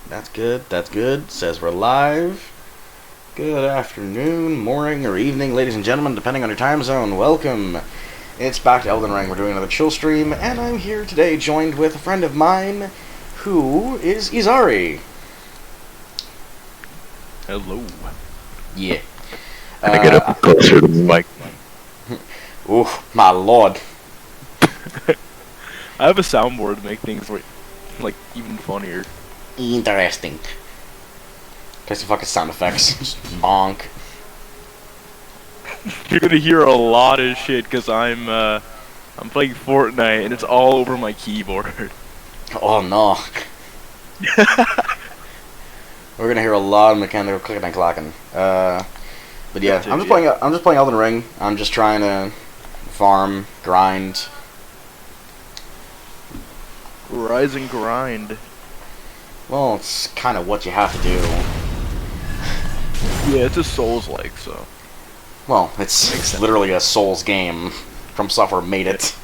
That's good. That's good. Says we're live. Good afternoon, morning, or evening, ladies and gentlemen, depending on your time zone. Welcome. It's back to Elden Ring. We're doing another chill stream, and I'm here today joined with a friend of mine who is Izari. Hello. Yeah. Can I get up closer to the mic? Oh, my lord. I have a soundboard to make things like even funnier. Interesting. Play some fucking sound effects. Just bonk. You're gonna hear a lot of shit because I'm playing Fortnite and it's all over my keyboard. Oh no. We're gonna hear a lot of mechanical clicking and clacking. But yeah, I'm just playing Elden Ring. I'm just trying to farm, grind. Rise and grind. Well, it's kind of what you have to do. Yeah, it's a Souls-like, so. Well, it's literally a Souls game. From Software made it.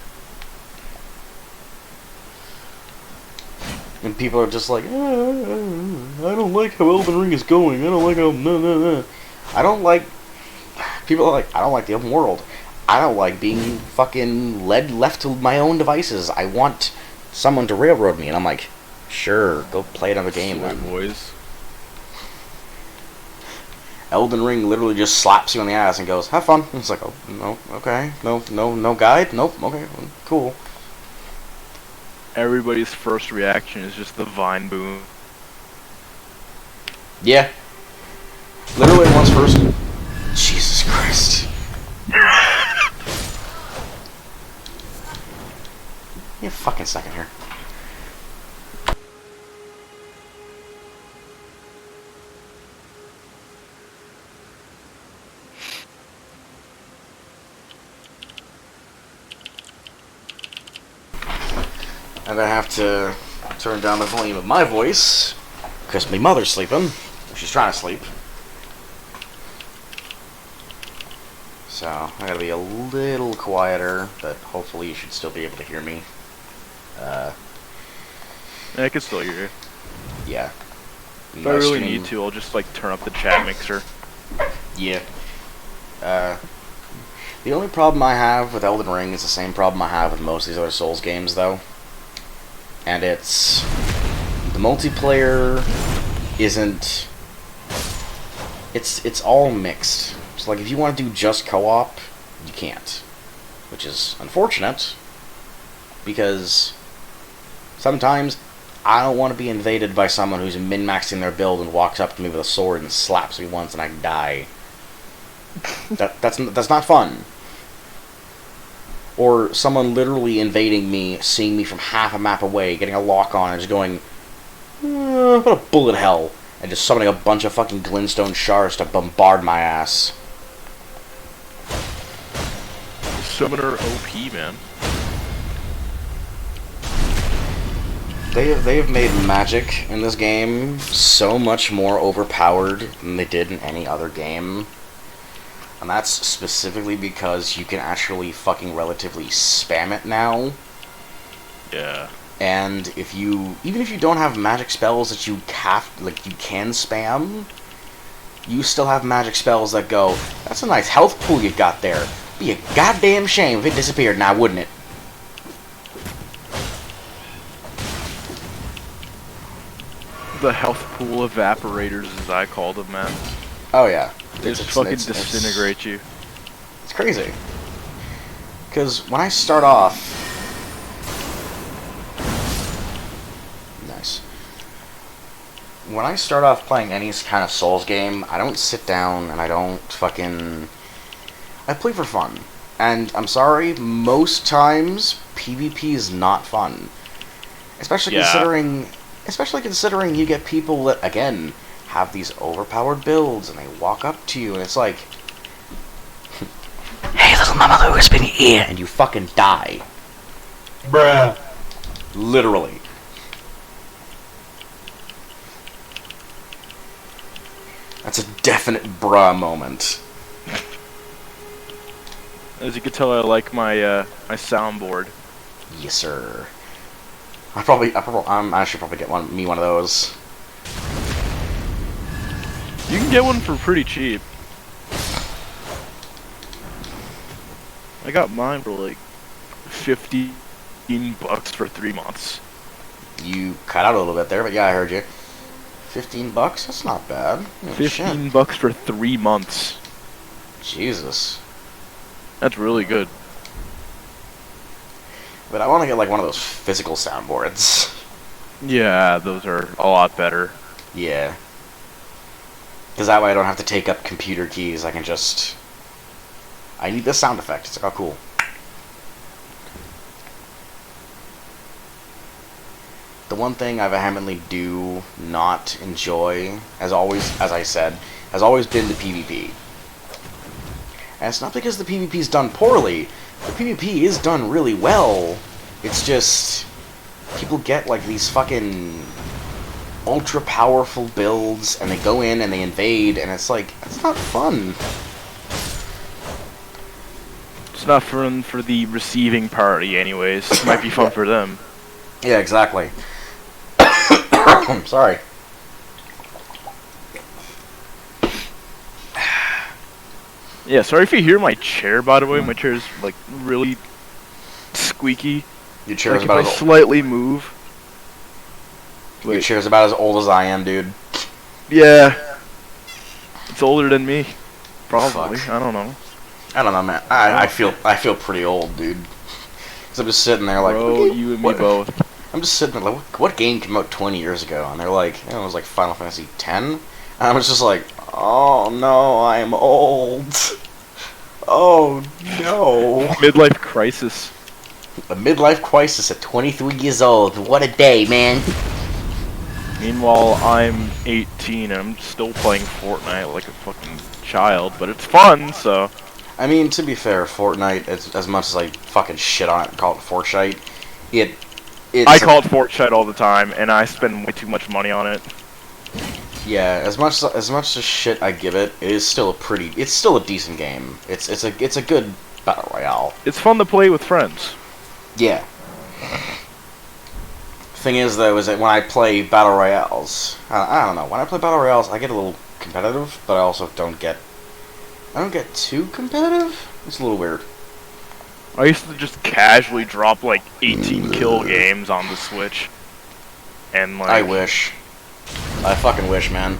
And people are just like, I don't like how Elden Ring is going. I don't like how I don't like. People are like, I don't like the open world. I don't like being fucking left to my own devices. I want someone to railroad me, and I'm like, sure, go play another game then. Boys. Elden Ring literally just slaps you on the ass and goes, have fun. And it's like, oh, no, okay, no guide, nope, okay, cool. Everybody's first reaction is just the vine boom. Yeah. Literally once first. Jesus Christ. Give me a fucking second here. And I have to turn down the volume of my voice because my mother's sleeping. She's trying to sleep. So I gotta be a little quieter, but hopefully you should still be able to hear me. I can still hear you. Yeah. If I really need to, I'll just like turn up the chat mixer. Yeah. The only problem I have with Elden Ring is the same problem I have with most of these other Souls games, though. And it's the multiplayer isn't. It's all mixed. So like if you want to do just co-op, you can't, which is unfortunate because sometimes I don't want to be invaded by someone who's min-maxing their build and walks up to me with a sword and slaps me once and I die. That's not fun. Or someone literally invading me, seeing me from half a map away, getting a lock on, and just going, what a bullet hell, and just summoning a bunch of fucking glintstone shards to bombard my ass. Summoner OP, man. They have made magic in this game so much more overpowered than they did in any other game. And that's specifically because you can actually fucking relatively spam it now. Yeah. And even if you don't have magic spells that you can spam, you still have magic spells that go, that's a nice health pool you got there. Be a goddamn shame if it disappeared now, wouldn't it? The health pool evaporators, as I called them, man. Oh yeah. They just fucking disintegrate you. It's crazy. Because when I start off... Nice. When I start off playing any kind of Souls game, I don't sit down and I don't fucking... I play for fun. And I'm sorry, most times PvP is not fun. Especially considering you get people that, again, have these overpowered builds and they walk up to you and it's like, hey little Mama Lou, it's been here, and you fucking die. Bruh. Literally. That's a definite bruh moment. As you can tell, I like my my soundboard. Yes, sir. I should probably get one of those. You can get one for pretty cheap. I got mine for like $15 for 3 months. You cut out a little bit there, but yeah, I heard you. $15? That's not bad. Oh, $15 for 3 months. Jesus. That's really good. But I want to get like one of those physical soundboards. Yeah, those are a lot better. Yeah. Because that way I don't have to take up computer keys. I can just... I need this sound effect. It's like, oh, cool. The one thing I vehemently do not enjoy, as I said, has always been the PvP. And it's not because the PvP is done poorly. The PvP is done really well. It's just... people get, like, these fucking... ultra-powerful builds, and they go in and they invade, and it's like, it's not fun. It's not fun for the receiving party anyways. It might be fun for them. Yeah, exactly. Sorry. Yeah, sorry if you hear my chair, by the way. My chair is, like, really squeaky. Your chair's Like, if about I as old. slightly move... Your Wait. chair's about as old as I am, dude. Yeah. It's older than me. Probably. Fuck. I don't know. I don't know, man. I feel pretty old, dude. Cause I'm just sitting there like, Bro, you and me both. I'm just sitting there like, what game came out 20 years ago? And they're like, it was like Final Fantasy X. And I was just like, oh no, I'm old. Oh no. Midlife crisis. A midlife crisis at 23 years old. What a day, man. Meanwhile, I'm 18 and I'm still playing Fortnite like a fucking child, but it's fun, so... I mean, to be fair, Fortnite, as much as I fucking shit on it and call it Fortnite, I call it Fortnite all the time, and I spend way too much money on it. Yeah, as much as shit I give it, it's still a decent game. It's a good battle royale. It's fun to play with friends. Yeah. Thing is, though, is that when I play battle royales, I don't know. When I play battle royales, I get a little competitive, but I also don't get too competitive. It's a little weird. I used to just casually drop like 18 kill games on the Switch, and like I wish. I fucking wish, man.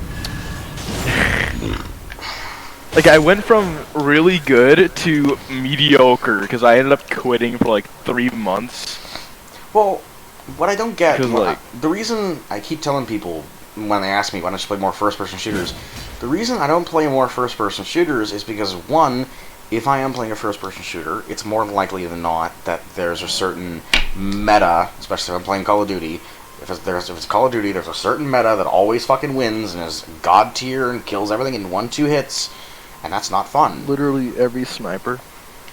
Like I went from really good to mediocre because I ended up quitting for like 3 months. Well, what I don't get, Like, the reason I keep telling people when they ask me why don't you play more first-person shooters, the reason I don't play more first-person shooters is because, one, if I am playing a first-person shooter, it's more likely than not that there's a certain meta, especially if I'm playing Call of Duty. If it's Call of Duty, there's a certain meta that always fucking wins and is god tier and kills everything in 1-2 hits, and that's not fun. literally every sniper.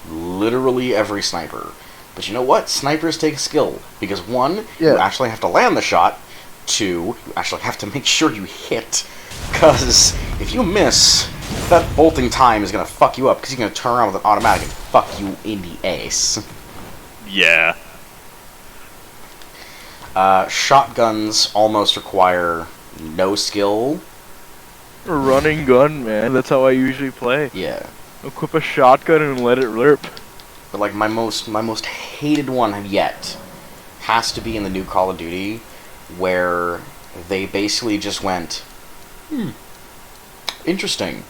Literally every sniper. But you know what? Snipers take skill. Because one, you Yeah. actually have to land the shot. Two, you actually have to make sure you hit. Because if you miss, that bolting time is going to fuck you up. Because you're going to turn around with an automatic and fuck you in the ace. Yeah. Shotguns almost require no skill. Running gun, man. That's how I usually play. Yeah. Equip a shotgun and let it rip. But like my most hated one yet has to be in the new Call of Duty, where they basically just went, interesting,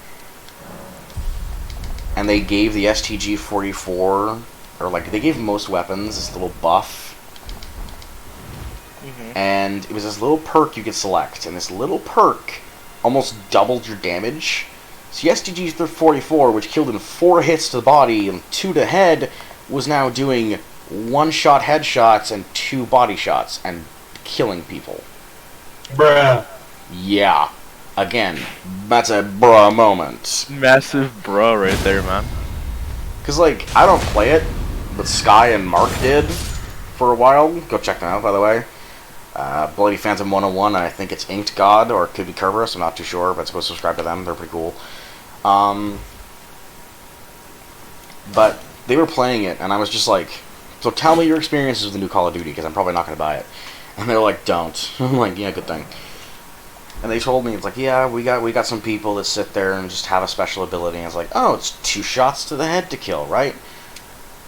and they gave the STG-44, or like they gave most weapons this little buff, and it was this little perk you could select, and this little perk almost doubled your damage. So the STG-44, which killed in 4 hits to the body and 2 to head, was now doing 1-shot headshots and 2 body shots and killing people. Bruh. Yeah. Again, that's a bruh moment. Massive bruh right there, man. Because, like, I don't play it, but Sky and Mark did for a while. Go check them out, by the way. Bloody Phantom 101, and I think it's Inked God, or it could be Kerberos, I'm not too sure, but supposed to subscribe to them, they're pretty cool. But they were playing it, and I was just like, so tell me your experiences with the new Call of Duty, because I'm probably not going to buy it. And they were like, don't. I'm like, yeah, good thing. And they told me, it's like, yeah, we got some people that sit there and just have a special ability. And it's like, oh, it's 2 shots to the head to kill, right?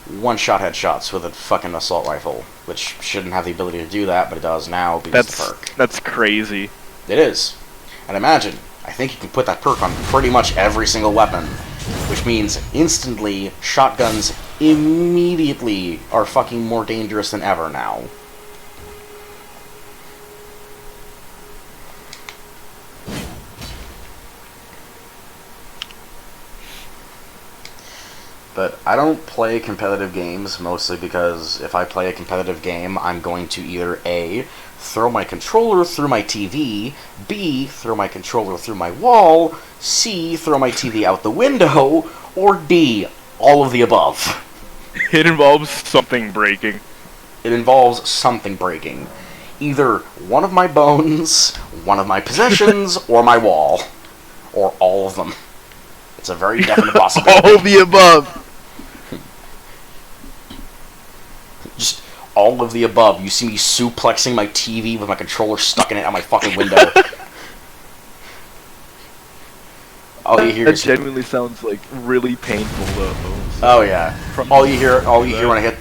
1-shot headshots with a fucking assault rifle, which shouldn't have the ability to do that, but it does now because of the perk. That's crazy. It is. And imagine, I think you can put that perk on pretty much every single weapon, which means instantly shotguns immediately are fucking more dangerous than ever now. But I don't play competitive games mostly because if I play a competitive game, I'm going to either A, throw my controller through my TV, B, throw my controller through my wall, C, throw my TV out the window, or D, all of the above. It involves something breaking. It involves something breaking. Either one of my bones, one of my possessions, or my wall. Or all of them. It's a very definite possibility. All of the above. Just all of the above. You see me suplexing my TV with my controller stuck in it out my fucking window. All you hear That is genuinely sounds like really painful though. oh yeah. All you hear when I hit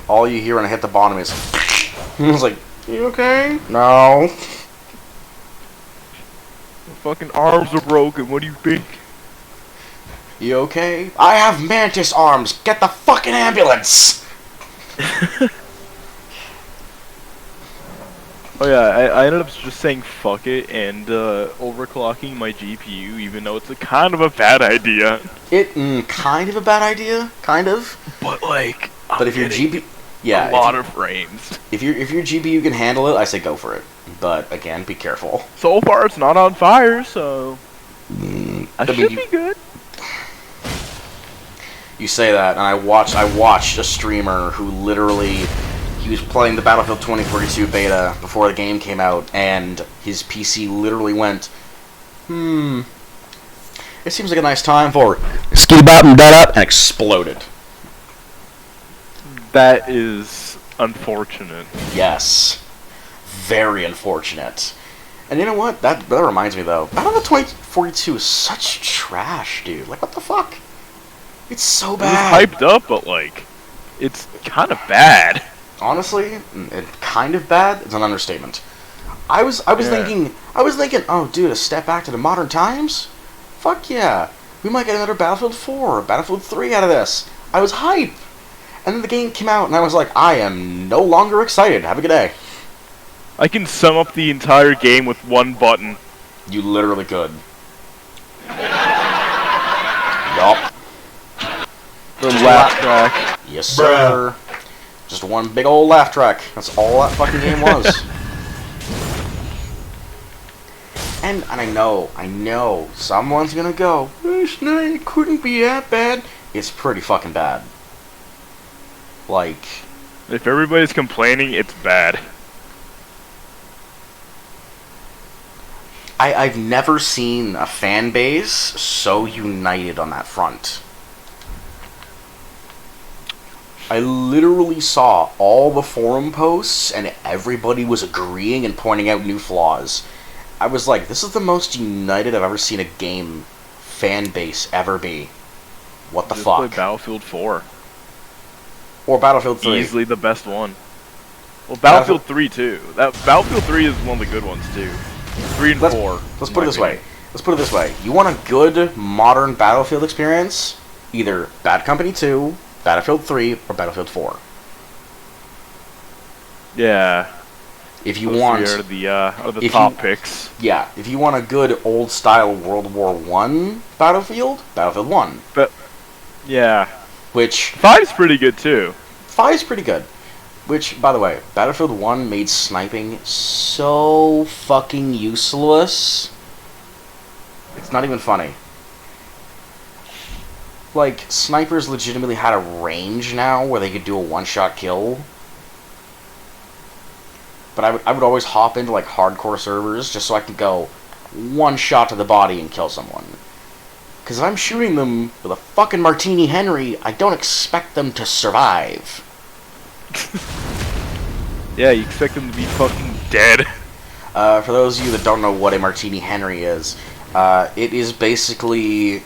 the bottom is I was like, you okay? No. The fucking arms are broken. What do you think? You okay? I have mantis arms. Get the fucking ambulance. Oh yeah, I ended up just saying fuck it and overclocking my GPU, even though it's a kind of a bad idea. Kind of a bad idea, kind of. But like, But if your GPU, yeah, a lot of frames. If your GPU can handle it, I say go for it. But again, be careful. So far, it's not on fire, so I should be good. You say that, and I watched a streamer who literally. He was playing the Battlefield 2042 beta before the game came out, and his PC literally went, it seems like a nice time for skitty bop and that up, and exploded. That is unfortunate. Yes. Very unfortunate. And you know what? That reminds me, though. Battlefield 2042 is such trash, dude. Like, what the fuck? It's so bad. It was hyped up, but, like, it's kind of bad. Honestly, kind of bad is an understatement. I was thinking, oh, dude, a step back to the modern times? Fuck yeah. We might get another Battlefield 4 or Battlefield 3 out of this. I was hype. And then the game came out, and I was like, I am no longer excited. Have a good day. I can sum up the entire game with one button. You literally could. Yup. The laugh track. Yes, sir. Just one big old laugh track. That's all that fucking game was. And I know, someone's gonna go, it couldn't be that bad. It's pretty fucking bad. Like... If everybody's complaining, it's bad. I've never seen a fan base so united on that front. I literally saw all the forum posts, and everybody was agreeing and pointing out new flaws. I was like, this is the most united I've ever seen a game fan base ever be. What the Just fuck? play Battlefield 4. Or Battlefield 3. Easily the best one. Well, Battlefield 3 too. Battlefield 3 is one of the good ones too. 3 and 4. Let's put it this way. Let's put it this way. You want a good modern Battlefield experience? Either Bad Company 2, Battlefield 3, or Battlefield 4. Yeah. If you want, are the top picks. Yeah, if you want a good old style World War I Battlefield 1. But yeah, which 5's pretty good too. 5's pretty good. Which, by the way, Battlefield 1 made sniping so fucking useless. It's not even funny. Like, snipers legitimately had a range now where they could do a one-shot kill. But I would always hop into, like, hardcore servers just so I could go one shot to the body and kill someone. Because if I'm shooting them with a fucking Martini Henry, I don't expect them to survive. Yeah, you expect them to be fucking dead. For those of you that don't know what a Martini Henry is, it is basically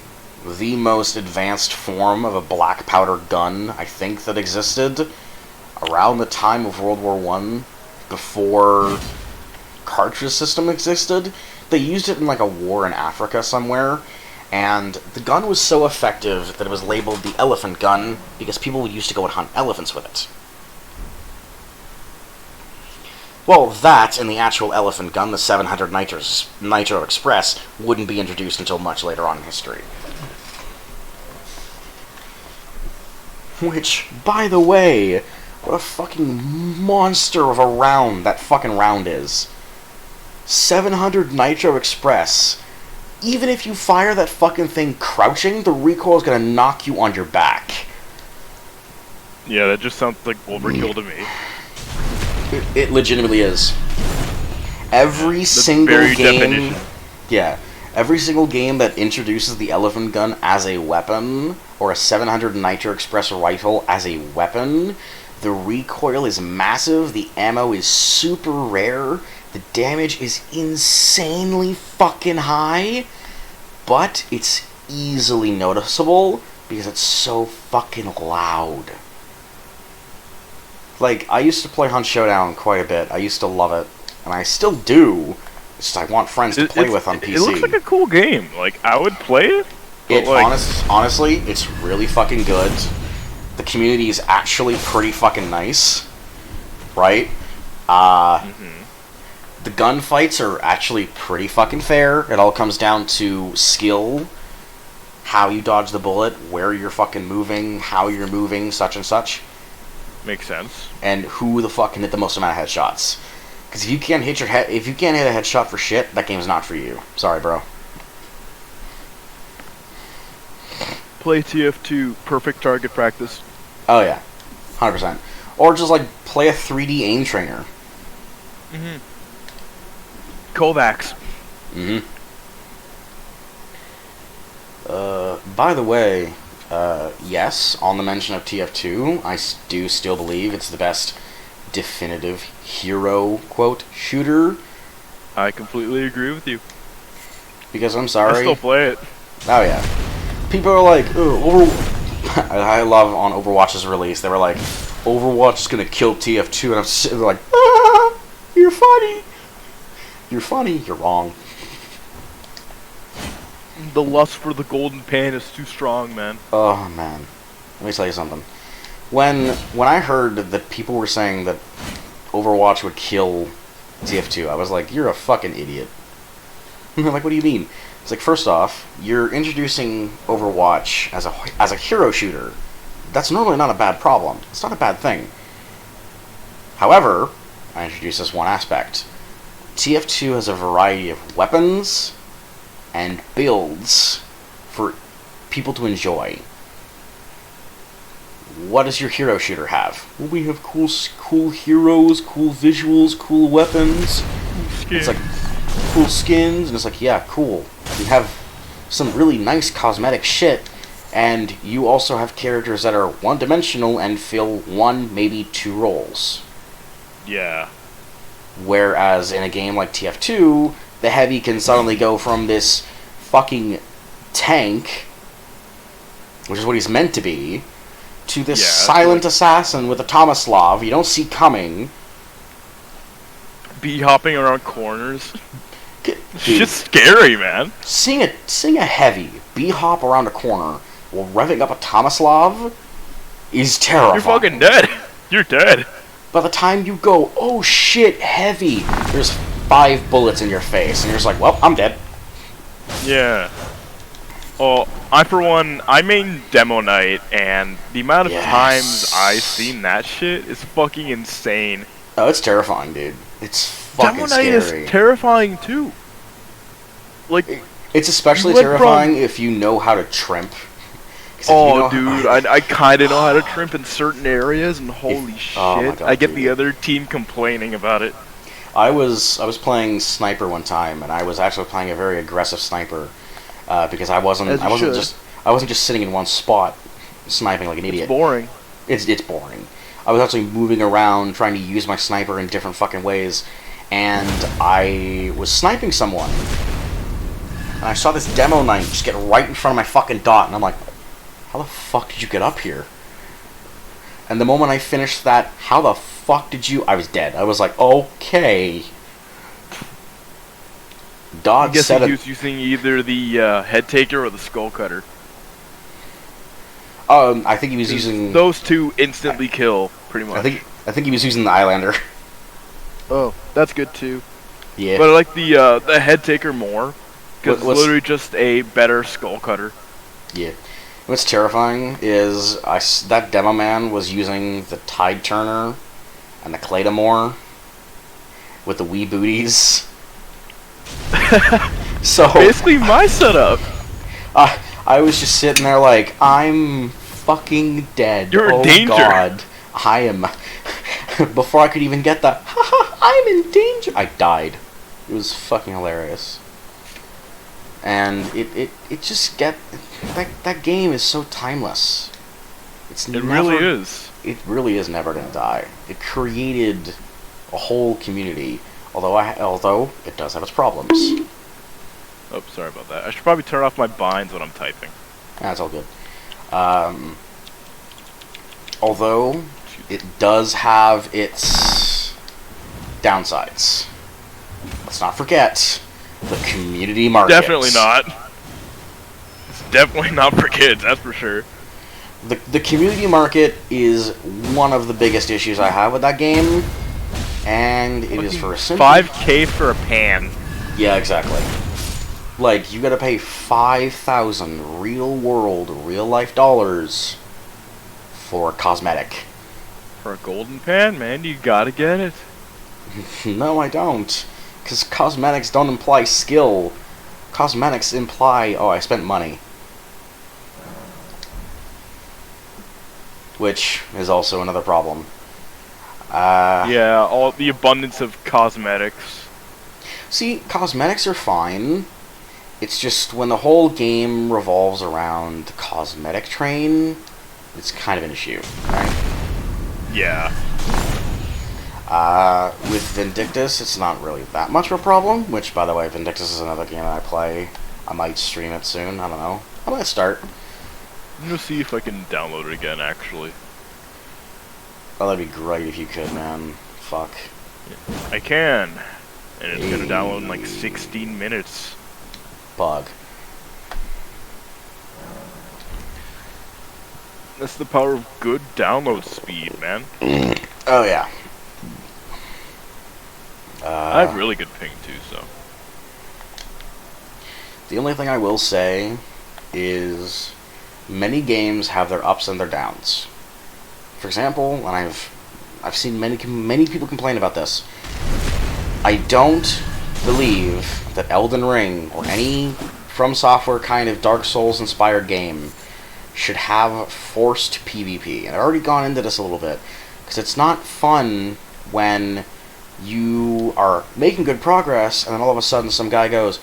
the most advanced form of a black powder gun, I think, that existed around the time of World War One, before cartridge system existed. They used it in like a war in Africa somewhere, and the gun was so effective that it was labeled the elephant gun because people used to go and hunt elephants with it. Well, that and the actual elephant gun, the 700 Nitro Express, wouldn't be introduced until much later on in history. Which, by the way, what a fucking monster of a round that fucking round is. 700 Nitro Express. Even if you fire that fucking thing crouching, the recoil is gonna knock you on your back. Yeah, that just sounds like overkill to me. It legitimately is. Every single game... definition. Yeah. Every single game that introduces the elephant gun as a weapon, or a 700 Nitro Express rifle as a weapon, the recoil is massive, the ammo is super rare, the damage is insanely fucking high, but it's easily noticeable because it's so fucking loud. Like, I used to play Hunt Showdown quite a bit. I used to love it, and I still do. Just I want friends to play with on PC. It looks like a cool game. Like, I would play it. It honestly, it's really fucking good. The community is actually pretty fucking nice, right? The gunfights are actually pretty fucking fair. It all comes down to skill, how you dodge the bullet, where you're fucking moving, how you're moving, such and such. Makes sense. And who the fuck can hit the most amount of headshots. Because if you can't hit a headshot for shit, that game's not for you. Sorry, bro. Play TF2, perfect target practice. Oh yeah, 100%. Or just like play a 3D aim trainer. Kovacs. By the way, yes, on the mention of TF2, I do still believe it's the best definitive hero, quote, shooter. I completely agree with you. Because I'm sorry. I still play it. Oh yeah. People are like, I love on Overwatch's release, they were like, Overwatch is gonna kill TF2, and I'm sitting there like, you're funny. You're funny, you're wrong. The lust for the golden pan is too strong, man. Oh man. Let me tell you something. When I heard that people were saying that Overwatch would kill TF2, I was like, you're a fucking idiot. Like, what do you mean? It's like, first off, you're introducing Overwatch as a hero shooter. That's normally not a bad problem. It's not a bad thing. However, I introduce this one aspect. TF2 has a variety of weapons and builds for people to enjoy. What does your hero shooter have? Well, we have cool heroes, cool visuals, cool weapons. It's like cool skins, and it's like, yeah, cool. You have some really nice cosmetic shit, and you also have characters that are one-dimensional and fill one, maybe two roles. Yeah. Whereas in a game like TF2, the heavy can suddenly go from this fucking tank, which is what he's meant to be, to this silent assassin with a Tomislav you don't see coming. Hopping around corners. It's Dude, just scary, man. Seeing a heavy hop around a corner while revving up a Tomislav is terrifying. You're fucking dead. You're dead. By the time you go, oh shit, heavy, there's 5 bullets in your face, and you're just like, well, I'm dead. Yeah. Oh, I for one, I main Demo Knight, and the amount of times I've seen that shit is fucking insane. Oh, it's terrifying, dude. It's fucking Demo Knight scary. is terrifying too. Like, it's especially terrifying if you know how to trimp. Oh, dude, I kind of know how to trimp in certain areas, and holy shit, oh my God, I get dude. the other team complaining about it. I was playing sniper one time, and I was actually playing a very aggressive sniper because I wasn't just sitting in one spot sniping like an idiot. It's boring. It's boring. I was actually moving around trying to use my sniper in different fucking ways, and I was sniping someone. And I saw this demo knight just get right in front of my fucking dot, and I'm like, how the fuck did you get up here? And the moment I finished that, how the fuck did you... I was dead. I was like, okay. Dot I guess said he it... was using either the head taker or the skull cutter. I think he was using... Those two instantly kill, pretty much. I think he was using the Eyelander. Oh, that's good too. Yeah. But I like the head taker more, because it's What's- literally just a better skull cutter. Yeah. What's terrifying is that demo man was using the Tide Turner and the Claymore with the wee booties. So Basically my setup. I was just sitting there like, I'm fucking dead. You're in Oh danger. God, I am. Before I could even get the, haha, I'm in danger. I died. It was fucking hilarious. And it just that game is so timeless. It really is. It really is never gonna die. It created a whole community, although it does have its problems. Oh, sorry about that. I should probably turn off my binds when I'm typing. That's all good. Although it does have its downsides. Let's not forget the community market. Definitely not. It's definitely not for kids, that's for sure. The community market is one of the biggest issues I have with that game, and it is for a simple... 5K for a pan. Yeah, exactly. Like, you gotta pay 5,000 real-world, real-life dollars for a cosmetic. For a golden pan, man, you gotta get it. No, I don't. Because cosmetics don't imply skill. Cosmetics imply, oh, I spent money. Which is also another problem. Yeah, all the abundance of cosmetics. See, cosmetics are fine. It's just when the whole game revolves around the cosmetic train, it's kind of an issue, right? Yeah. With Vindictus, it's not really that much of a problem, which, by the way, Vindictus is another game that I play. I might stream it soon, I don't know. I might start. I'm gonna see if I can download it again, actually. Oh, that'd be great if you could, man. Fuck. I can. And it's gonna download in like 16 minutes. Bug. That's the power of good download speed, man. Oh, yeah. I have really good ping too, so. The only thing I will say is many games have their ups and their downs. For example, and I've seen many people complain about this. I don't believe that Elden Ring or any From Software kind of Dark Souls inspired game should have forced PvP. And I've already gone into this a little bit because it's not fun when you are making good progress and then all of a sudden some guy goes,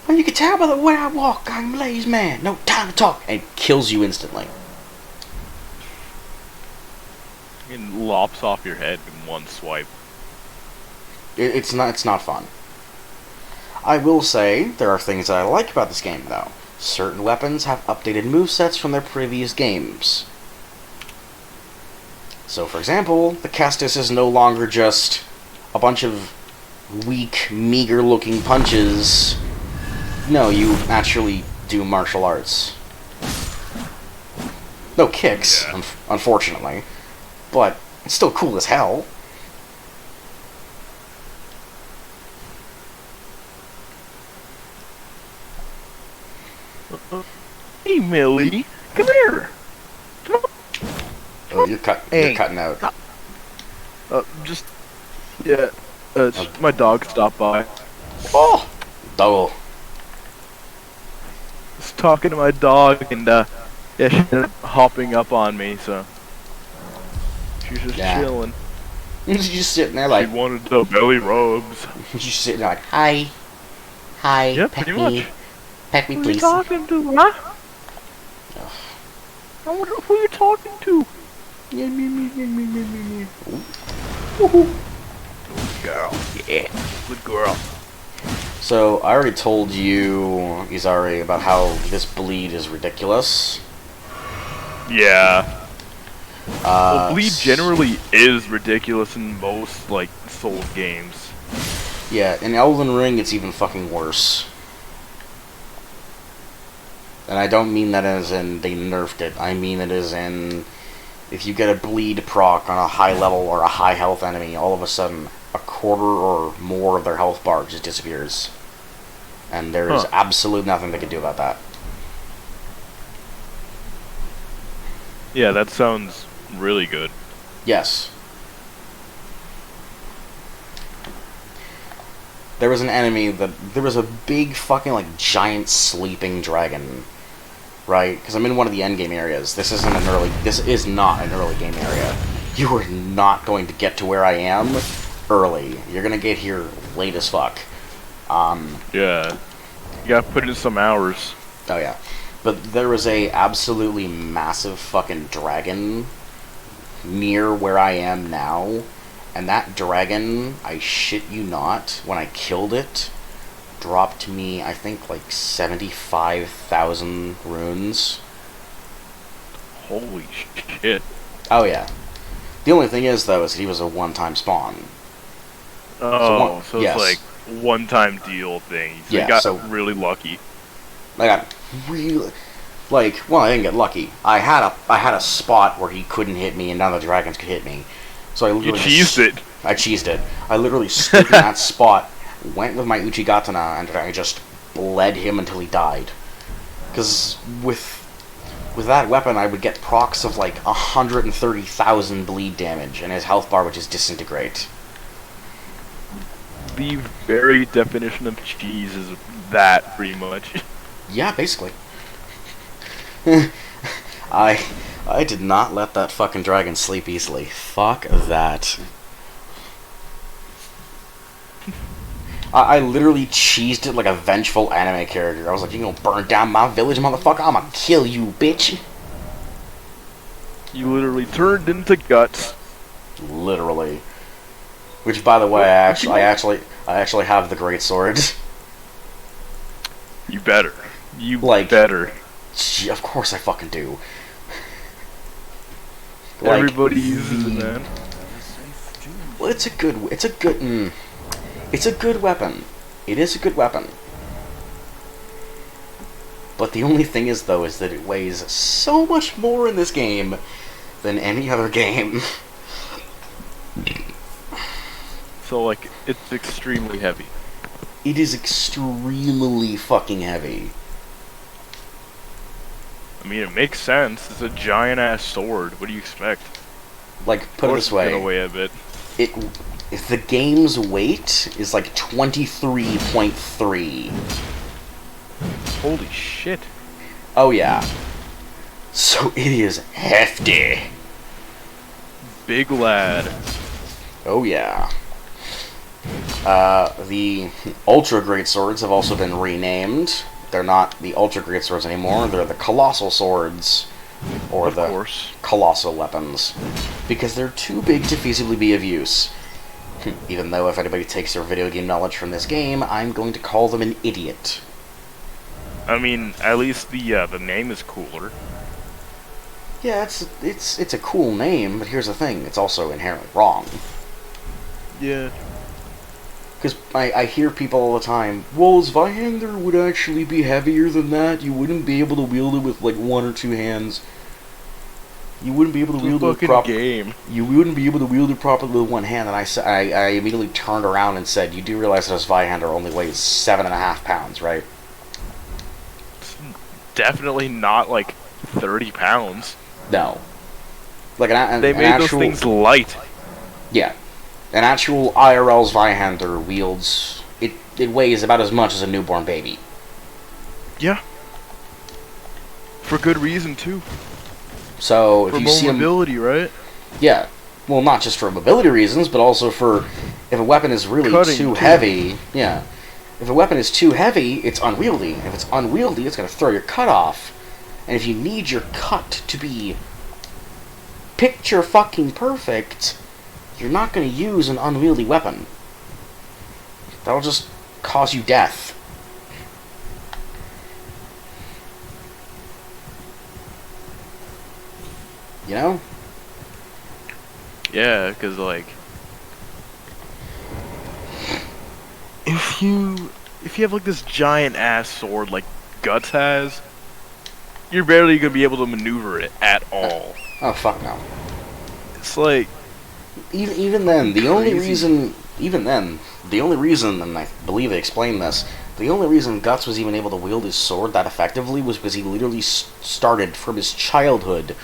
"Well, you can tell by the way I walk, I'm a lazy man. No time to talk," and kills you instantly. It lops off your head in one swipe. It's not fun. I will say there are things that I like about this game, though. Certain weapons have updated movesets from their previous games. So, for example, the Kestis is no longer just a bunch of weak, meager-looking punches. No, you actually do martial arts. No kicks, Yeah. Unfortunately. But it's still cool as hell. Hey, Millie, come here. Come on. Oh, you're cutting out. Just yeah. My dog stopped by. Oh! Double. Was talking to my dog, and yeah, she ended up hopping up on me, so she's just chilling. She's just sitting there like... She wanted the belly rubs. She's just sitting there like, hi. Hi, Yeah, pet pretty me. much. Pet me, Who please. you talking to, huh? I wonder who you talking to. Woohoo. girl. Yeah, good girl. So, I already told you, Izari, about how this bleed is ridiculous. Yeah. Well, bleed S- generally is ridiculous in most, like, Souls games. Yeah, in Elden Ring, it's even fucking worse. And I don't mean that as in they nerfed it. I mean it as in if you get a bleed proc on a high level or a high health enemy, all of a sudden a quarter or more of their health bar just disappears. And there is absolutely nothing they can do about that. Yeah, that sounds really good. Yes. There was an enemy there was a big fucking like giant sleeping dragon, right? Because I'm in one of the endgame areas. This is not an early game area. You are not going to get to where I am early. You're gonna get here late as fuck. Yeah. You gotta put in some hours. Oh yeah. But there was a absolutely massive fucking dragon near where I am now. And that dragon, I shit you not, when I killed it, dropped me, I think, like 75,000 runes. Holy shit. Oh yeah. The only thing is, though, is he was a one-time spawn. Oh, so yes. it's like one-time deal thing. So Yeah, you got so- really lucky. I got really... Like, well, I didn't get lucky. I had a spot where he couldn't hit me, and none of the dragons could hit me. So I literally You cheesed it. I cheesed it. I literally stood in that spot, went with my Uchigatana, and I just bled him until he died. Because with that weapon, I would get procs of like 130,000 bleed damage, and his health bar would just disintegrate. The very definition of cheese is that, pretty much. Yeah, basically. I did not let that fucking dragon sleep easily. Fuck that. I literally cheesed it like a vengeful anime character. I was like, you gonna burn down my village, motherfucker? I'ma kill you, bitch. You literally turned into guts. Literally. Which, by the way, I actually have the great sword. You better. You Like- better. Gee, of course I fucking do. Everybody uses it, man. Well, it's a good weapon. It is a good weapon. But the only thing is, though, is that it weighs so much more in this game than any other game. So, like, it's extremely heavy. It is extremely fucking heavy. I mean, it makes sense. It's a giant-ass sword. What do you expect? Like, put it this way. It's gonna weigh a bit. If the game's weight is like 23.3. Holy shit. Oh yeah. So it is hefty. Big lad. Oh yeah. The Ultra Great Swords have also been renamed. They're not the Ultra Great Swords anymore. They're the Colossal Swords, or Of course. Colossal Weapons, because they're too big to feasibly be of use. Even though if anybody takes their video game knowledge from this game, I'm going to call them an idiot. I mean, at least the name is cooler. Yeah, it's a cool name, but here's the thing: it's also inherently wrong. Yeah. Because I hear people all the time, well, Zweihander would actually be heavier than that. You wouldn't be able to wield it with, like, one or two hands. You wouldn't be able to wield it game. You wouldn't be able to wield it properly with one hand. And I immediately turned around and said, you do realize that a Zweihander only weighs 7.5 pounds, right? It's definitely not, like, 30 pounds. No. Like, they made those things light. Yeah. An actual IRL Zweihander wields... It weighs about as much as a newborn baby. Yeah. For good reason, too. So, if For you see more mobility, right? Yeah. Well, not just for mobility reasons, but also for... If a weapon is really Cutting, too heavy... Yeah. If a weapon is too heavy, it's unwieldy. If it's unwieldy, it's going to throw your cut off. And if you need your cut to be... picture fucking perfect... You're not going to use an unwieldy weapon. That'll just cause you death. You know? Yeah, because, like, if you have, like, this giant-ass sword like Guts has, you're barely gonna be able to maneuver it at all. Oh, fuck no. It's like... Even then, the only crazy. reason, and I believe they explained this, the only reason Guts was even able to wield his sword that effectively was because he literally started from his childhood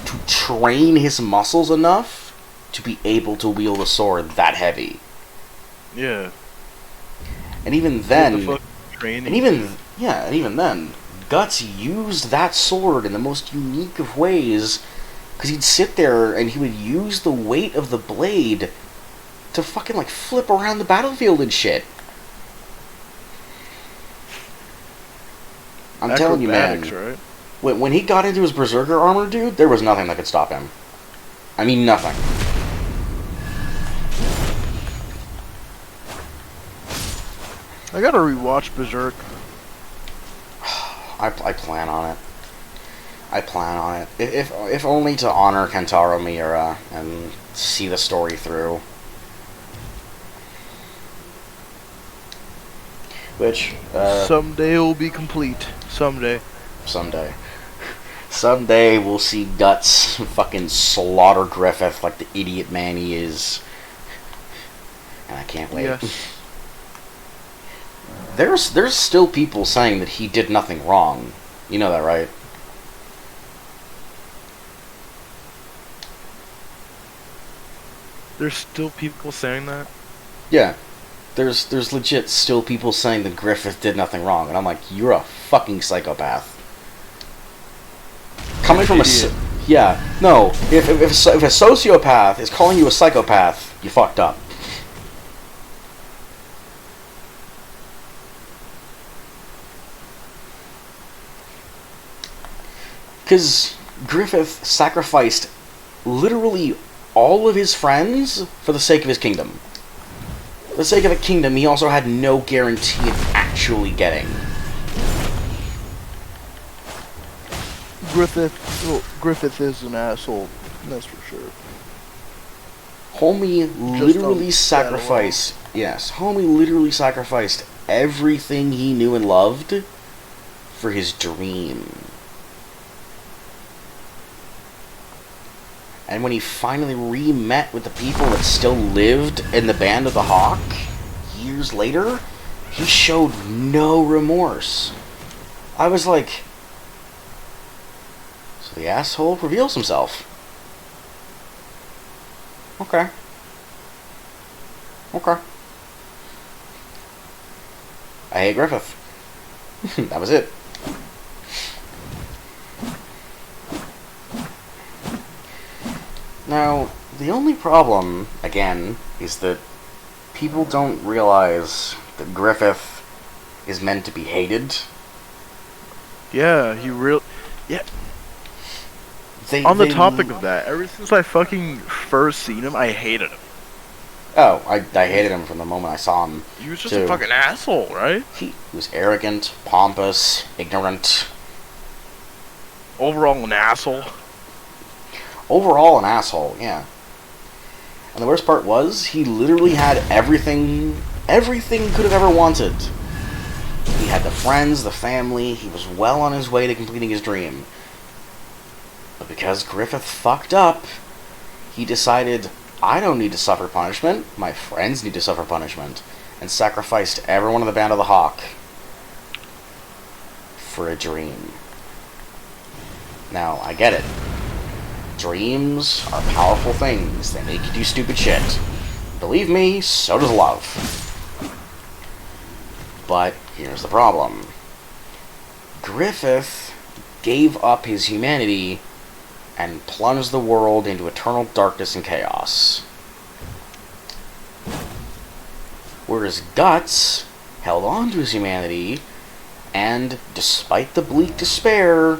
to train his muscles enough to be able to wield a sword that heavy. Yeah. And even then, and even then, Guts used that sword in the most unique of ways, because he'd sit there and he would use the weight of the blade to fucking, like, flip around the battlefield and shit. I'm telling you, man. Right? When he got into his berserker armor, dude, there was nothing that could stop him. I mean, nothing. I gotta rewatch Berserk. I plan on it. I plan on it. If only to honor Kentaro Miura and see the story through. Which, someday it will be complete. Someday. Someday we'll see Guts fucking slaughter Griffith like the idiot man he is. And I can't wait. Yes. There's still people saying that he did nothing wrong. You know that, right? There's still people saying that? Yeah. There's legit still people saying that Griffith did nothing wrong, and I'm like, you're a fucking psychopath. Coming from yeah, no. If a sociopath is calling you a psychopath, you fucked up. Because Griffith sacrificed literally all of his friends for the sake of his kingdom. For the sake of a kingdom he also had no guarantee of actually getting. Griffith is an asshole, that's for sure. Homie literally sacrificed... Yes, homie literally sacrificed everything he knew and loved for his dream. And when he finally re-met with the people that still lived in the Band of the Hawk, years later, he showed no remorse. I was like... So the asshole reveals himself. Okay. I hate Griffith. That was it. Now, the only problem, again, is that people don't realize that Griffith is meant to be hated. Yeah, yeah. On the topic of that, ever since I fucking first seen him, I hated him. Oh, I hated him from the moment I saw him. He was just a fucking asshole, right? He was arrogant, pompous, ignorant. Overall an asshole. Overall an asshole, yeah. And the worst part was, he literally had everything he could have ever wanted. He had the friends, the family, he was well on his way to completing his dream. But because Griffith fucked up, he decided, I don't need to suffer punishment, my friends need to suffer punishment, and sacrificed everyone in the Band of the Hawk for a dream. Now, I get it. Dreams are powerful things. They make you do stupid shit. Believe me, so does love. But here's the problem. Griffith gave up his humanity and plunged the world into eternal darkness and chaos. Whereas Guts held on to his humanity and, despite the bleak despair,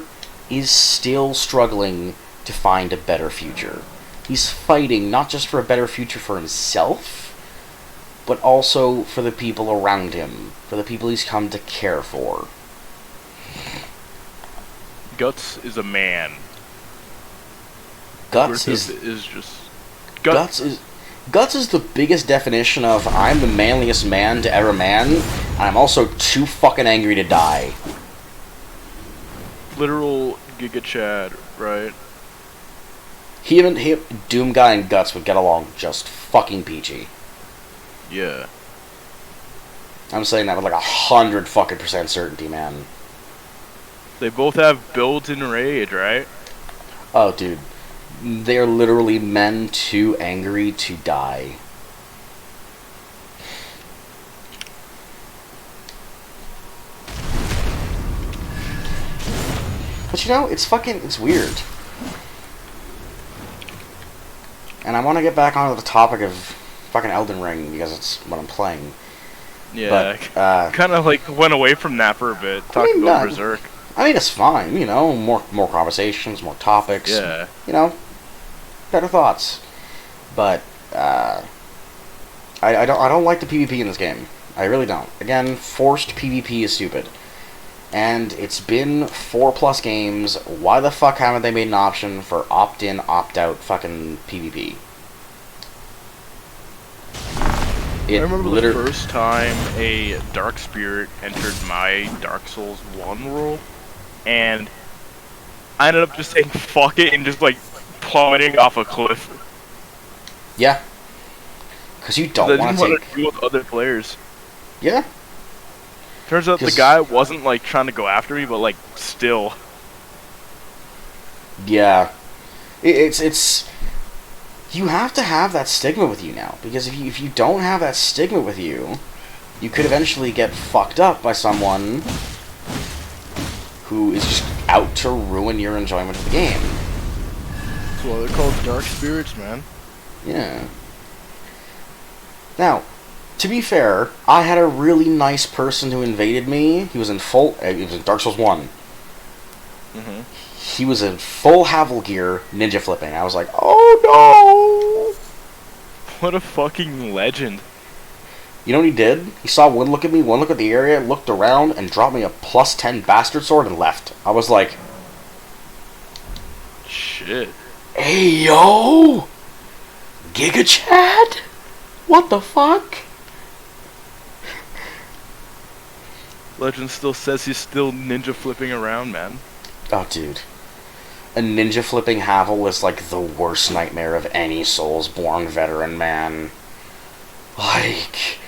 is still struggling to find a better future. He's fighting not just for a better future for himself, but also for the people around him, for the people he's come to care for. Guts is a man. Guts Griffith is just Guts is the biggest definition of I'm the manliest man to ever man, and I'm also too fucking angry to die. literal Giga Chad, right? He Doom Guy and Guts would get along just fucking peachy. Yeah. I'm saying that with like 100 fucking percent certainty, man. They both have built-in rage, right? Oh, dude. They're literally men too angry to die. But you know, it's weird. And I want to get back onto the topic of fucking Elden Ring because it's what I'm playing. Yeah, But, kind of like went away from that for a bit, talking about Berserk. I mean, it's fine, you know, more conversations, more topics. Yeah. You know, better thoughts. But I don't like the PvP in this game. I really don't. Again, forced PvP is stupid. And it's been 4+ games. Why the fuck haven't they made an option for opt-in, opt-out fucking PvP? I remember the first time a Dark Spirit entered my Dark Souls 1 world, and I ended up just saying fuck it and just like plummeting off a cliff. Yeah. Because you don't want to take... deal with other players. Yeah. Turns out the guy wasn't like trying to go after me, but like still. Yeah. It's you have to have that stigma with you now, because if you don't have that stigma with you, you could eventually get fucked up by someone who is just out to ruin your enjoyment of the game. That's why they're called Dark Spirits, man. Yeah. Now, to be fair, I had a really nice person who invaded me. He was in Dark Souls 1. Mm-hmm. He was in full Havel gear, ninja flipping. I was like, oh no! What a fucking legend. You know what he did? He saw one look at me, one look at the area, looked around, and dropped me a +10 bastard sword and left. I was like... Shit. Hey, yo! Giga Chad? What the fuck? Legend still says he's still ninja flipping around, man. Oh, dude. A ninja flipping Havel is like the worst nightmare of any Soulsborne veteran, man. Like...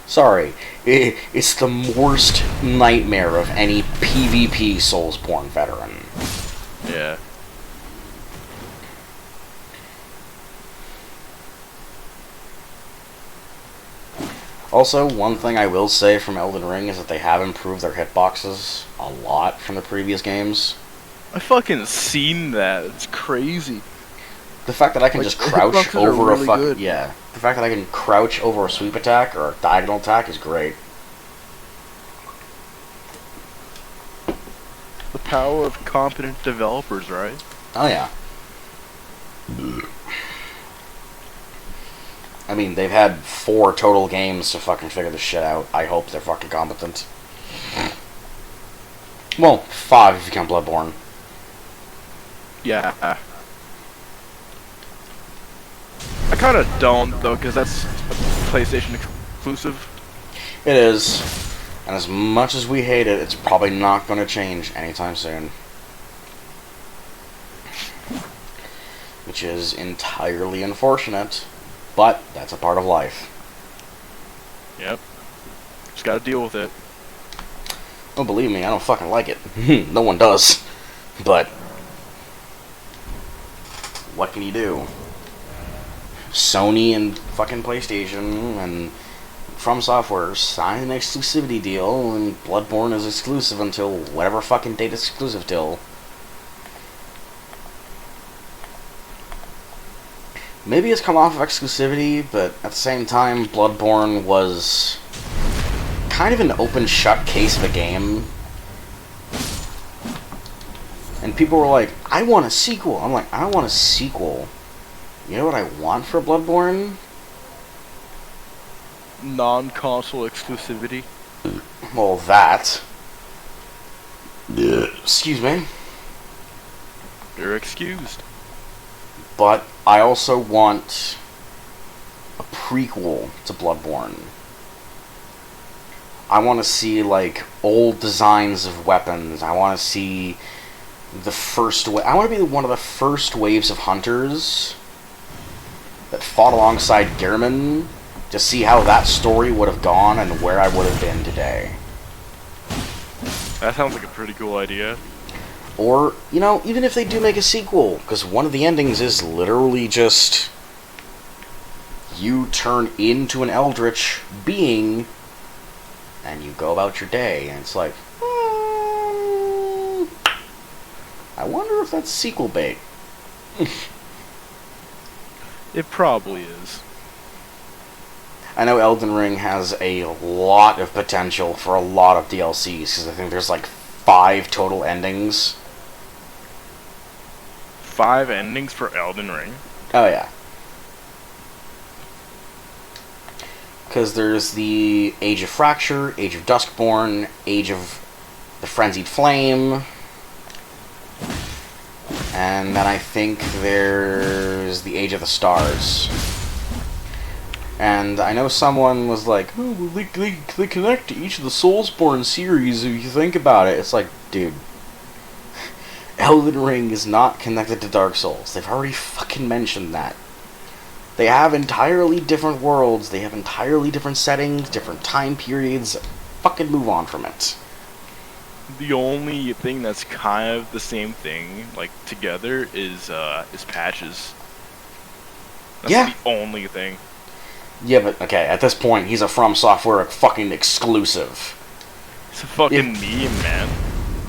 Sorry. It's the worst nightmare of any PvP Soulsborne veteran. Yeah. Also, one thing I will say from Elden Ring is that they have improved their hitboxes a lot from the previous games. I fucking seen that. It's crazy. The fact that I can Like, just crouch the hitboxes are over really a fucking... good. Yeah. The fact that I can crouch over a sweep attack or a diagonal attack is great. The power of competent developers, right? Oh, yeah. I mean, they've had 4 total games to fucking figure this shit out. I hope they're fucking competent. Well, 5 if you count Bloodborne. Yeah. I kind of don't, though, because that's a PlayStation exclusive. It is. And as much as we hate it, it's probably not going to change anytime soon. Which is entirely unfortunate. But that's a part of life. Yep. Just gotta deal with it. Oh, believe me, I don't fucking like it. No one does. But what can you do? Sony and fucking PlayStation and From Software signed an exclusivity deal, and Bloodborne is exclusive until whatever fucking date it's exclusive till. Maybe it's come off of exclusivity, but at the same time, Bloodborne was kind of an open-shut case of a game. And people were like, I want a sequel. I'm like, I don't want a sequel. You know what I want for Bloodborne? non-console exclusivity. Well, that. Excuse me. You're excused. But I also want a prequel to Bloodborne. I want to see, like, old designs of weapons. I want to see the first I want to be one of the first waves of hunters that fought alongside Gehrman to see how that story would have gone and where I would have been today. That sounds like a pretty cool idea. Or, you know, even if they do make a sequel, because one of the endings is literally just you turn into an eldritch being and you go about your day, and it's like, I wonder if that's sequel bait. It probably is. I know Elden Ring has a lot of potential for a lot of DLCs, because I think there's like 5 total endings. 5 endings for Elden Ring? Oh, yeah. Because there's the Age of Fracture, Age of Duskborn, Age of the Frenzied Flame, and then I think there's the Age of the Stars. And I know someone was like, oh, well, they connect to each of the Soulsborne series if you think about it. It's like, dude, Elden Ring is not connected to Dark Souls. They've already fucking mentioned that. They have entirely different worlds, they have entirely different settings, different time periods. Fucking move on from it. The only thing that's kind of the same thing, like, together is patches. That's Yeah. the only thing. Yeah, but, okay, at this point, he's a From Software fucking exclusive. It's a fucking meme, man.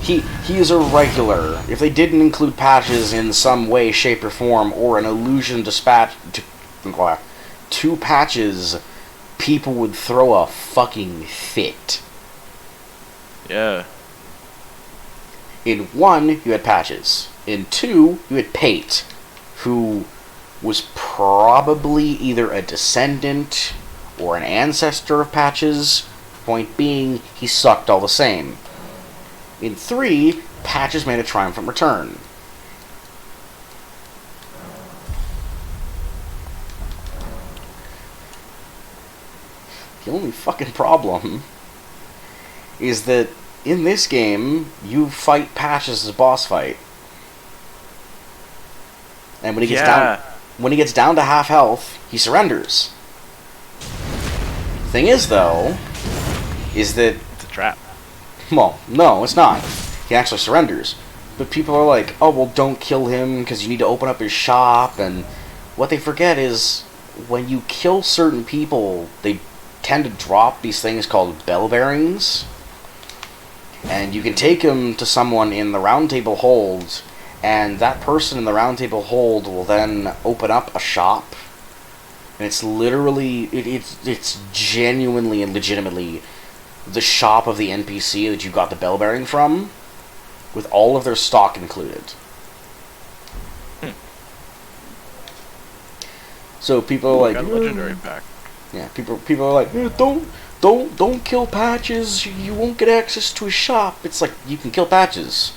He is a regular. If they didn't include patches in some way, shape, or form, or an illusion dispatch to patches, people would throw a fucking fit. Yeah. In 1, you had patches. In 2, you had Pate, who was probably either a descendant or an ancestor of patches. Point being, he sucked all the same. In 3, patches made a triumphant return. The only fucking problem is that in this game, you fight Patches as a boss fight. And when he gets down to half health, he surrenders. Thing is, though, is that It's a trap. well, no, it's not. He actually surrenders. But people are like, oh, well, don't kill him because you need to open up his shop. And what they forget is when you kill certain people, they tend to drop these things called bell bearings. And you can take them to someone in the Round Table Hold, and that person in the Round Table Hold will then open up a shop. And it's literally, it's genuinely and legitimately the shop of the NPC that you got the bell bearing from, with all of their stock included. So people are like, Got a legendary pack. yeah, people are like, don't kill Patches. You won't get access to his shop. It's like, you can kill Patches.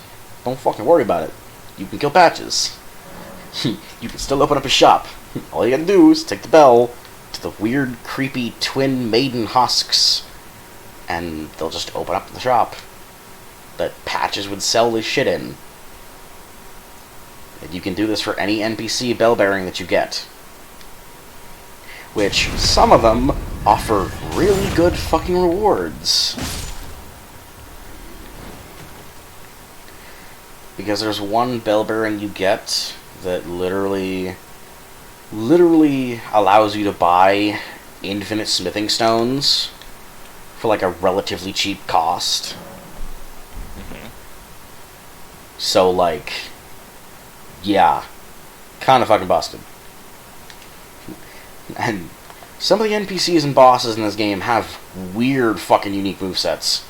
Don't fucking worry about it. You can kill Patches. You can still open up his shop. All you gotta do is take the bell to the weird, creepy twin maiden husks, and they'll just open up the shop that Patches would sell his shit in. And you can do this for any NPC bell bearing that you get. Which, some of them offer really good fucking rewards. Because there's one bell bearing you get that literally allows you to buy infinite smithing stones for like a relatively cheap cost. Mm-hmm. So like, yeah, kind of fucking busted. And some of the NPCs and bosses in this game have weird fucking unique movesets.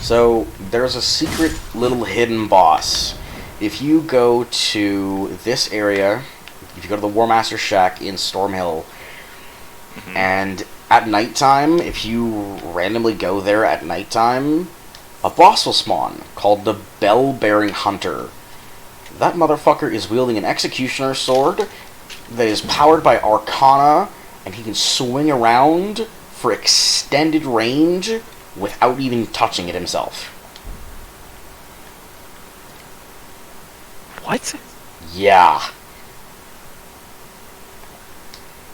So, there's a secret little hidden boss if you go to this area, if you go to the War Master Shack in Stormhill, and at nighttime, if you randomly go there at nighttime, a boss will spawn called the Bell-Bearing Hunter. That motherfucker is wielding an executioner sword that is powered by Arcana, and he can swing around for extended range without even touching it himself. What? Yeah.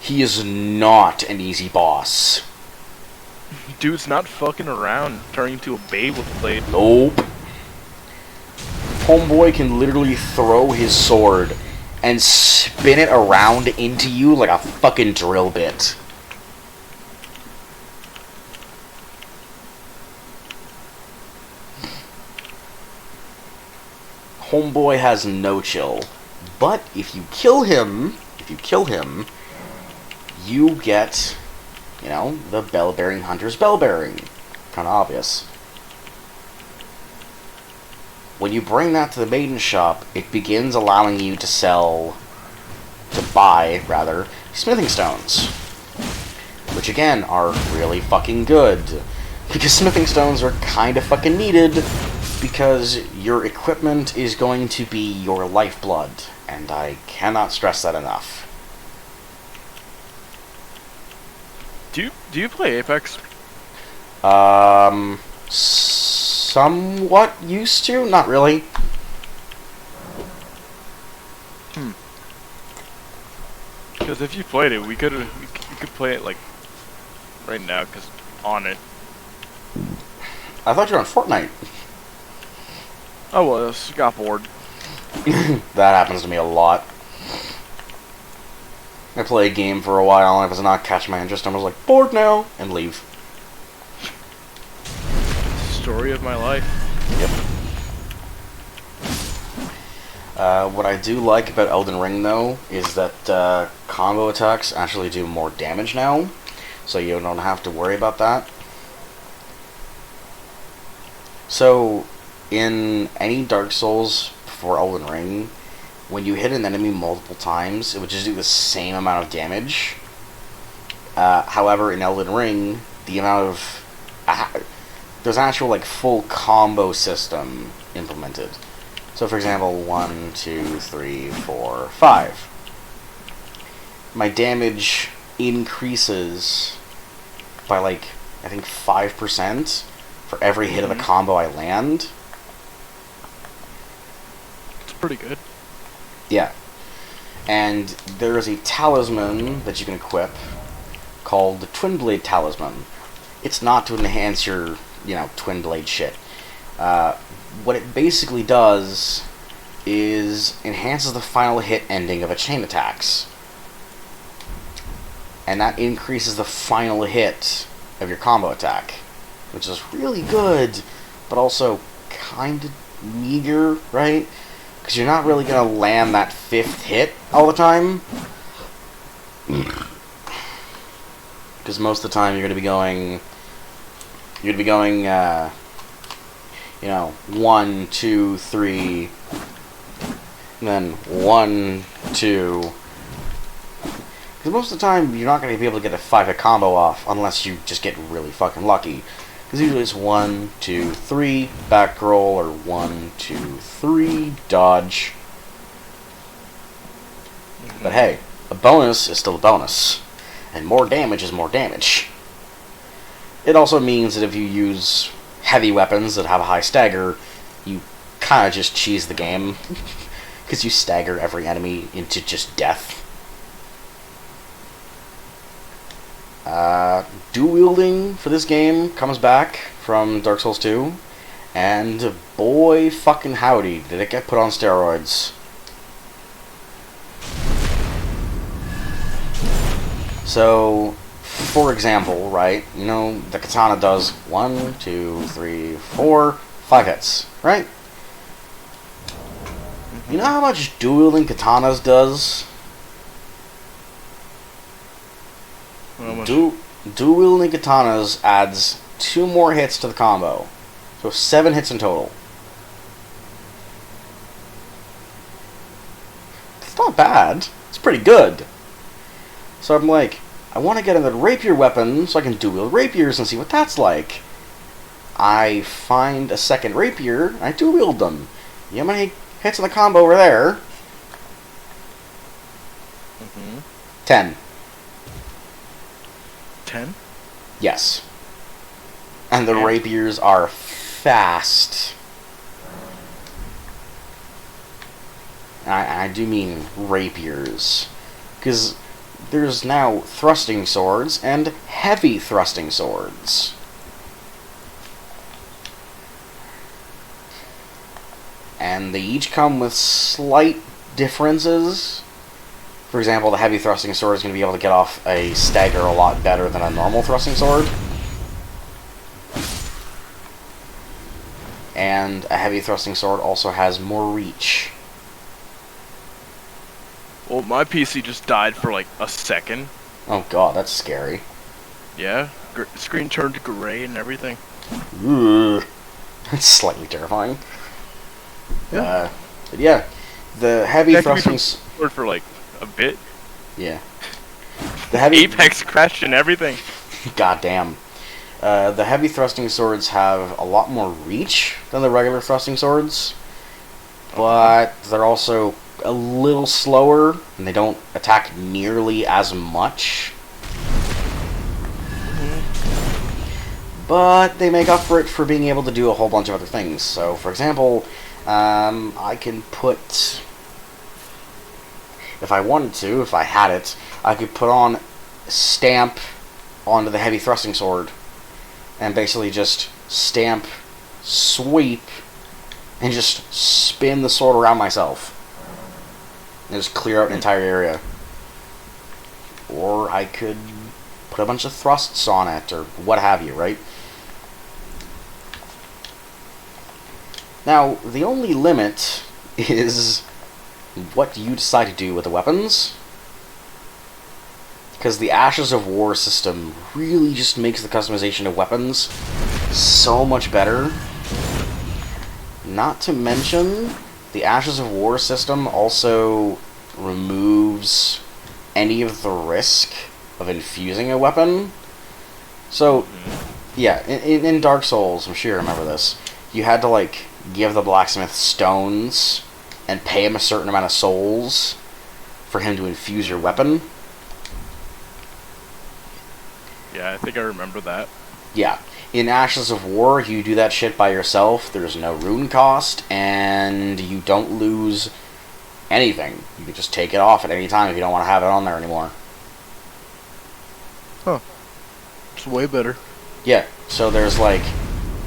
He is not an easy boss. Dude's not fucking around, turning into a Beyblade. Nope. Homeboy can literally throw his sword and spin it around into you like a fucking drill bit. Homeboy has no chill. But if you kill him, you get, you know, the Bell-Bearing Hunter's Bell-Bearing. Kinda obvious. When you bring that to the maiden shop, it begins allowing you to buy, smithing stones. Which again, are really fucking good. Because smithing stones are kinda fucking needed, because your equipment is going to be your lifeblood. And I cannot stress that enough. Do you play Apex? Somewhat used to? Not really. Because if you played it, we could play it like right now. Cause on it. I thought you were on Fortnite. I was. Got bored. That happens to me a lot. I play a game for a while, and if it's not catching my interest, I'm just like, bored now, and leave. Story of my life. Yep. What I do like about Elden Ring, though, is that combo attacks actually do more damage now, so you don't have to worry about that. So, in any Dark Souls before Elden Ring, when you hit an enemy multiple times, it would just do the same amount of damage. However, in Elden Ring, the amount of... there's an actual, like, full combo system implemented. So, for example, 1, 2, 3, 4, 5. My damage increases by, like, I think 5% for every hit of a combo I land. It's pretty good. Yeah. And there is a talisman that you can equip called the Twin Blade Talisman. It's not to enhance your, Twin Blade shit. What it basically does is enhances the final hit ending of a chain attacks. And that increases the final hit of your combo attack, which is really good, but also kind of meager, right? Because you're not really going to land that 5th hit all the time. Because most of the time you're going to be going... 1, 2, 3... And then 1, 2... Because most of the time you're not going to be able to get a 5-hit combo off unless you just get really fucking lucky. Because usually it's 1, 2, 3, back roll, or 1, 2, 3, dodge. But hey, a bonus is still a bonus. And more damage is more damage. It also means that if you use heavy weapons that have a high stagger, you kind of just cheese the game. Because you stagger every enemy into just death. Dual wielding for this game comes back from Dark Souls 2, and boy fucking howdy did it get put on steroids. So, for example, right, the katana does 1, 2, 3, 4, 5 hits, right? You know how much dual wielding katanas does? Dual wielding katanas adds 2 more hits to the combo. So 7 hits in total. not bad. It's pretty good. So I'm like, I want to get into rapier weapon so I can dual-wield rapiers and see what that's like. I find a second rapier, and I dual-wield them. You know how many hits in the combo over there? 10. 10? Yes. And the rapiers are fast. I do mean rapiers. Because there's now thrusting swords and heavy thrusting swords. And they each come with slight differences. For example, the heavy thrusting sword is going to be able to get off a stagger a lot better than a normal thrusting sword. And a heavy thrusting sword also has more reach. Well, my PC just died for like a second. Oh god, that's scary. Yeah, screen turned gray and everything. Ooh. That's slightly terrifying. Yeah. But yeah, the heavy thrusting sword for like a bit. Yeah. The heavy Apex crashed and everything. Goddamn. The heavy thrusting swords have a lot more reach than the regular thrusting swords, but they're also a little slower, and they don't attack nearly as much. But they make up for it for being able to do a whole bunch of other things. So, for example, I can put... If I wanted to, if I had it, I could put on Stamp onto the heavy thrusting sword, and basically just stamp, sweep, and just spin the sword around myself. And just clear out an entire area. Or I could put a bunch of thrusts on it, or what have you, right? Now, the only limit is what you decide to do with the weapons. Because the Ashes of War system really just makes the customization of weapons so much better. Not to mention, the Ashes of War system also removes any of the risk of infusing a weapon. So, yeah, in Dark Souls, I'm sure you remember this, you had to, like, give the blacksmith stones and pay him a certain amount of souls for him to infuse your weapon. Yeah, I think I remember that. Yeah. In Ashes of War, you do that shit by yourself. There's no rune cost, and you don't lose anything. You can just take it off at any time if you don't want to have it on there anymore. Huh. It's way better. Yeah, so there's, like,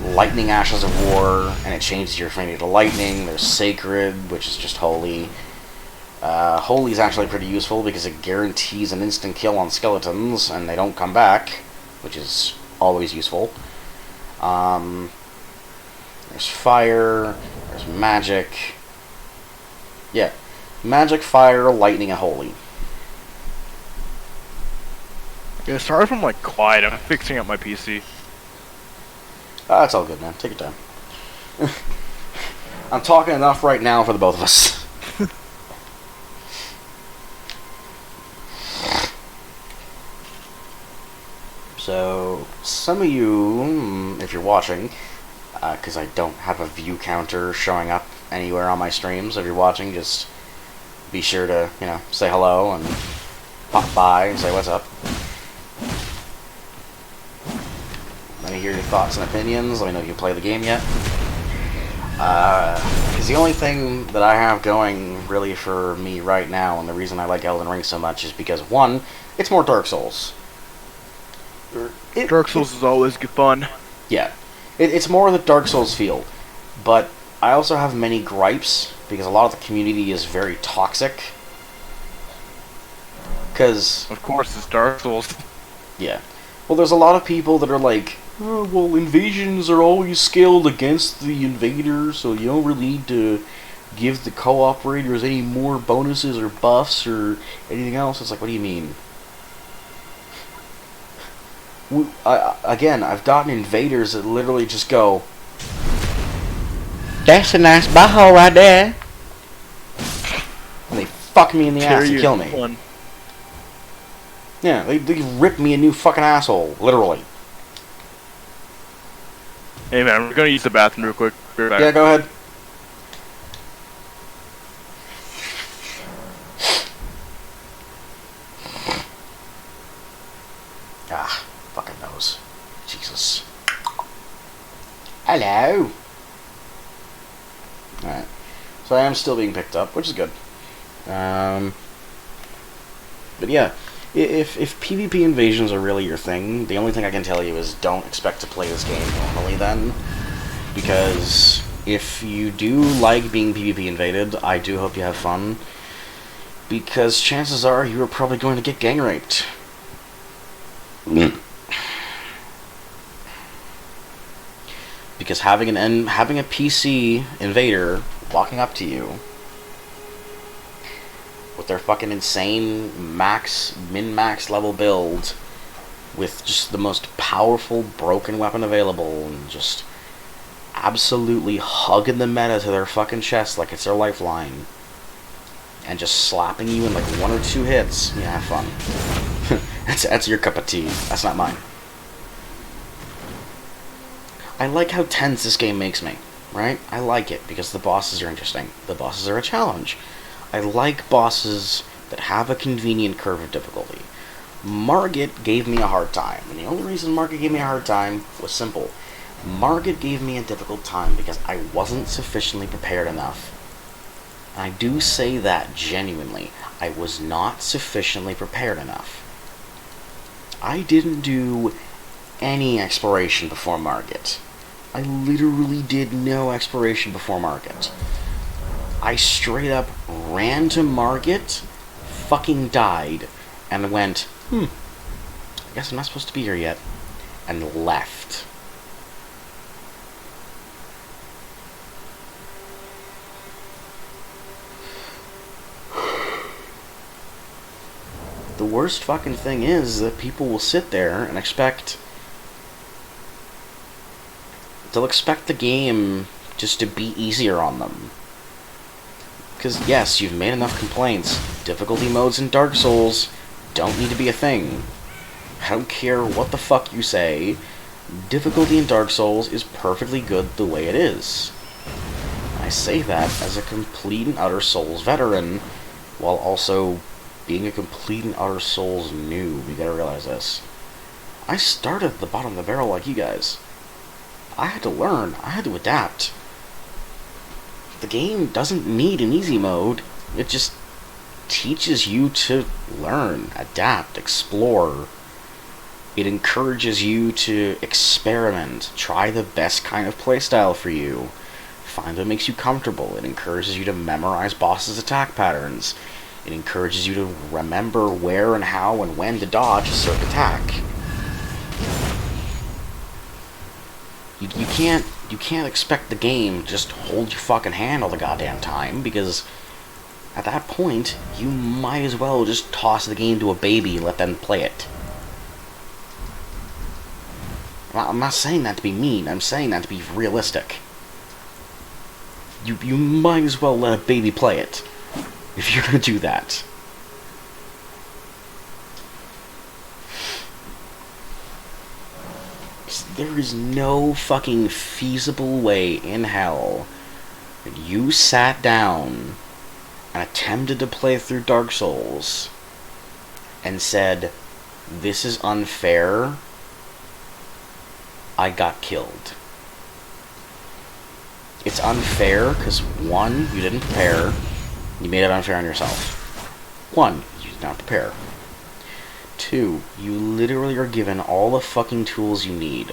Lightning Ashes of War, and it changes your affinity to lightning. There's Sacred, which is just holy. Holy is actually pretty useful because it guarantees an instant kill on skeletons, and they don't come back, which is always useful. There's Fire, there's Magic. Yeah, Magic, Fire, Lightning, and Holy. Yeah, sorry if I'm like quiet, I'm fixing up my PC. It's all good, man. Take your time. I'm talking enough right now for the both of us. So, some of you, if you're watching, because I don't have a view counter showing up anywhere on my streams, if you're watching, just be sure to, say hello and pop by and say what's up. Let me hear your thoughts and opinions. Let me know if you play the game yet. Because the only thing that I have going really for me right now, and the reason I like Elden Ring so much, is because, one, it's more Dark Souls. Dark Souls is always good fun. Yeah. It's more the Dark Souls feel. But I also have many gripes, because a lot of the community is very toxic. Because... Of course, it's Dark Souls. Yeah. Well, there's a lot of people that are like, oh, well, invasions are always scaled against the invader, so you don't really need to give the co-operators any more bonuses or buffs or anything else. It's like, what do you mean? I've gotten invaders that literally just go, that's a nice baho right there. And they fuck me in the ass and kill me. One. Yeah, they rip me a new fucking asshole, literally. Hey man, we're gonna use the bathroom real quick. Yeah, go ahead. Ah, fucking nose. Jesus. Hello. Alright. So I am still being picked up, which is good. But yeah, if PvP invasions are really your thing, the only thing I can tell you is don't expect to play this game normally then. Because if you do like being PvP invaded, I do hope you have fun. Because chances are you are probably going to get gang raped. Because having a PC invader walking up to you with their fucking insane min-max level build with just the most powerful broken weapon available and just absolutely hugging the meta to their fucking chest like it's their lifeline and just slapping you in like 1 or 2 hits, yeah, have fun. That's your cup of tea. That's not mine. I like how tense this game makes me, right? I like it because the bosses are interesting. The bosses are a challenge. I like bosses that have a convenient curve of difficulty. Margit gave me a hard time, and the only reason Margit gave me a hard time was simple. Margit gave me a difficult time because I wasn't sufficiently prepared enough. And I do say that genuinely. I was not sufficiently prepared enough. I didn't do any exploration before Margit. I literally did no exploration before Margit. I straight up ran to Margit, fucking died, and went, I guess I'm not supposed to be here yet, and left. The worst fucking thing is that people will sit there and expect... They'll expect the game just to be easier on them. Because, yes, you've made enough complaints. Difficulty modes in Dark Souls don't need to be a thing. I don't care what the fuck you say. Difficulty in Dark Souls is perfectly good the way it is. I say that as a complete and utter Souls veteran, while also being a complete and utter Souls noob. You gotta realize this. I started at the bottom of the barrel like you guys. I had to learn. I had to adapt. The game doesn't need an easy mode. It just teaches you to learn, adapt, explore. It encourages you to experiment, try the best kind of playstyle for you, find what makes you comfortable. It encourages you to memorize bosses' attack patterns. It encourages you to remember where and how and when to dodge a certain attack. You can't expect the game to just hold your fucking hand all the goddamn time, because at that point, you might as well just toss the game to a baby and let them play it. I'm not saying that to be mean, I'm saying that to be realistic. You might as well let a baby play it, if you're gonna do that. There is no fucking feasible way in hell that you sat down and attempted to play through Dark Souls and said, this is unfair, I got killed. It's unfair because, 1, you didn't prepare, you made it unfair on yourself. 1, you did not prepare. 2, you literally are given all the fucking tools you need.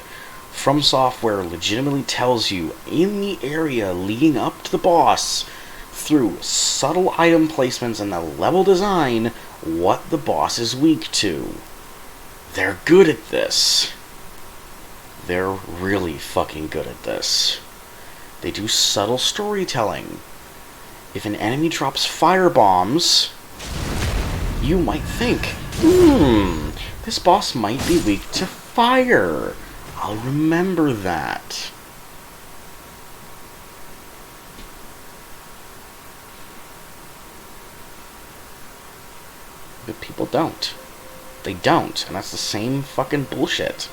From Software legitimately tells you in the area leading up to the boss, through subtle item placements and the level design, what the boss is weak to. They're good at this. They're really fucking good at this. They do subtle storytelling. If an enemy drops fire bombs, you might think, this boss might be weak to fire. I'll remember that. But people don't. They don't, and that's the same fucking bullshit.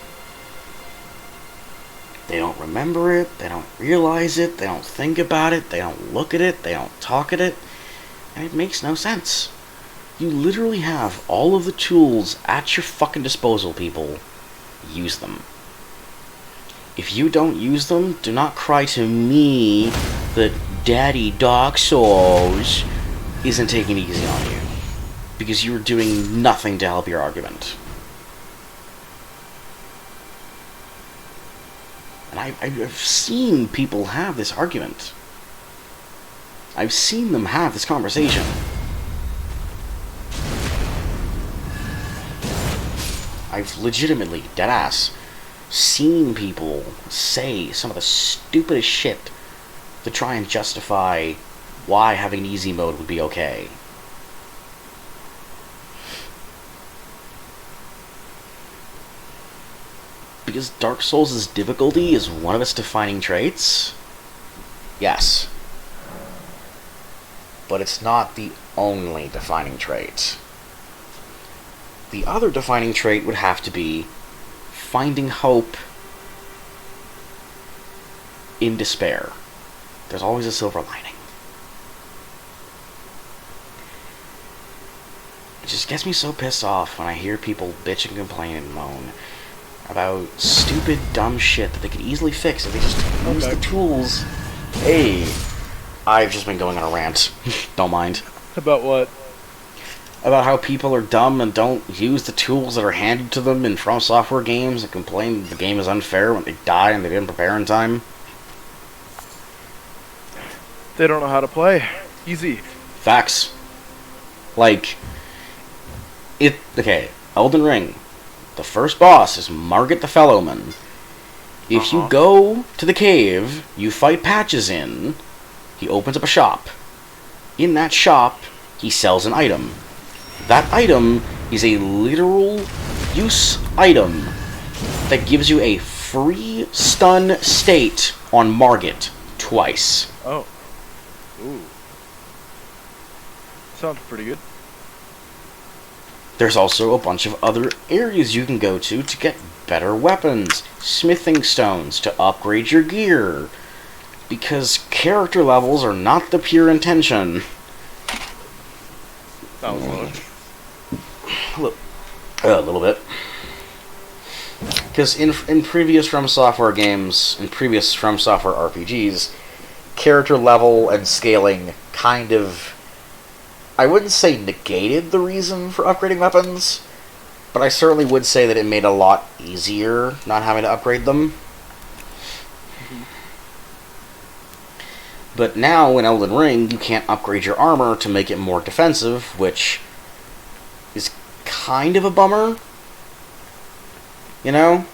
They don't remember it, they don't realize it, they don't think about it, they don't look at it, they don't talk at it, and it makes no sense. You literally have all of the tools at your fucking disposal, people. Use them. If you don't use them, do not cry to me that Daddy Dark Souls isn't taking it easy on you. Because you're doing nothing to help your argument. And I've seen people have this argument. I've seen them have this conversation. I've legitimately, deadass, seen people say some of the stupidest shit to try and justify why having easy mode would be okay. Because Dark Souls' difficulty is one of its defining traits? Yes. But it's not the only defining trait. The other defining trait would have to be finding hope in despair. There's always a silver lining. It just gets me so pissed off when I hear people bitch and complain and moan about stupid, dumb shit that they could easily fix if they just use the tools. Hey, I've just been going on a rant. Don't mind. About what? About how people are dumb and don't use the tools that are handed to them in From Software games and complain the game is unfair when they die and they didn't prepare in time. They don't know how to play. Easy. Facts. Like, okay, Elden Ring. The first boss is Margit the Fellowman. If you go to the cave, you fight Patches in, he opens up a shop. In that shop, he sells an item. That item is a literal use item that gives you a free stun state on Margit twice. Oh. Ooh. Sounds pretty good. There's also a bunch of other areas you can go to get better weapons, smithing stones to upgrade your gear, because character levels are not the pure intention. That was loud. A little bit. Because in previous From Software games, in previous From Software RPGs, character level and scaling kind of, I wouldn't say negated the reason for upgrading weapons, but I certainly would say that it made it a lot easier not having to upgrade them. But now, in Elden Ring, you can't upgrade your armor to make it more defensive, which is kind of a bummer. You know?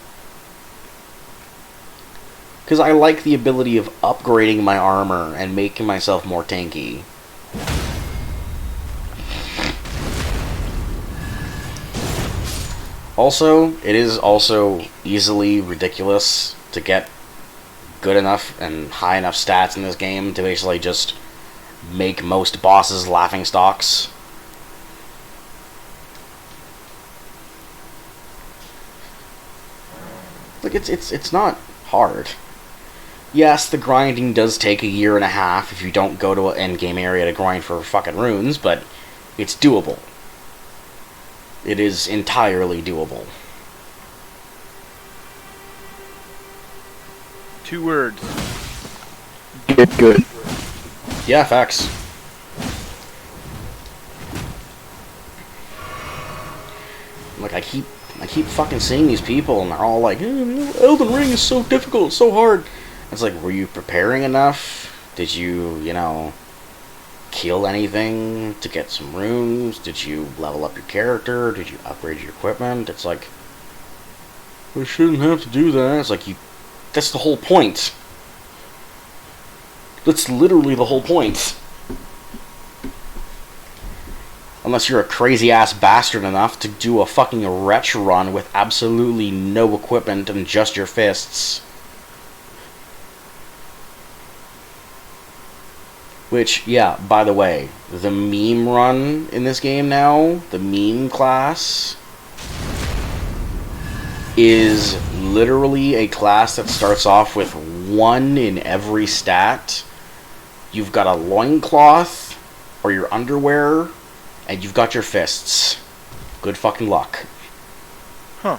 Because I like the ability of upgrading my armor and making myself more tanky. Also, it is also easily ridiculous to get good enough and high enough stats in this game to basically just make most bosses laughing stocks. Like, it's not hard. Yes, the grinding does take a year and a half if you don't go to an endgame area to grind for fucking runes, but it's doable. It is entirely doable. 2 words. Get good. Yeah, facts. Like, I keep fucking seeing these people, and they're all like, Elden Ring is so difficult, so hard. It's like, were you preparing enough? Did you, kill anything to get some runes? Did you level up your character? Did you upgrade your equipment? It's like, we shouldn't have to do that. It's like, that's the whole point. That's literally the whole point. Unless you're a crazy-ass bastard enough to do a fucking wretch run with absolutely no equipment and just your fists. Which, yeah, by the way, the meme run in this game now, the meme class, is literally a class that starts off with 1 in every stat. You've got a loincloth, or your underwear, and you've got your fists. Good fucking luck. Huh.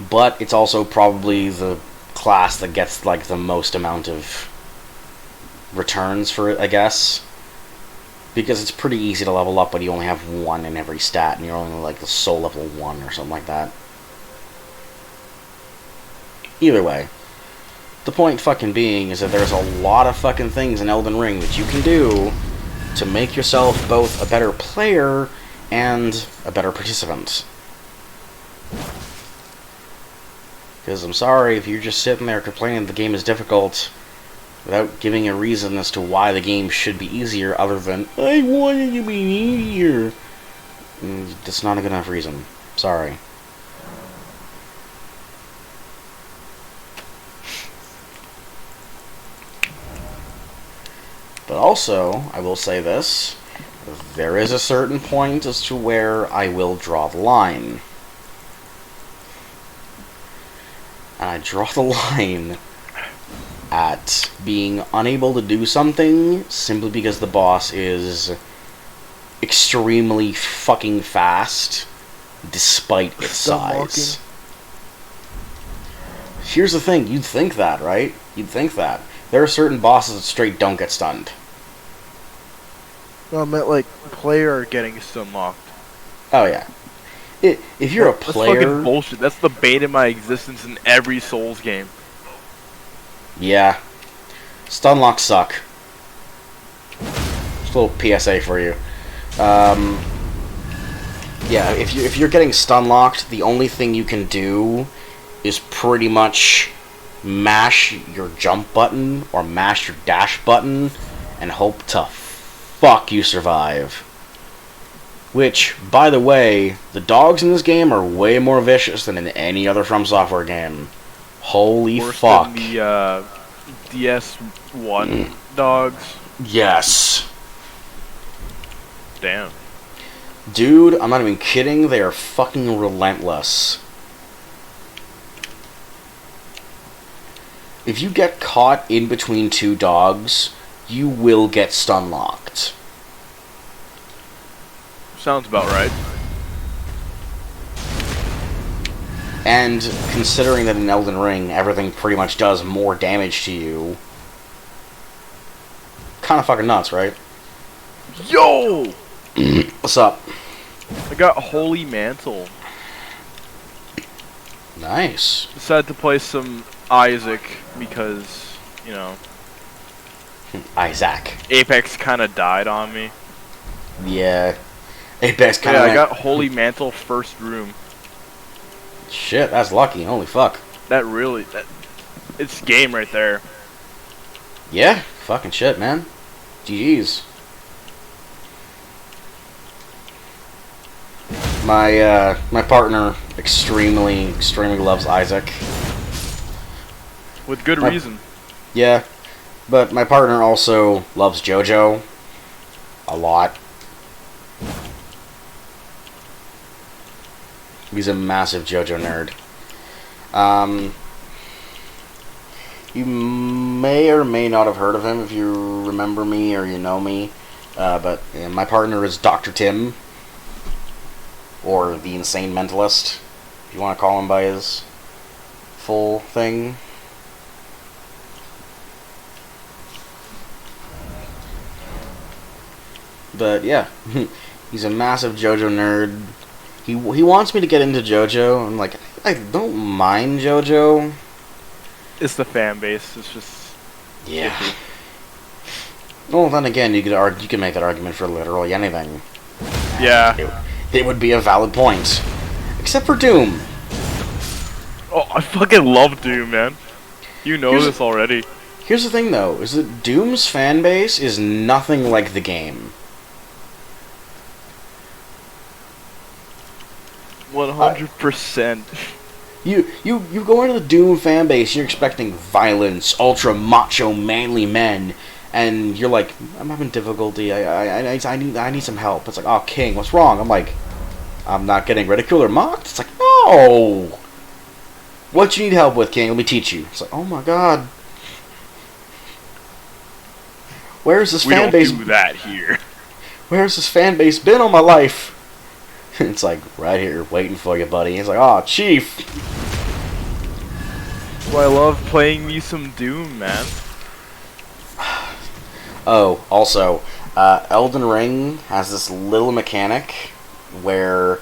But it's also probably the class that gets, like, the most amount of returns for it, I guess. Because it's pretty easy to level up, but you only have 1 in every stat, and you're only, like, the soul level 1 or something like that. Either way, the point fucking being is that there's a lot of fucking things in Elden Ring that you can do to make yourself both a better player and a better participant. Because I'm sorry if you're just sitting there complaining the game is difficult without giving a reason as to why the game should be easier other than, I want it to be easier. That's not a good enough reason. Sorry. But also, I will say this, there is a certain point as to where I will draw the line. And I draw the line at being unable to do something simply because the boss is extremely fucking fast despite its size. Here's the thing, you'd think that, right? You'd think that. There are certain bosses that straight don't get stunned. No, I meant like player getting stun locked. Oh yeah. If you're a player... That's fucking bullshit. That's the bane of my existence in every Souls game. Yeah. Stun locks suck. Just a little PSA for you. Yeah, if you're getting stun locked, the only thing you can do is pretty much mash your jump button or mash your dash button and hope to fuck you survive. Which, by the way, the dogs in this game are way more vicious than in any other From Software game. Holy fuck. Than the DS1 dogs? Yes. Damn. Dude, I'm not even kidding, they are fucking relentless. If you get caught in between 2 dogs, you will get stun locked. Sounds about right. And considering that in Elden Ring, everything pretty much does more damage to you, kind of fucking nuts, right? Yo! What's up? I got Holy Mantle. Nice. Decided to play some Isaac because, you know, Isaac. Apex kind of died on me. Yeah. Apex kind of I got Holy Mantle first room. Shit, that's lucky. Holy fuck. It's game right there. Yeah, fucking shit, man. GG's. My partner extremely loves Isaac. With good reason. Yeah, but my partner also loves JoJo a lot. He's a massive JoJo nerd. You may or may not have heard of him if you remember me or you know me. But my partner is Dr. Tim. Or the Insane Mentalist, if you want to call him by his full thing. But yeah, he's a massive JoJo nerd. He wants me to get into JoJo. I'm like, I don't mind JoJo. It's the fan base. It's just yeah. iffy. Well, then again, you can make that argument for literally anything. Yeah. It would be a valid point, except for Doom. Oh, I fucking love Doom, man. You know this already. Here's the thing, though, is that Doom's fan base is nothing like the game. 100%. You go into the Doom fan base, you're expecting violence, ultra macho, manly men, and you're like, I'm having difficulty. I need some help. It's like, oh, King, what's wrong? I'm like, I'm not getting ridiculed or mocked. It's like, no. What you need help with, King? Let me teach you. It's like, oh my god. Where's this fan base? We don't do that here. Where's this fan base been all my life? It's like, right here, waiting for you, buddy. It's like, oh, Chief. Well, I love playing me some Doom, man. Oh, also, Elden Ring has this little mechanic where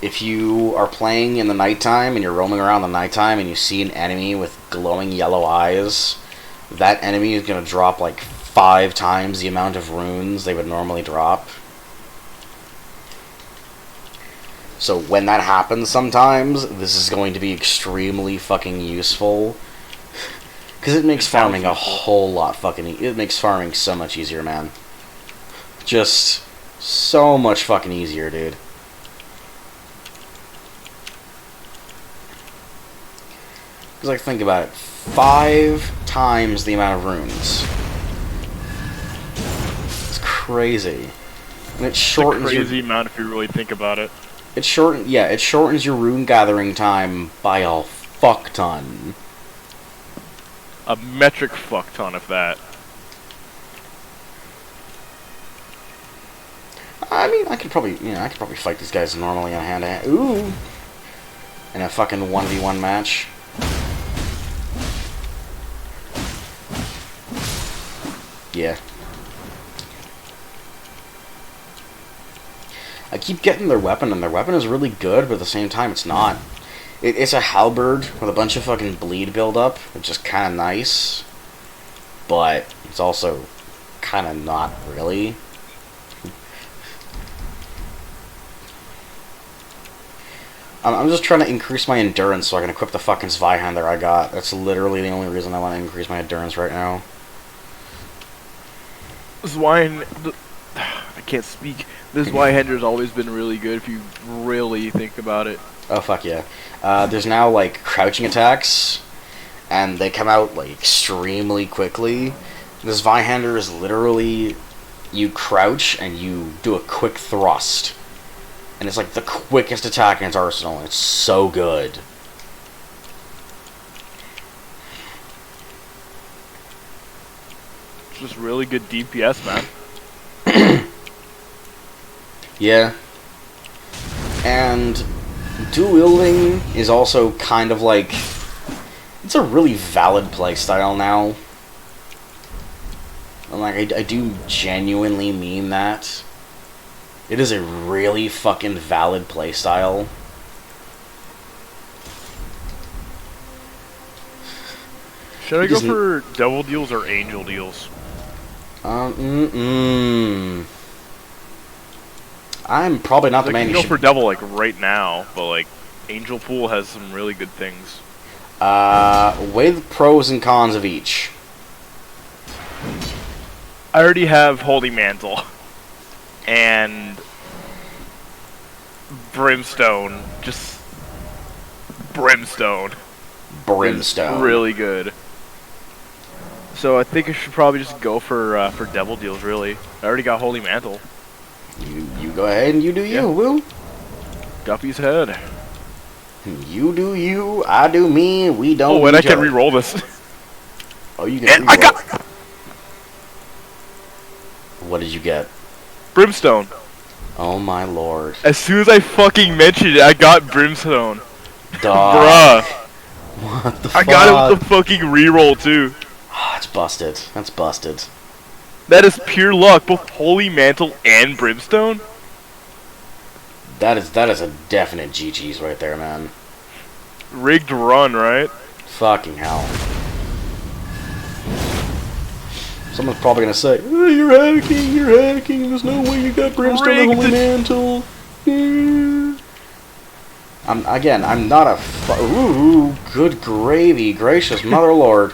if you are playing in the nighttime and you're roaming around in the nighttime and you see an enemy with glowing yellow eyes, that enemy is going to drop like 5 times the amount of runes they would normally drop. So when that happens sometimes, this is going to be extremely fucking useful. Because it makes farming a whole lot fucking... It makes farming so much easier, man. Just so much fucking easier, dude. Because, like, think about it. 5 times the amount of runes. It's crazy. And it shortens it's a crazy amount if you really think about it. It shortens your rune gathering time by a fuck ton. A metric fuck ton of that. I mean, I could probably fight these guys normally on hand-to-hand. Ooh! In a fucking 1v1 match. Yeah. I keep getting their weapon, and their weapon is really good, but at the same time, it's not. It's a halberd with a bunch of fucking bleed buildup, which is kind of nice, but it's also kind of not really. I'm just trying to increase my endurance so I can equip the fucking Zweihander I got. That's literally the only reason I want to increase my endurance right now. I can't speak. This Zweihander's always been really good if you really think about it. Oh, fuck yeah. There's now, like, crouching attacks, and they come out, like, extremely quickly. This Zweihander is literally, you crouch, and you do a quick thrust. And it's, like, the quickest attack in its arsenal, and it's so good. It's just really good DPS, man. Yeah. And dual wielding is also kind of like, it's a really valid playstyle now. And like, I do genuinely mean that. It is a really fucking valid playstyle. Should I go for devil deals or angel deals? I'm probably not the man you should... go for devil, like, right now, but, like, angel pool has some really good things. Weigh the pros and cons of each. I already have Holy Mantle. And... Brimstone. Just... Brimstone. Brimstone. Really good. So I think I should probably just go for devil deals, really. I already got Holy Mantle. You go ahead and you do you, Will. Guppy's head. You do you, I do me, we don't. Oh, and I can re-roll this. Oh, you can. And I got. What did you get? Brimstone. Oh my lord! As soon as I fucking mentioned it, I got Brimstone. Dog. Bruh. What the fuck? I got it with the fucking re-roll too. Oh, it's busted. That's busted. That is pure luck, both Holy Mantle and Brimstone. That is a definite GG's right there, man. Rigged run, right? Fucking hell. Someone's probably gonna say, oh, you're hacking, there's no way you got Brimstone and Holy Mantle. I'm not a ooh, good gravy, gracious mother lord.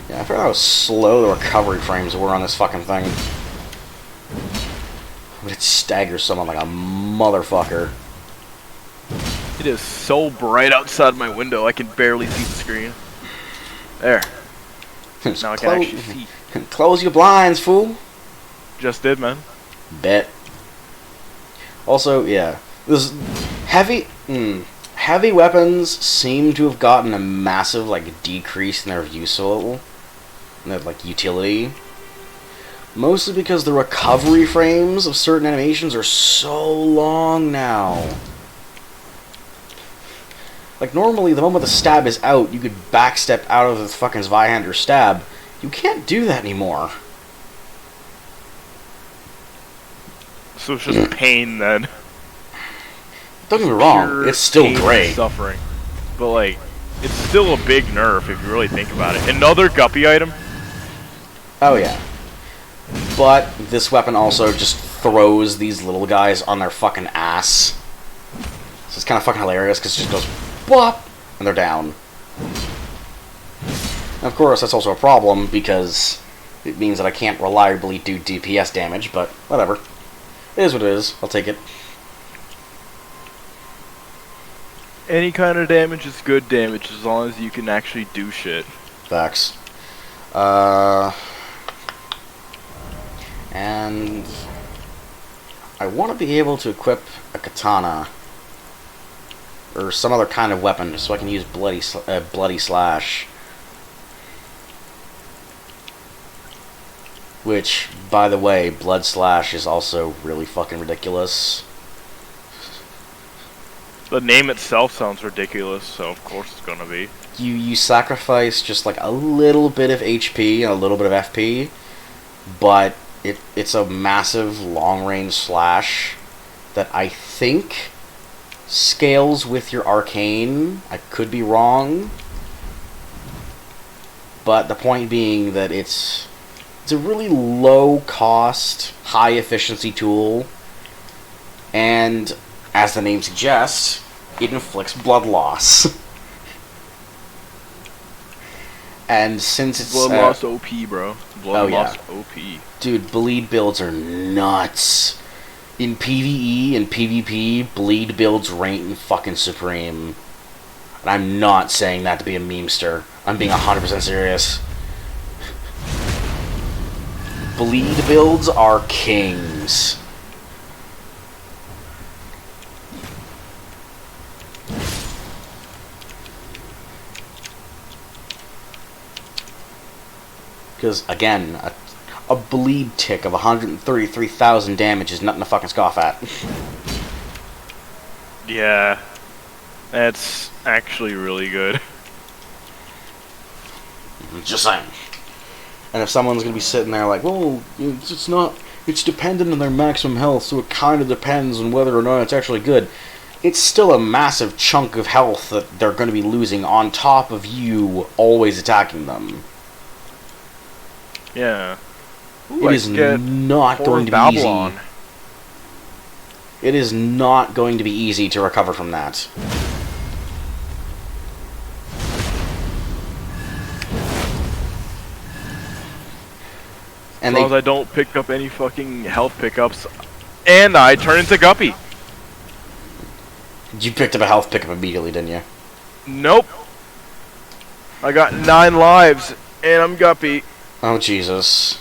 Yeah, I forgot how slow the recovery frames were on this fucking thing. But it staggers someone like a motherfucker. It is so bright outside my window, I can barely see the screen. There. Now I can actually see. Close your blinds, fool. Just did, man. Bet. Also, yeah. This heavy weapons seem to have gotten a massive, like, decrease in their useful, like, utility. Mostly because the recovery frames of certain animations are so long now. Like, normally, the moment the stab is out, you could backstep out of the fucking Zweihander stab. You can't do that anymore. So it's just pain, then. Don't get me wrong, it's still great. Suffering. But, like, it's still a big nerf if you really think about it. Another guppy item? Oh, yeah. But this weapon also just throws these little guys on their fucking ass. So it's kind of fucking hilarious, because it just goes bop, and they're down. And of course, that's also a problem, because it means that I can't reliably do DPS damage, but whatever. It is what it is. I'll take it. Any kind of damage is good damage, as long as you can actually do shit. Facts. And I want to be able to equip a katana or some other kind of weapon so I can use bloody slash. Which, by the way, blood slash is also really fucking ridiculous. The name itself sounds ridiculous, so of course it's gonna be. You sacrifice just like a little bit of HP and a little bit of FP, but it's a massive long-range slash that I think scales with your arcane. I could be wrong, but the point being that it's a really low-cost, high-efficiency tool, and as the name suggests, it inflicts blood loss. And since it's blood loss OP, bro. Blood loss OP. Dude, bleed builds are nuts. In PvE and PvP, bleed builds reign fucking supreme. And I'm not saying that to be a memester. I'm being 100% serious. Bleed builds are kings. Because, again, a bleed tick of 133,000 damage is nothing to fucking scoff at. Yeah. That's actually really good. Just saying. And if someone's going to be sitting there like, well, it's dependent on their maximum health, so it kind of depends on whether or not it's actually good. It's still a massive chunk of health that they're going to be losing on top of you always attacking them. Yeah. Ooh, it is not going to be easy. It is not going to be easy to recover from that. And as long as I don't pick up any fucking health pickups, and I turn into Guppy. You picked up a health pickup immediately, didn't you? Nope. I got 9 lives, and I'm Guppy. Oh, Jesus.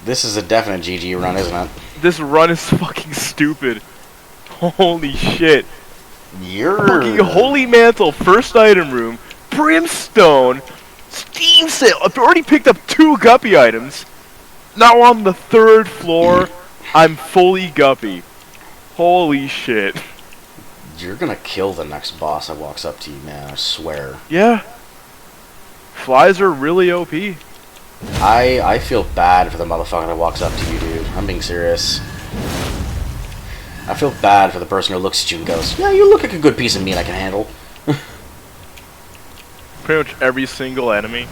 This is a definite GG run, isn't it? This run is fucking stupid. Holy shit. Fucking Holy Mantle, first item room, Brimstone, Steam Sale. I've already picked up 2 Guppy items. Now on the 3rd floor, I'm fully Guppy. Holy shit. You're gonna kill the next boss that walks up to you, man, I swear. Yeah. Flies are really OP. I feel bad for the motherfucker that walks up to you, dude. I'm being serious. I feel bad for the person who looks at you and goes, yeah, you look like a good piece of meat I can handle. Pretty much every single enemy.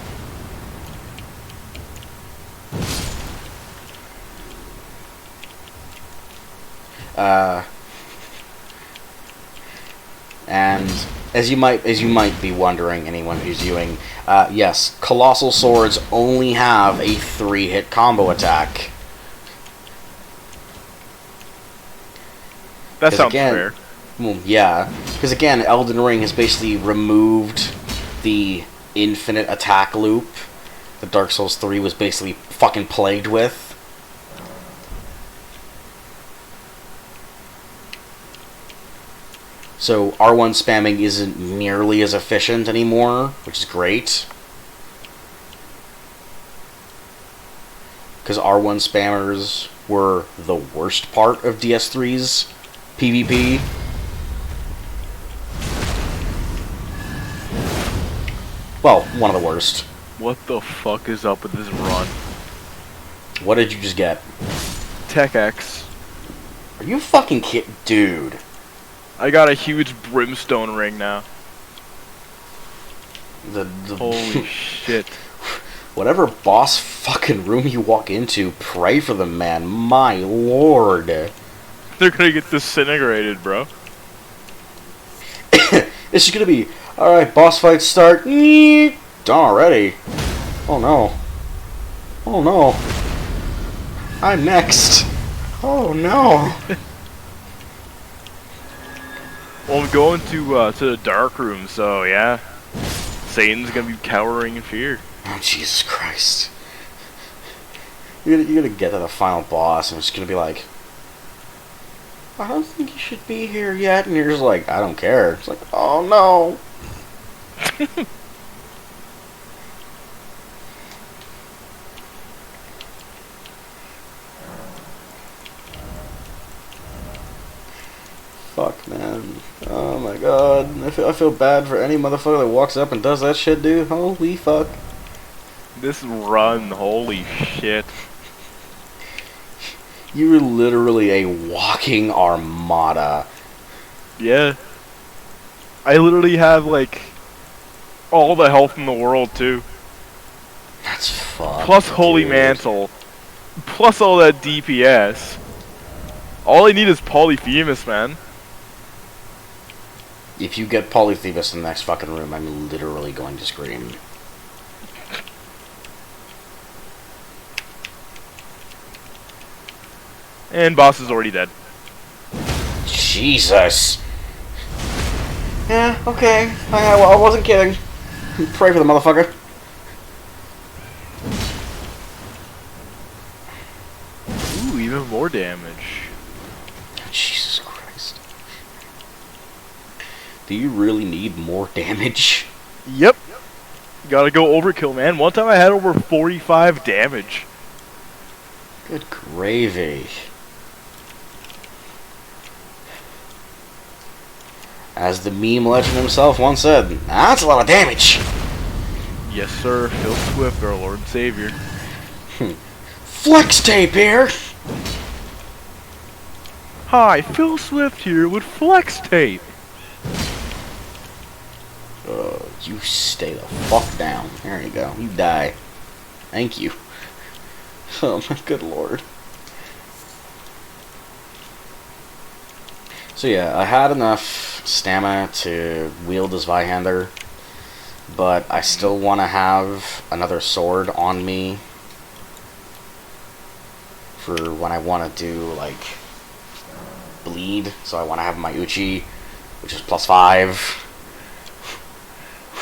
And as you might be wondering, anyone who's viewing, yes, Colossal Swords only have a 3-hit combo attack. That sounds fair. Well, yeah, because again, Elden Ring has basically removed the infinite attack loop that Dark Souls 3 was basically fucking plagued with. So R1 spamming isn't nearly as efficient anymore, which is great. Because R1 spammers were the worst part of DS3's PvP. Well, one of the worst. What the fuck is up with this run? What did you just get? Tech X. Are you fucking kidding? Dude. I got a huge brimstone ring now. The Holy shit. Whatever boss fucking room you walk into, pray for them, man. My lord. They're gonna get disintegrated, bro. It's just gonna be, alright, boss fight start. Done already. Oh no. Oh no. I'm next. Oh no. Well, I'm going to the dark room, so yeah. Satan's gonna be cowering in fear. Oh, Jesus Christ. You're gonna get to the final boss, and it's gonna be like, I don't think you should be here yet. And you're just like, I don't care. It's like, oh no. Fuck, man. Oh my god. I feel bad for any motherfucker that walks up and does that shit, dude. Holy fuck. This run, holy shit. You're literally a walking armada. Yeah. I literally have, like, all the health in the world, too. That's fucked. Plus Holy Mantle. Plus all that DPS. All I need is Polyphemus, man. If you get Polyphemus in the next fucking room, I'm literally going to scream. And boss is already dead. Jesus. Yeah, okay. I wasn't kidding. Pray for the motherfucker. Ooh, even more damage. Jesus Christ. Do you really need more damage? Yep. Gotta go overkill, man. One time I had over 45 damage. Good gravy. As the meme legend himself once said, that's a lot of damage. Yes, sir. Phil Swift, our Lord and Savior. Flex tape here. Hi, Phil Swift here with Flex Tape. You stay the fuck down. There you go. You die. Thank you. Oh my good lord. So yeah, I had enough stamina to wield this Zweihander, but I still want to have another sword on me for when I want to do, like, bleed. So I want to have my Uchi, which is +5.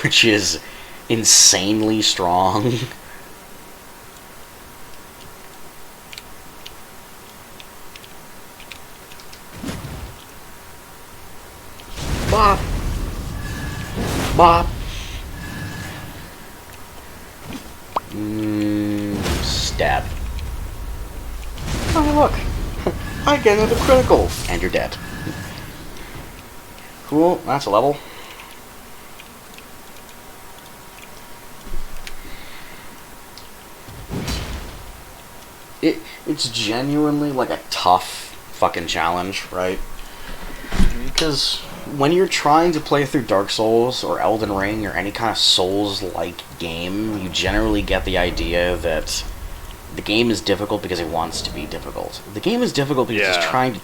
Which is insanely strong. Bop. Bop. Stab. Oh look. I get another critical. And you're dead. Cool, that's a level. It's genuinely like a tough fucking challenge, right? Because when you're trying to play through Dark Souls or Elden Ring or any kind of Souls-like game, you generally get the idea that the game is difficult because it wants to be difficult. The game is difficult because it's trying to...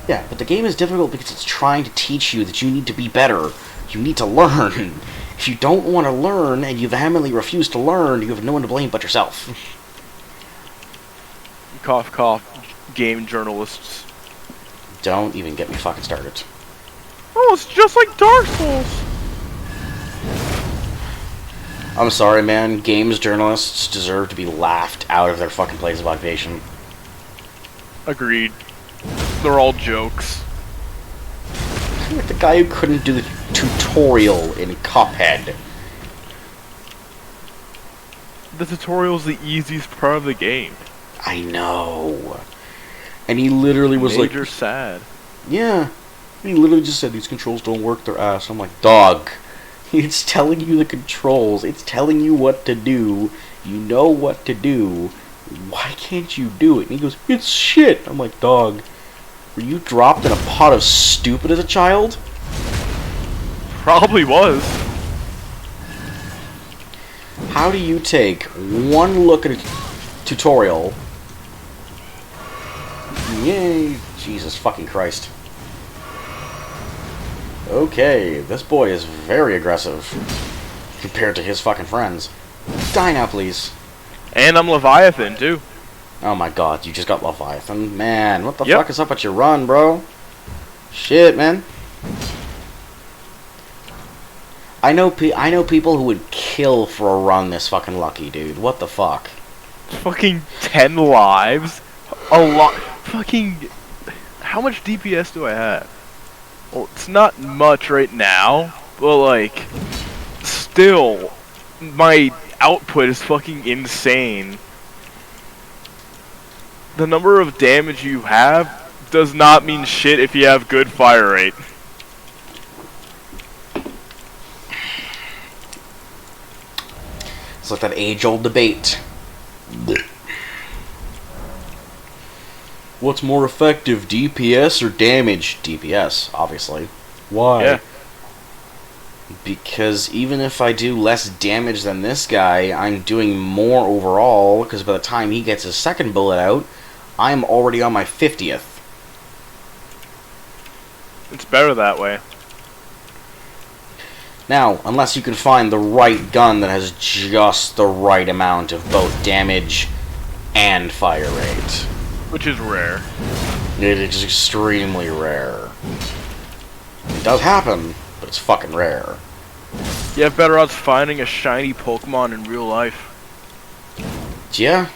Yeah, but the game is difficult because it's trying to teach you that you need to be better. You need to learn. If you don't want to learn and you vehemently refuse to learn, you have no one to blame but yourself. Cough, cough, game journalists. Don't even get me fucking started. Oh, it's just like Dark Souls. I'm sorry, man. Games journalists deserve to be laughed out of their fucking place of occupation. Agreed. They're all jokes. Like the guy who couldn't do the tutorial in Cuphead. The tutorial's the easiest part of the game. I know. And he literally was like... Major sad. Yeah. He literally just said, these controls don't work their ass. I'm like, dog. It's telling you the controls. It's telling you what to do. You know what to do. Why can't you do it? And he goes, it's shit. I'm like, dog. Were you dropped in a pot of stupid as a child? Probably was. How do you take one look at a tutorial? Yay! Jesus fucking Christ. Okay, this boy is very aggressive compared to his fucking friends. Die now, please. And I'm Leviathan, too. Oh my god, you just got Leviathan. Man, what the fuck is up with your run, bro? Shit, man. I know people who would kill for a run this fucking lucky, dude. What the fuck? Fucking 10 lives? A lot. Fucking... How much DPS do I have? Well, it's not much right now, but like... Still, my output is fucking insane. The number of damage you have does not mean shit if you have good fire rate. It's like that age-old debate. What's more effective, DPS or damage? DPS, obviously. Why? Yeah. Because even if I do less damage than this guy, I'm doing more overall, because by the time he gets his second bullet out, I'm already on my 50th. It's better that way. Now, unless you can find the right gun that has just the right amount of both damage and fire rate. Which is rare. It is extremely rare. It does happen, but it's fucking rare. You have better odds finding a shiny Pokemon in real life. Yeah.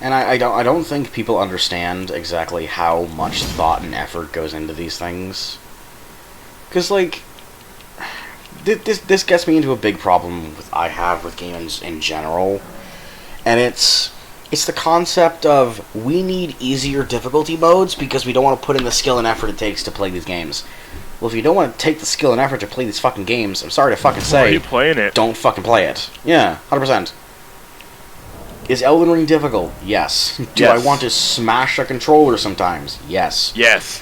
And I don't think people understand exactly how much thought and effort goes into these things. Because, like, this gets me into a big problem I have with games in general. And it's the concept of, we need easier difficulty modes because we don't want to put in the skill and effort it takes to play these games. Well, if you don't want to take the skill and effort to play these fucking games, I'm sorry to fucking say, why are you playing it? Don't fucking play it. Yeah, 100%. Is Elden Ring difficult? Yes. Do I want to smash a controller sometimes? Yes. Yes.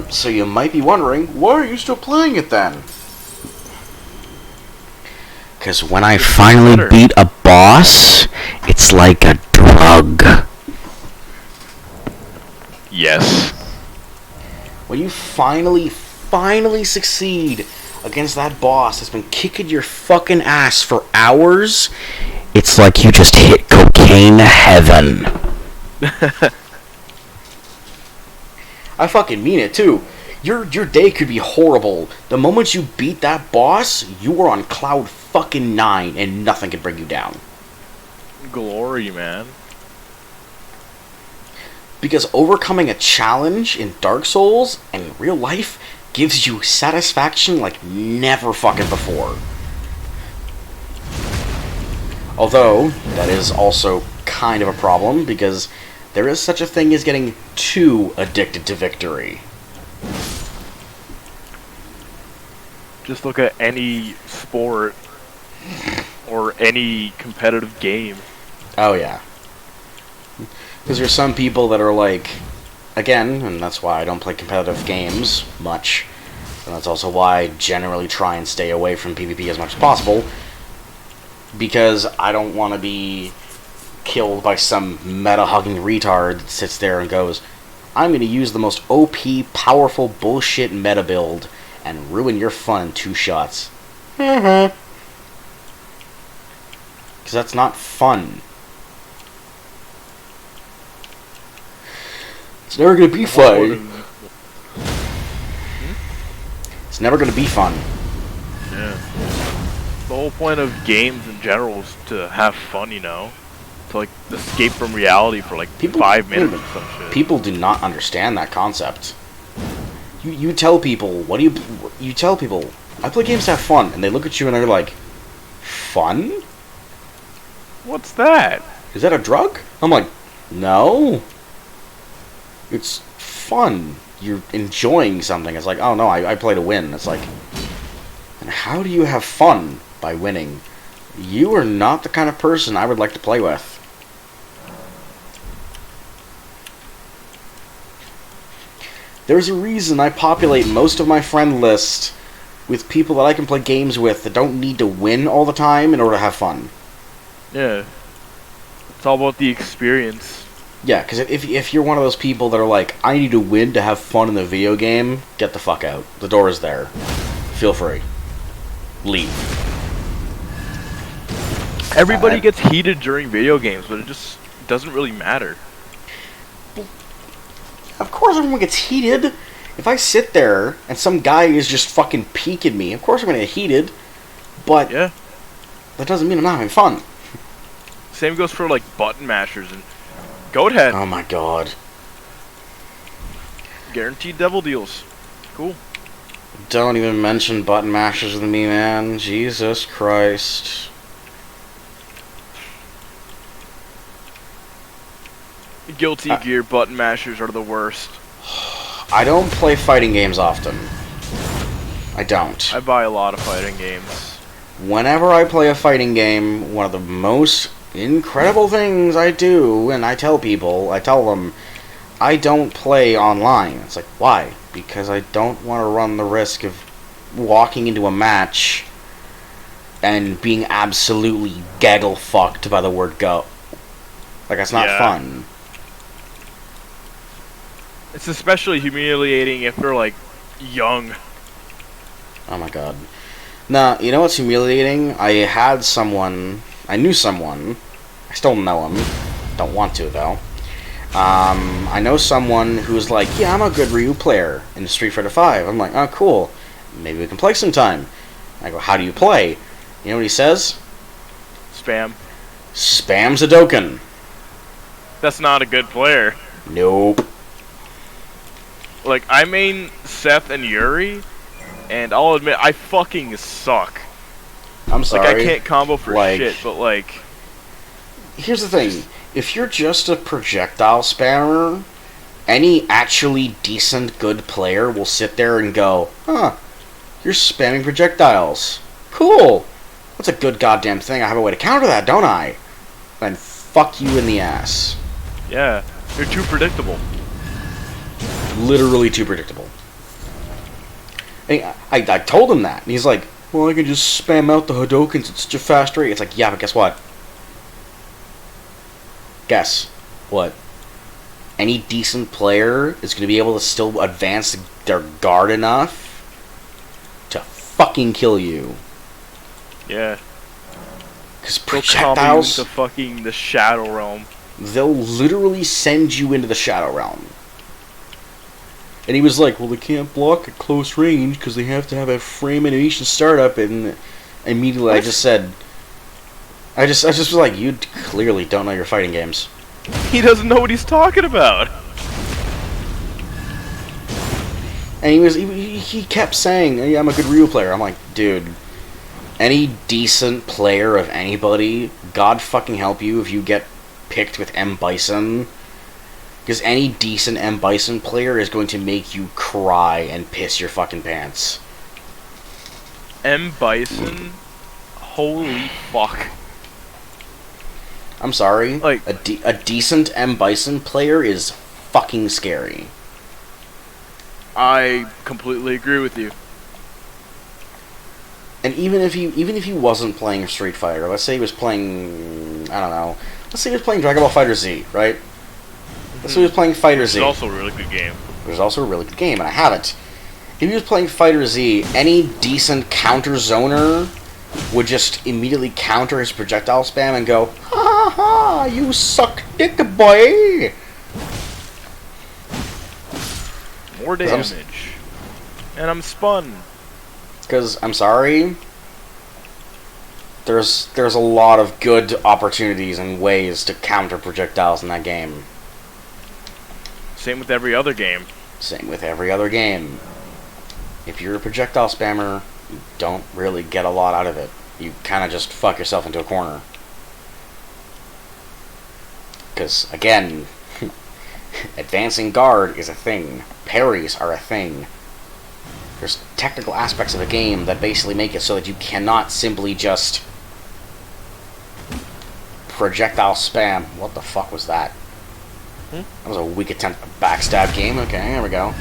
So you might be wondering, why are you still playing it then? Because when I finally beat a boss, it's like a drug. Yes. When you finally succeed against that boss that's been kicking your fucking ass for hours, it's like you just hit cocaine heaven. I fucking mean it too. Your day could be horrible. The moment you beat that boss, you are on cloud fucking 9 and nothing can bring you down. Glory, man. Because overcoming a challenge in Dark Souls and in real life gives you satisfaction like never fucking before. Although, that is also kind of a problem, because there is such a thing as getting too addicted to victory. Just look at any sport or any competitive game. Oh yeah. Because there's some people that are like, again, and that's why I don't play competitive games much, and that's also why I generally try and stay away from PvP as much as possible, because I don't want to be killed by some meta-hugging retard that sits there and goes, I'm going to use the most OP, powerful bullshit meta build and ruin your fun in 2 shots. Because that's not fun. It's never going to be fun. It's never going to be fun. Yeah. The whole point of games in general is to have fun, you know? To, like, escape from reality for, like, 5 minutes or some shit. People do not understand that concept. You tell people, you tell people, I play games to have fun, and they look at you and they're like, fun? What's that? Is that a drug? I'm like, no. It's fun. You're enjoying something. It's like, oh no, I play to win. It's like, and how do you have fun by winning? You are not the kind of person I would like to play with. There's a reason I populate most of my friend list with people that I can play games with that don't need to win all the time in order to have fun. Yeah. It's all about the experience. Yeah, because if you're one of those people that are like, I need to win to have fun in the video game, get the fuck out. The door is there. Feel free. Leave. Everybody gets heated during video games, but it just doesn't really matter. Of course everyone gets heated. If I sit there and some guy is just fucking peeking me, of course I'm gonna get heated. But yeah, that doesn't mean I'm not having fun. Same goes for like button mashers and goat head. Oh my god. Guaranteed devil deals. Cool. Don't even mention button mashers with me, man. Jesus Christ. Guilty Gear button mashers are the worst. I don't play fighting games often. I don't. I buy a lot of fighting games. Whenever I play a fighting game, one of the most incredible things I do, and I tell them, I don't play online. It's like, why? Because I don't want to run the risk of walking into a match and being absolutely gaggle fucked by the word go. Like, that's not fun. It's especially humiliating if they're, like, young. Oh my god. Nah, you know what's humiliating? I knew someone, I still know him, don't want to, though. I know someone who's like, yeah, I'm a good Ryu player in Street Fighter V. I'm like, oh, cool. Maybe we can play sometime. I go, how do you play? You know what he says? Spam. Spam Zadoken. That's not a good player. Nope. Like, I main Seth and Yuri, and I'll admit, I fucking suck. I'm sorry. Like, I can't combo for shit, but like... Here's the thing. If you're just a projectile spammer, any actually decent good player will sit there and go, huh, you're spamming projectiles. Cool. That's a good goddamn thing. I have a way to counter that, don't I? And fuck you in the ass. Yeah, you're too predictable. Literally too predictable. And I told him that, and he's like, well, I can just spam out the Hadokens at such a fast rate. It's like, yeah, but guess what? Guess what? Any decent player is going to be able to still advance their guard enough to fucking kill you. Yeah. Because projectiles... They'll combo you into the Shadow Realm. They'll literally send you into the Shadow Realm. And he was like, well, they can't block at close range because they have to have a frame animation startup. And immediately I just said... I just was like, you clearly don't know your fighting games. He doesn't know what he's talking about. And he kept saying, hey, I'm a good Ryu player. I'm like, dude, any decent player of anybody, God fucking help you if you get picked with M. Bison. Because any decent M. Bison player is going to make you cry and piss your fucking pants. M. Bison? Holy fuck. I'm sorry. Like, a decent M. Bison player is fucking scary. I completely agree with you. And even if he wasn't playing Street Fighter, let's say he was playing, I don't know, let's say he was playing Dragon Ball FighterZ, right? Let's say he was playing FighterZ. It's also a really good game. There's also a really good game, and I have it. If he was playing FighterZ, any decent counter zoner would just immediately counter his projectile spam and go, ha ha ha, you suck dick, boy! More damage. And I'm spun. Because, I'm sorry, there's a lot of good opportunities and ways to counter projectiles in that game. Same with every other game. Same with every other game. If you're a projectile spammer, you don't really get a lot out of it. You kind of just fuck yourself into a corner. Because, again, advancing guard is a thing. Parries are a thing. There's technical aspects of the game that basically make it so that you cannot simply just projectile spam. What the fuck was that? That was a weak attempt at a backstab game. Okay, there we go.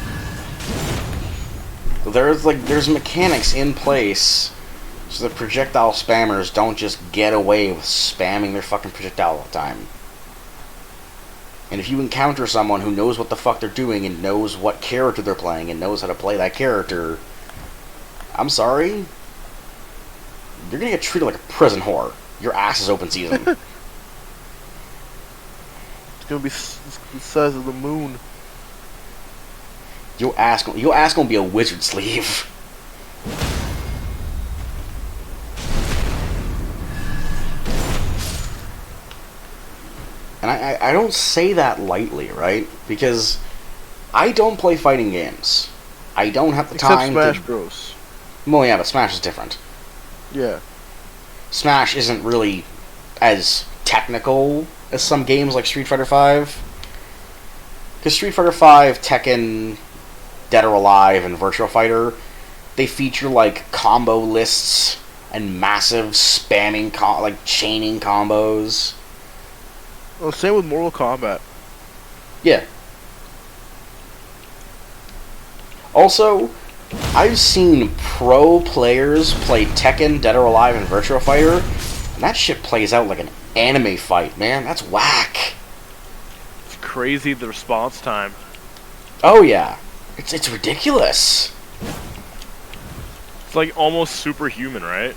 There's mechanics in place so that projectile spammers don't just get away with spamming their fucking projectile all the time. And if you encounter someone who knows what the fuck they're doing and knows what character they're playing and knows how to play that character, I'm sorry, you're gonna get treated like a prison whore. Your ass is open season. It's gonna be the size of the moon. Your ass gonna be a wizard sleeve. And I don't say that lightly, right? Because I don't play fighting games. I don't have the time Except Smash Bros. Well, yeah, but Smash is different. Yeah. Smash isn't really as technical as some games like Street Fighter V. Because Street Fighter V, Tekken, Dead or Alive, and Virtua Fighter, they feature like combo lists and massive spamming, like chaining combos. Well, same with Mortal Kombat. Yeah. Also, I've seen pro players play Tekken, Dead or Alive, and Virtua Fighter, and that shit plays out like an anime fight, man. That's whack. It's crazy, the response time. Oh yeah. It's ridiculous. It's like almost superhuman, right?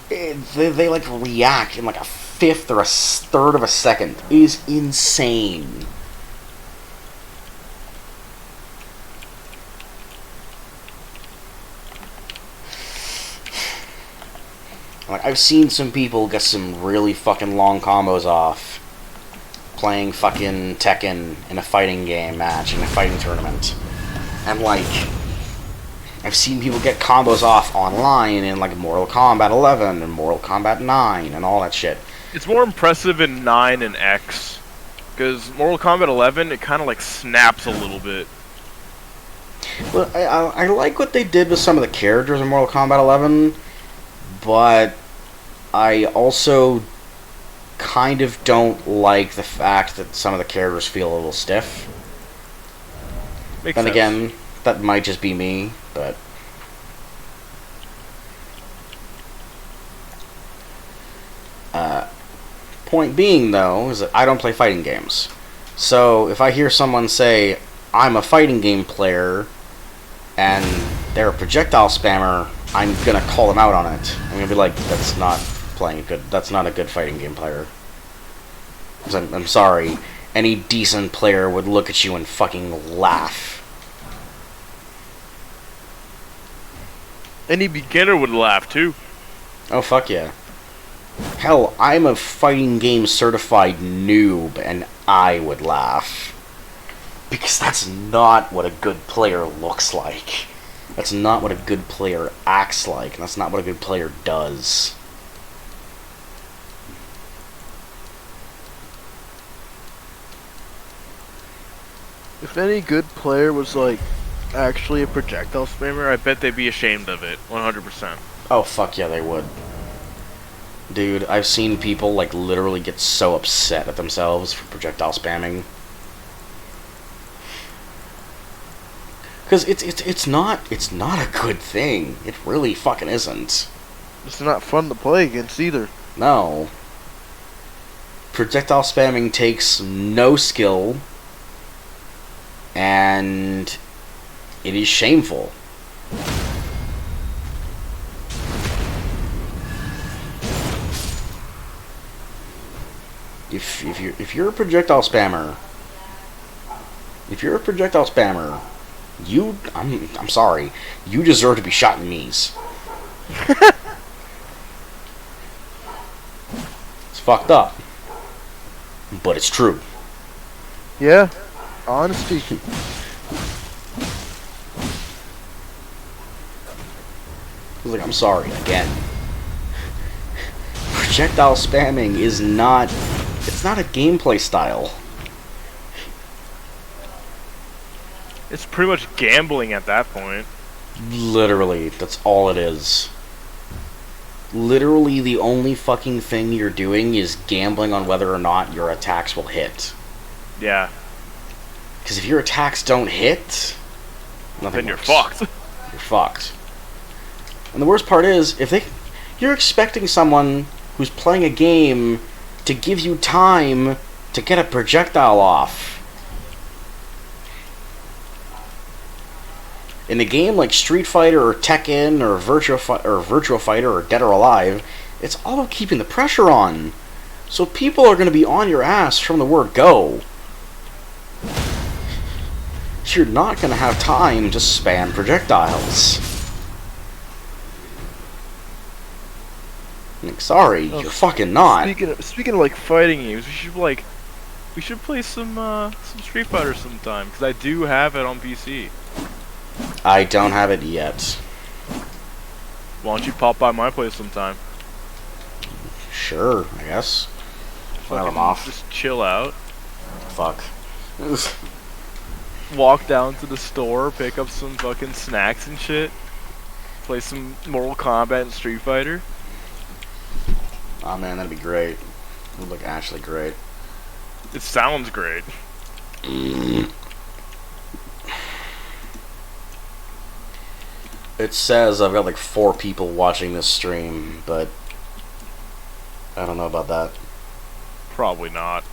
They like react in like a fifth or a third of a second. It is insane. Like, I've seen some people get some really fucking long combos off playing fucking Tekken in a fighting game match, in a fighting tournament. And like, I've seen people get combos off online in like Mortal Kombat 11 and Mortal Kombat 9 and all that shit. It's more impressive in 9 and X. Because Mortal Kombat 11, it kind of like snaps a little bit. Well, I like what they did with some of the characters in Mortal Kombat 11, but I also kind of don't like the fact that some of the characters feel a little stiff. Makes Then sense. again, that might just be me, but... point being, though, is that I don't play fighting games. So, if I hear someone say, I'm a fighting game player, and they're a projectile spammer, I'm gonna call them out on it. I'm gonna be like, that's not a good fighting game player. 'Cause I'm sorry, any decent player would look at you and fucking laugh. Any beginner would laugh, too. Oh, fuck yeah. Hell, I'm a fighting game certified noob, and I would laugh. Because that's not what a good player looks like. That's not what a good player acts like, and that's not what a good player does. If any good player was like actually a projectile spammer, I bet they'd be ashamed of it, 100%. Oh, fuck yeah, they would. Dude, I've seen people, like, literally get so upset at themselves for projectile spamming. Because it's not a good thing. It really fucking isn't. it's not fun to play against either. No. Projectile spamming takes no skill, and it is shameful. if you're a projectile spammer, I'm sorry, you deserve to be shot in the knees. It's fucked up, but it's true. Yeah, honesty. Like, I'm sorry again. Projectile spamming is not. It's not a gameplay style. It's pretty much gambling at that point. Literally, that's all it is. Literally, the only fucking thing you're doing is gambling on whether or not your attacks will hit. Yeah. Because if your attacks don't hit, nothing Then you're works. fucked. You're fucked. And the worst part is, you're expecting someone who's playing a game to give you time to get a projectile off. In a game like Street Fighter or Tekken or Virtua Fighter or Dead or Alive, it's all about keeping the pressure on. So people are going to be on your ass from the word go. You're not going to have time to spam projectiles. Like, sorry, you're fucking not. Speaking of like fighting games, we should play some Street Fighter sometime, because I do have it on PC. I don't have it yet. Why don't you pop by my place sometime? Sure, I guess. Well, I'm Fucking off. Just chill out. Fuck. Walk down to the store, pick up some fucking snacks and shit. Play some Mortal Kombat and Street Fighter. Oh man, that'd be great. It would look actually great. It sounds great. It says I've got like 4 people watching this stream, but I don't know about that. Probably not.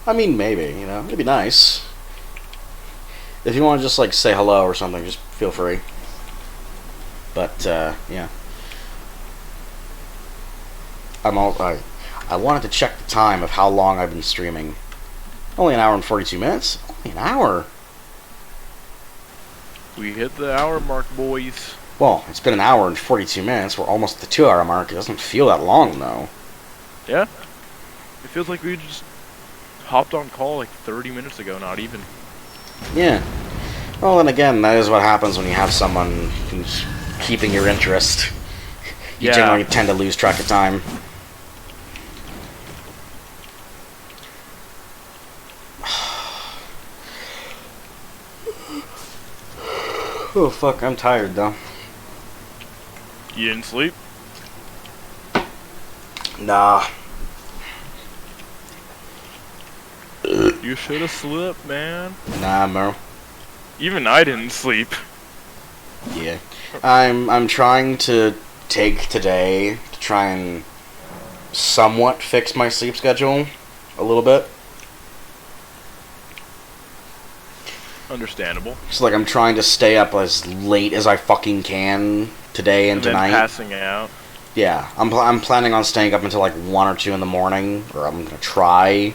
I mean, maybe, you know, it'd be nice. If you want to just like say hello or something, just feel free. But yeah. I wanted to check the time of how long I've been streaming. Only an hour and 42 minutes? Only an hour? We hit the hour mark, boys. Well, it's been an hour and 42 minutes. We're almost at the 2-hour mark. It doesn't feel that long, though. Yeah? It feels like we just hopped on call like 30 minutes ago, not even. Yeah. Well, then again, that is what happens when you have someone who's keeping your interest. You generally tend to lose track of time. Oh, fuck, I'm tired, though. You didn't sleep? Nah. You should have slept, man. Nah, bro. Even I didn't sleep. Yeah. I'm trying to take today to try and somewhat fix my sleep schedule a little bit. Understandable. So like I'm trying to stay up as late as I fucking can today and then tonight. Passing out. Yeah, I'm planning on staying up until like 1 or 2 in the morning, or I'm gonna try.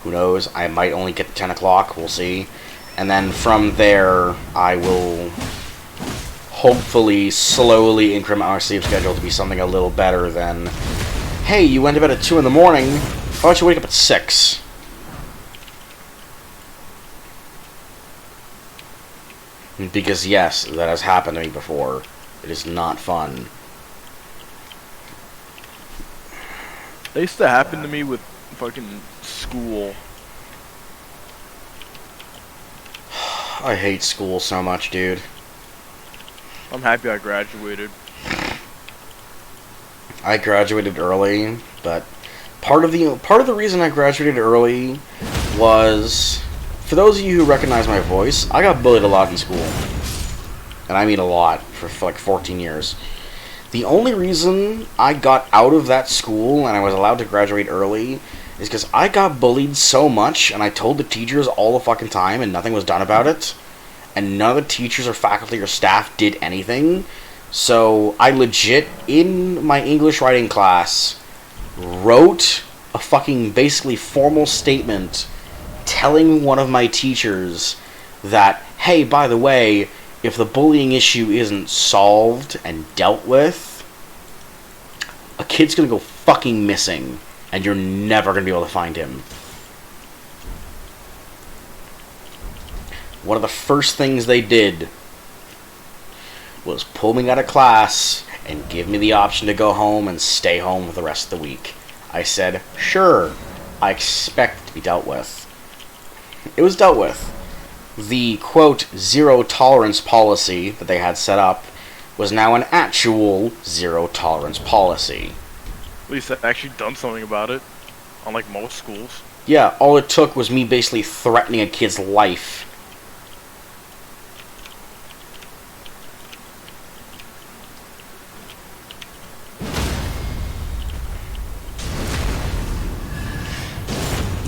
Who knows? I might only get to 10 o'clock. We'll see. And then from there, I will hopefully slowly increment our sleep schedule to be something a little better than, hey, you went to bed at 2 in the morning. Why don't you wake up at 6? Because yes, that has happened to me before. It is not fun. That used to happen to me with fucking school. I hate school so much, dude. I'm happy I graduated. I graduated early, but part of the reason I graduated early was, for those of you who recognize my voice, I got bullied a lot in school. And I mean a lot, for like 14 years. The only reason I got out of that school and I was allowed to graduate early is because I got bullied so much and I told the teachers all the fucking time and nothing was done about it. And none of the teachers or faculty or staff did anything. So I legit, in my English writing class, wrote a fucking basically formal statement telling one of my teachers that, hey, by the way, if the bullying issue isn't solved and dealt with, a kid's gonna go fucking missing, and you're never gonna be able to find him. One of the first things they did was pull me out of class and give me the option to go home and stay home for the rest of the week. I said, sure, I expect it to be dealt with. It was dealt with. The, quote, zero tolerance policy that they had set up was now an actual zero tolerance policy. At least I've actually done something about it, unlike most schools. Yeah, all it took was me basically threatening a kid's life.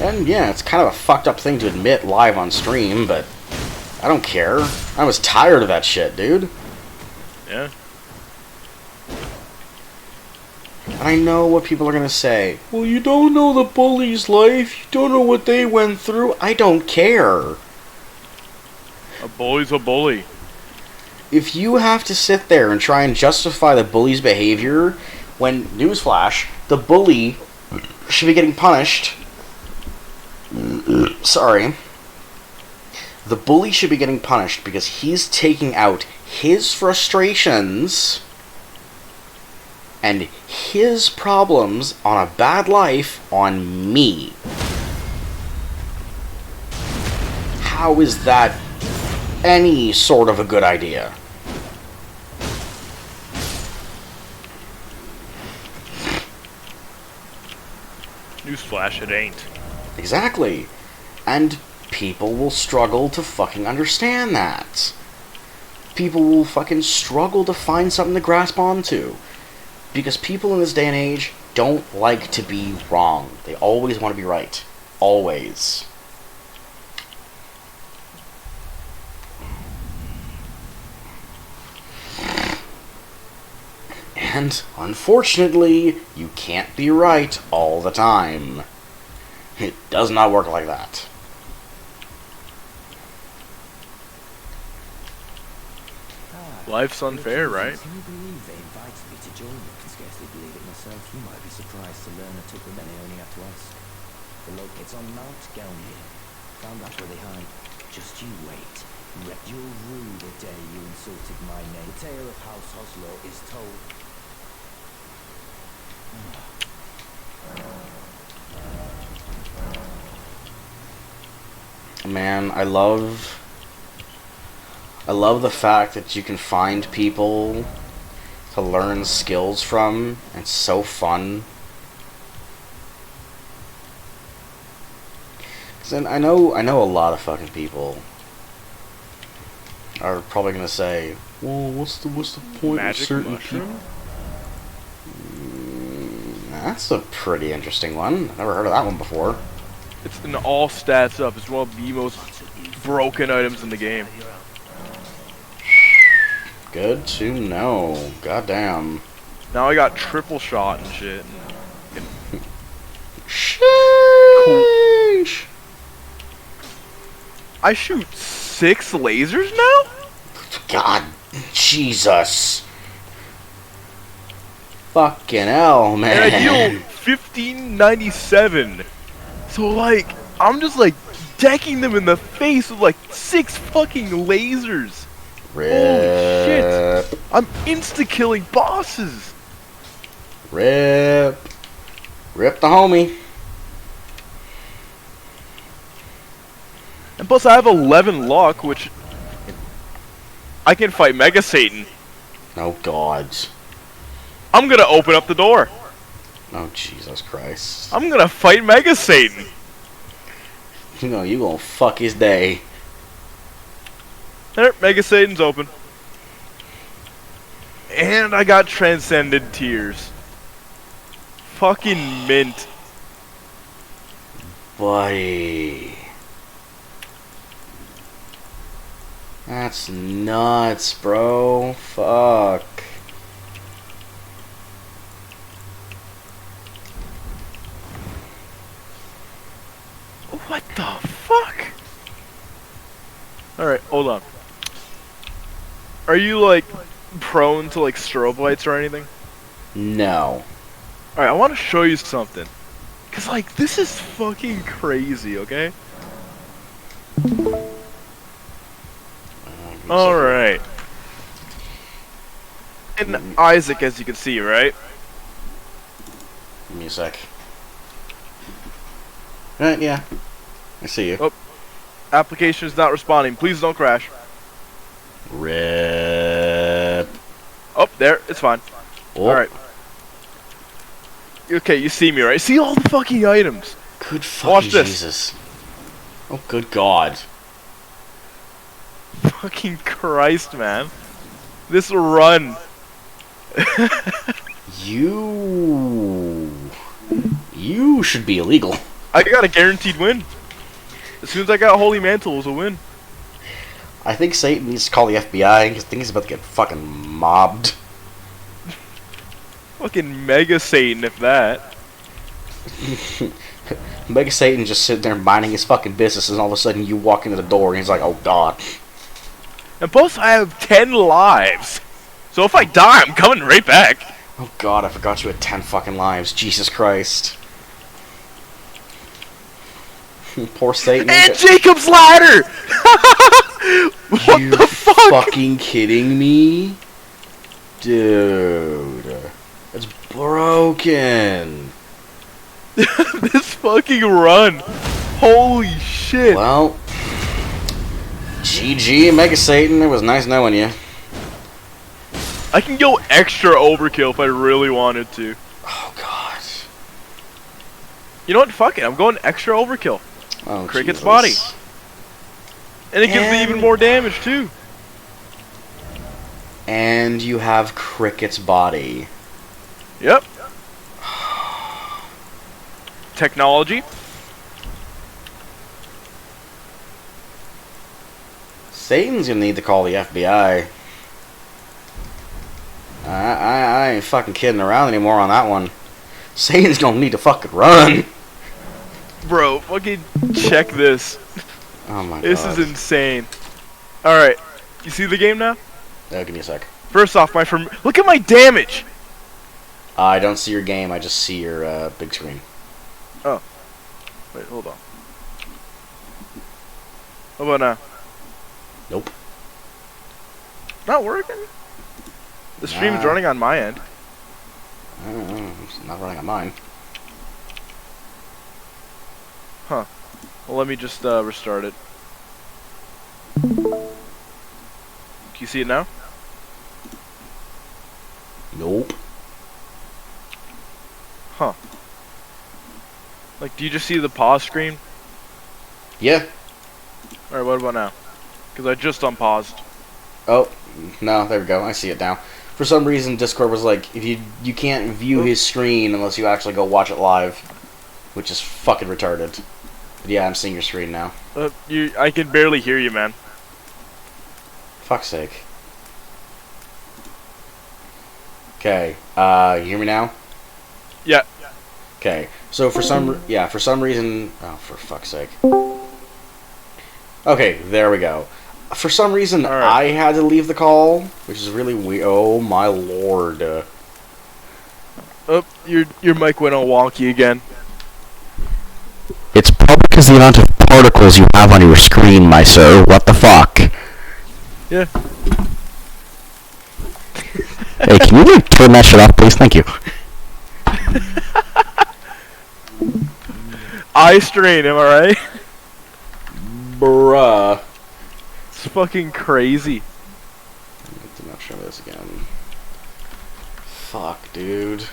And yeah, it's kind of a fucked up thing to admit live on stream, but I don't care. I was tired of that shit, dude. Yeah. And I know what people are gonna say. Well, you don't know the bully's life. You don't know what they went through. I don't care. A bully's a bully. If you have to sit there and try and justify the bully's behavior, when, newsflash, the bully should be getting punished. Sorry. The bully should be getting punished because he's taking out his frustrations and his problems on a bad life on me. How is that any sort of a good idea? Newsflash, it ain't. Exactly. And people will struggle to fucking understand that. People will fucking struggle to find something to grasp onto. Because people in this day and age don't like to be wrong. They always want to be right. Always. And, unfortunately, you can't be right all the time. It does not work like that. Life's unfair, right? Can you believe they invited me to join them? Can scarcely believe it myself. You might be surprised to learn I took them and they only have to ask. It's on Mount Gelmir. Found out where they hide. Just you wait. You'll rue the day you insulted my name. The tale of House Oslo is told. Man, I love the fact that you can find people to learn skills from. It's so fun. 'Cause then I know a lot of fucking people are probably gonna say, "Well, what's the point of Magic certain mushroom? That's a pretty interesting one. I've never heard of that one before. It's in all stats up. It's one of the most broken items in the game. Good to know. Goddamn. Now I got triple shot and shit. Sheesh. I shoot 6 lasers now? God, Jesus. Fucking hell, man. And I deal 1597. So like, I'm just like decking them in the face with like 6 fucking lasers. Rip. Holy shit. I'm insta-killing bosses. Rip. Rip the homie. And plus I have 11 luck, which I can fight Mega Satan. Oh, God. I'm gonna open up the door. Oh, Jesus Christ. I'm gonna fight Mega Satan. You know, you gonna fuck his day. There, Mega Satan's open. And I got Transcended Tears. Fucking mint. Buddy. That's nuts, bro. Fuck. hold on. Are you like prone to like strobe lights or anything? No. Alright, I want to show you something. Cause like this is fucking crazy, okay? Alright. And Isaac, as you can see, right? Give me a sec. Yeah. I see you. Oh. Application is not responding. Please don't crash. Rip. Oh, there. It's fine. Oh. Alright. Okay, you see me, right? See all the fucking items. Good fucking Watch this. Jesus. Oh, good God. Fucking Christ, man. This run. You should be illegal. I got a guaranteed win. As soon as I got Holy Mantle, it was a win. I think Satan needs to call the FBI because I think he's about to get fucking mobbed. Fucking Mega Satan, if that. Mega Satan just sitting there minding his fucking business, and all of a sudden you walk into the door and he's like, oh God. And plus, I have 10 lives. So if I die, I'm coming right back. Oh God, I forgot you had 10 fucking lives. Jesus Christ. Poor Satan. And Jacob's Ladder! What You the fuck? fucking kidding me? Dude. It's broken. This fucking run. Holy shit. Well, GG, Mega Satan. It was nice knowing you. I can go extra overkill if I really wanted to. Oh God. You know what? Fuck it. I'm going extra overkill. Oh, Cricket's Jesus. body. And it gives me even more damage too. And you have Cricket's body. Yep. Technology. Satan's gonna need to call the FBI. I ain't fucking kidding around anymore on that one. Satan's gonna need to fucking run. Bro, fucking check this. Oh my God. This is insane. Alright. You see the game now? Give me a sec. First off, look at my damage! I don't see your game, I just see your big screen. Oh. Wait, hold on. How about now? Nope. Not working? The stream's Nah. running on my end. I don't know, it's not running on mine. Huh. Well, let me just restart it. Can you see it now? Nope. Huh. Like, do you just see the pause screen? Yeah. Alright, what about now? Because I just unpaused. Oh, no, there we go. I see it now. For some reason, Discord was like, if you can't view his screen unless you actually go watch it live, which is fucking retarded. But yeah, I'm seeing your screen now. I can barely hear you, man. Fuck's sake. Okay, you hear me now? Yeah. Okay, so for some reason, oh, for fuck's sake. Okay, there we go. For some reason, All right. I had to leave the call, which is really weird. Oh my lord. Oh, your mic went all wonky again. It's probably because the amount of particles you have on your screen, my sir. What the fuck? Yeah. Hey, can you like turn that shit off, please? Thank you. Eye strain, am I right? Bruh. It's fucking crazy. Do not show this again. Fuck, dude.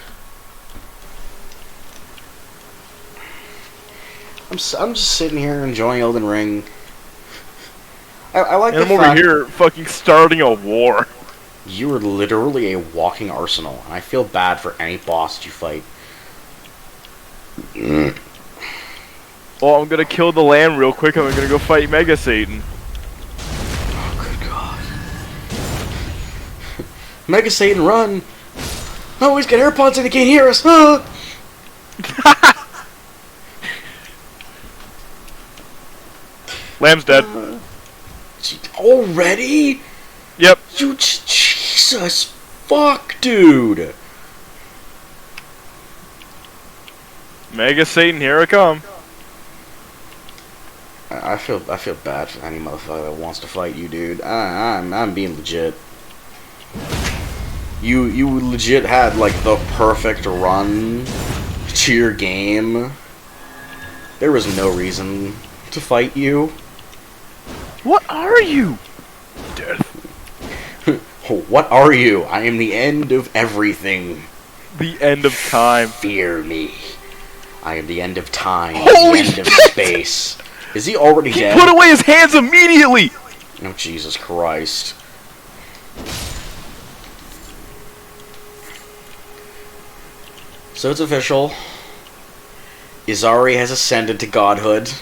I'm just sitting here enjoying Elden Ring. I like And the I'm over fact here fucking starting a war. you are literally a walking arsenal, and I feel bad for any boss that you fight. Well, I'm gonna kill the lamb real quick and I'm gonna go fight Mega Satan. Oh, good God. Mega Satan, run! Oh, he's got AirPods and he can't hear us! Ah! Lamb's dead. Already? Yep. You Jesus fuck, dude. Mega Satan, here I come. I feel bad for any motherfucker that wants to fight you, dude. I'm being legit. You legit had like the perfect run to your game. There was no reason to fight you. What are you? Death. What are you? I am the end of everything. The end of time. Fear me. I am the end of time. Holy the end of shit! space. Is he already He dead? put away his hands immediately! Oh, Jesus Christ. So it's official. Izari has ascended to godhood.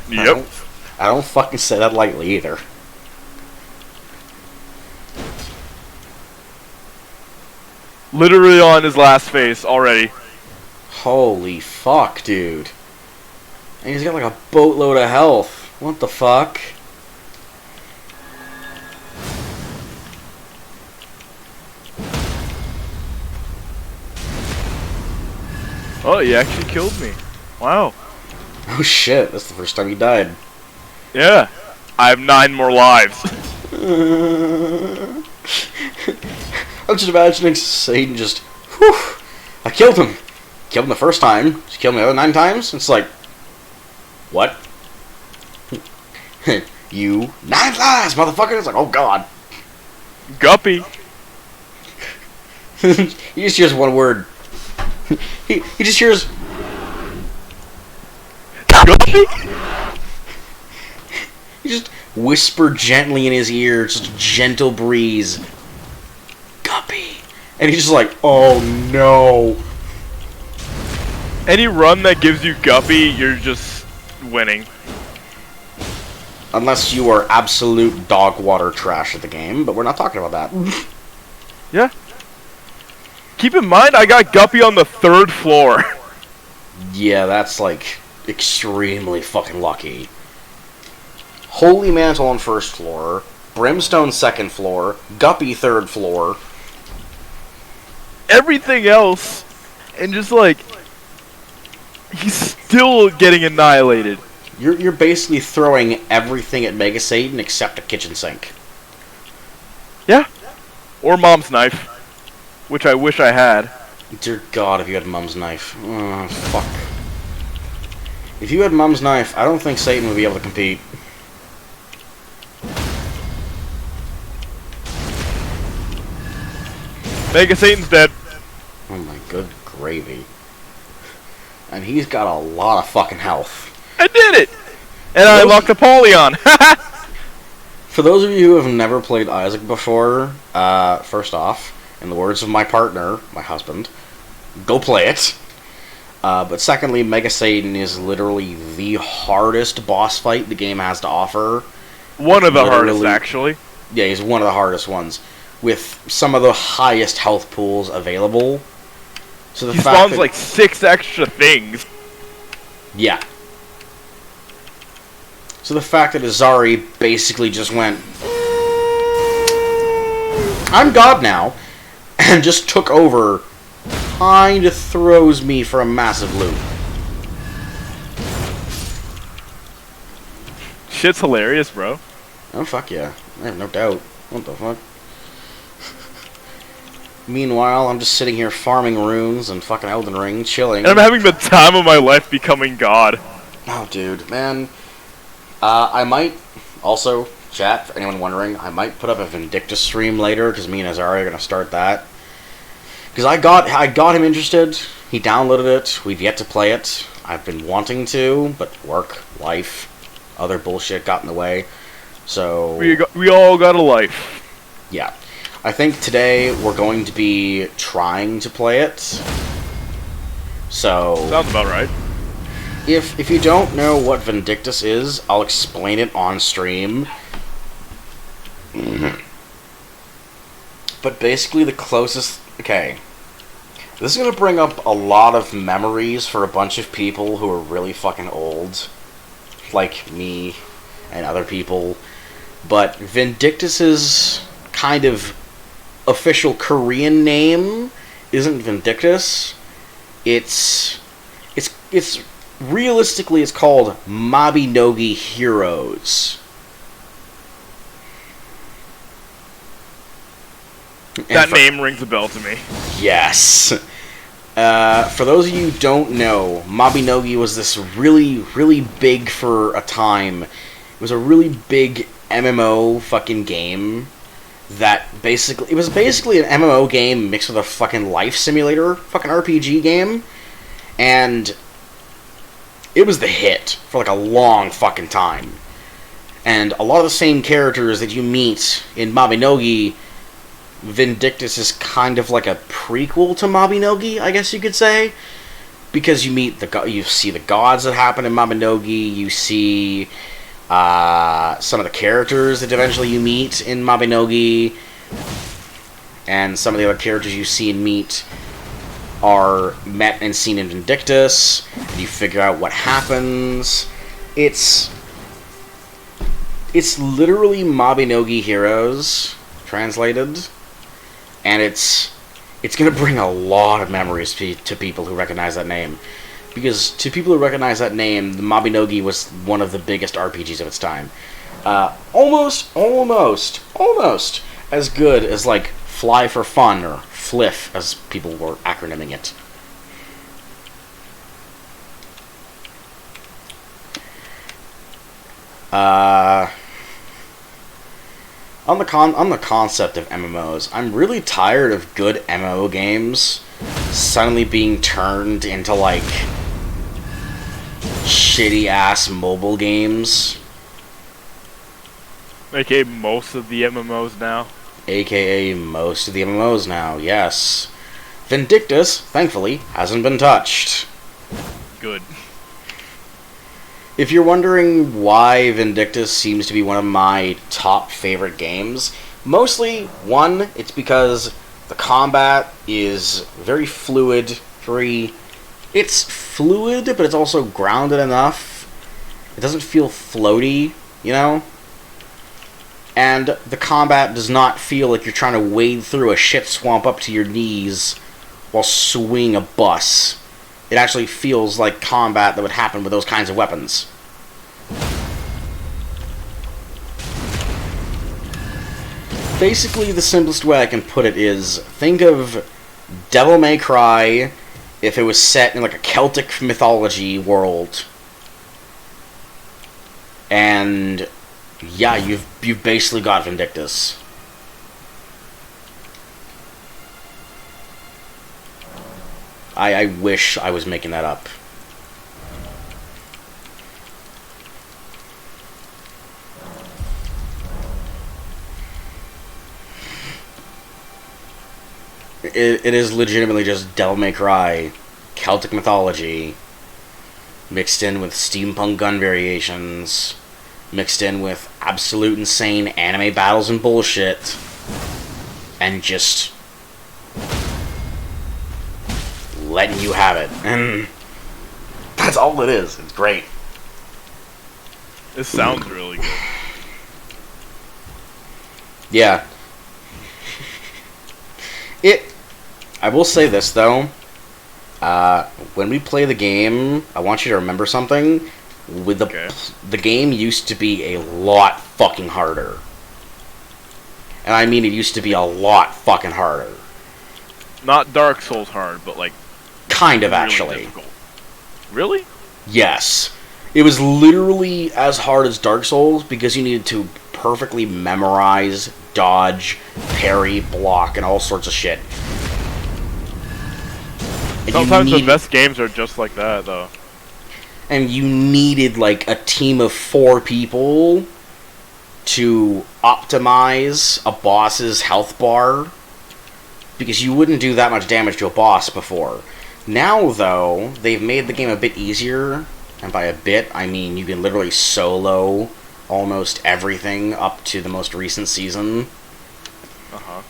Yep. I don't fucking say that lightly either. Literally on his last face already. Holy fuck, dude. And he's got like a boatload of health. What the fuck? Oh, he actually killed me. Wow. Oh shit, that's the first time he died. Yeah. I have 9 more lives. I'm just imagining Satan just, whew, I killed him. Killed him the first time. Just killed him the other 9 times. It's like, what? You 9 lives, motherfucker. It's like, oh god. Guppy. He just hears one word. He just hears. Guppy? You just whisper gently in his ear, just a gentle breeze. Guppy. And he's just like, oh no. Any run that gives you Guppy, you're just winning. Unless you are absolute dog water trash at the game, but we're not talking about that. Yeah. Keep in mind, I got Guppy on the 3rd floor. Yeah, that's like extremely fucking lucky. Holy Mantle on 1st floor, Brimstone 2nd floor, Guppy 3rd floor. Everything else, and just like, he's still getting annihilated. You're basically throwing everything at Mega Satan except a kitchen sink. Yeah. Or Mom's knife, which I wish I had. Dear God, if you had Mum's knife. Oh, fuck. If you had Mum's knife, I don't think Satan would be able to compete. Mega Satan's dead. Oh my good gravy. And he's got a lot of fucking health. I did it! And I unlocked Apollyon. For those of you who have never played Isaac before, first off, in the words of my partner, my husband, go play it. But secondly, Mega Satan is literally the hardest boss fight the game has to offer. One of the hardest, actually. Yeah, he's one of the hardest ones, with some of the highest health pools available. So the He fact spawns that, like 6 extra things. yeah. So the fact that Izari basically just went, I'm God now, and just took over, kinda throws me for a massive loop. Shit's hilarious, bro. Oh, fuck yeah. I have no doubt. What the fuck? Meanwhile, I'm just sitting here farming runes and fucking Elden Ring, chilling. And I'm having the time of my life becoming God. Oh, dude, man. I might also, chat, for anyone wondering, I might put up a Vindictus stream later, because me and Azari are going to start that. Because I got him interested, he downloaded it, we've yet to play it. I've been wanting to, but work, life, other bullshit got in the way. So... We all got a life. Yeah. I think today we're going to be trying to play it. So... Sounds about right. If you don't know what Vindictus is, I'll explain it on stream. But basically the closest... Okay. This is going to bring up a lot of memories for a bunch of people who are really fucking old. like me and other people, but Vindictus's kind of official Korean name isn't Vindictus. It's realistically it's called Mabinogi Heroes. That name rings a bell to me. Yes. For those of you who don't know, Mabinogi was this really, really big for a time. It was a really big MMO fucking game that basically... It was basically an MMO game mixed with a fucking life simulator, fucking RPG game. And it was the hit for like a long fucking time. And a lot of the same characters that you meet in Mabinogi, Vindictus is kind of like a prequel to Mabinogi, I guess you could say, because you see the gods that happen in Mabinogi, you see some of the characters that eventually you meet in Mabinogi, and some of the other characters you see and meet are met and seen in Vindictus. You figure out what happens. It's literally Mabinogi Heroes translated. And it's going to bring a lot of memories to people who recognize that name. Because to people who recognize that name, the Mabinogi was one of the biggest RPGs of its time. Almost as good as, like, Fly for Fun, or FLIF, as people were acronyming it. On the concept of MMOs, I'm really tired of good MMO games suddenly being turned into, like, shitty-ass mobile games. AKA most of the MMOs now. AKA most of the MMOs now, yes. Vindictus, thankfully, hasn't been touched. Good. If you're wondering why Vindictus seems to be one of my top favorite games, mostly, one, it's because the combat is very fluid, it's fluid, but it's also grounded enough. It doesn't feel floaty, you know? And the combat does not feel like you're trying to wade through a shit swamp up to your knees while swinging a bus. It actually feels like combat that would happen with those kinds of weapons. Basically, the simplest way I can put it is, think of Devil May Cry if it was set in like a Celtic mythology world. And yeah, you've basically got Vindictus. I wish I was making that up. It is legitimately just Devil May Cry, Celtic mythology, mixed in with steampunk gun variations, mixed in with absolute insane anime battles and bullshit, and just letting you have it. And that's all it is. It's great. This sounds really good. Yeah. I will say this, though. When we play the game, I want you to remember something. The game used to be a lot fucking harder. And I mean it used to be a lot fucking harder. Not Dark Souls hard, but like... Kind of, really actually. Difficult. Really? Yes. It was literally as hard as Dark Souls because you needed to perfectly memorize, dodge, parry, block, and all sorts of shit. And sometimes the best games are just like that, though. And you needed, like, a team of 4 people to optimize a boss's health bar, because you wouldn't do that much damage to a boss before. Now, though, they've made the game a bit easier, and by a bit, I mean you can literally solo almost everything up to the most recent season. Uh-huh.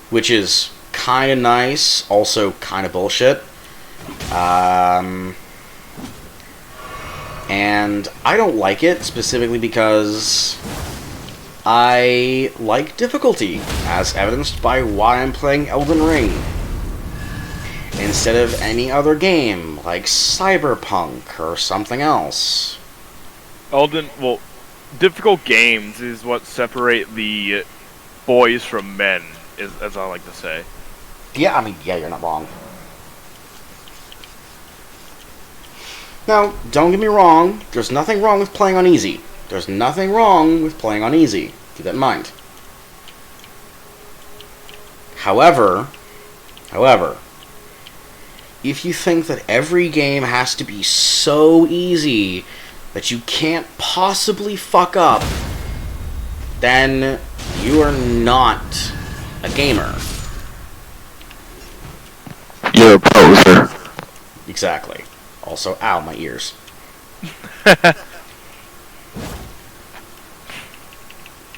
Which is kind of nice, also kind of bullshit. And I don't like it specifically because I like difficulty, as evidenced by why I'm playing Elden Ring instead of any other game like Cyberpunk or something else. Difficult games is what separate the boys from men, as I like to say. Yeah, I mean, yeah, you're not wrong. Now, don't get me wrong, there's nothing wrong with playing on easy. There's nothing wrong with playing on easy. Keep that in mind. However, if you think that every game has to be so easy that you can't possibly fuck up, then you are not a gamer. You're a poser. Exactly. Also, ow, my ears.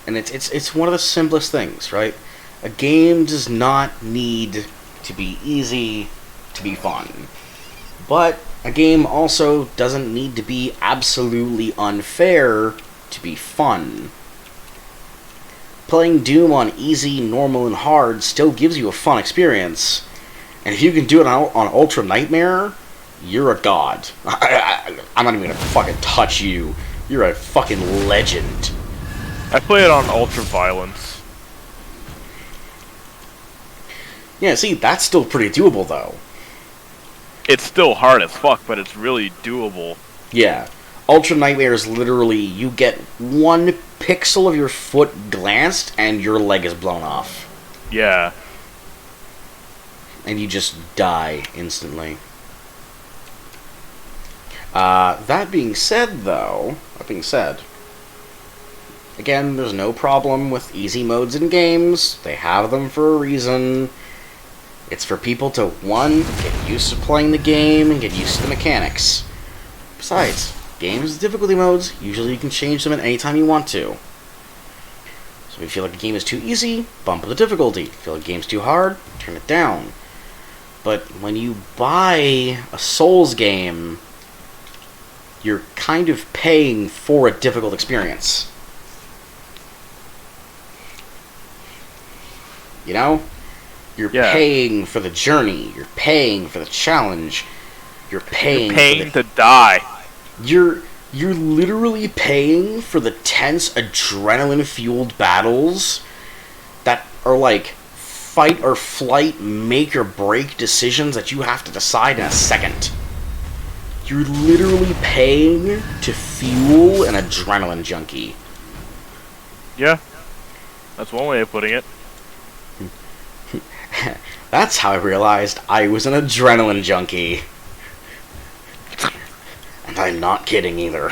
And it's one of the simplest things, right? A game does not need to be easy to be fun. But a game also doesn't need to be absolutely unfair to be fun. Playing Doom on easy, normal, and hard still gives you a fun experience. And if you can do it on Ultra Nightmare, you're a god. I'm not even gonna fucking touch you. You're a fucking legend. I play it on Ultra Violence. Yeah, see, that's still pretty doable, though. It's still hard as fuck, but it's really doable. Yeah. Ultra Nightmare is literally, you get one pixel of your foot glanced, and your leg is blown off. Yeah. And you just die instantly. That being said, again, there's no problem with easy modes in games. They have them for a reason. It's for people to, one, get used to playing the game and get used to the mechanics. Besides, games with difficulty modes, usually you can change them at any time you want to. So if you feel like a game is too easy, bump up the difficulty. If you feel like a game's too hard, turn it down. But when you buy a Souls game, you're kind of paying for a difficult experience. You know? You're paying for the journey. You're paying for the challenge. You're paying to die. You're literally paying for the tense, adrenaline-fueled battles that are like fight or flight, make or break decisions that you have to decide in a second. You're literally paying to fuel an adrenaline junkie. Yeah. That's one way of putting it. That's how I realized I was an adrenaline junkie. And I'm not kidding either.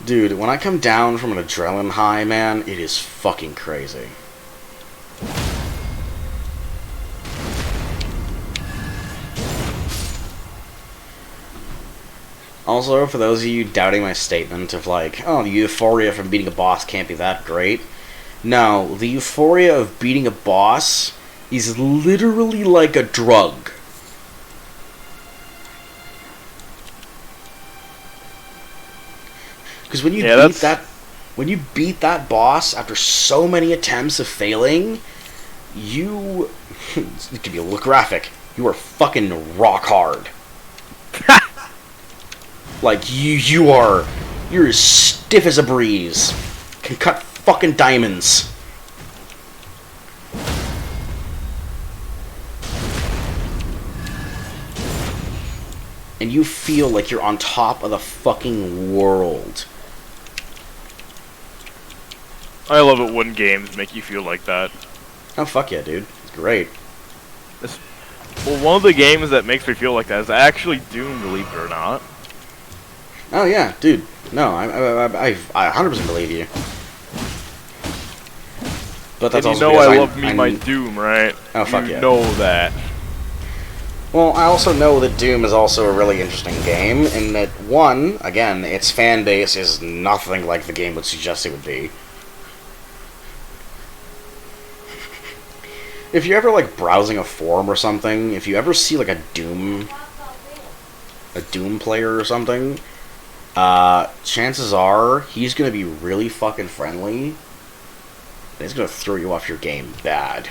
Dude, when I come down from an adrenaline high, man, it is fucking crazy. Also, for those of you doubting my statement of like, oh, the euphoria from beating a boss can't be that great. No, the euphoria of beating a boss is literally like a drug. Because when you beat that boss after so many attempts of failing, it can be a little graphic. You are fucking rock hard. Like you're as stiff as a breeze. Can cut fucking diamonds. And you feel like you're on top of the fucking world. I love it when games make you feel like that. Oh, fuck yeah, dude. It's great. One of the games that makes me feel like that is actually Doom, believe it or not. Oh, yeah, dude. No, I 100% believe you. But that's and you also know because I love my Doom, right? Oh, fuck yeah. You know that. Well, I also know that Doom is also a really interesting game, in that, one, again, its fan base is nothing like the game would suggest it would be. If you're ever, like, browsing a forum or something, if you ever see, like, a Doom a Doom player or something, chances are he's gonna be really fucking friendly. And he's gonna throw you off your game bad.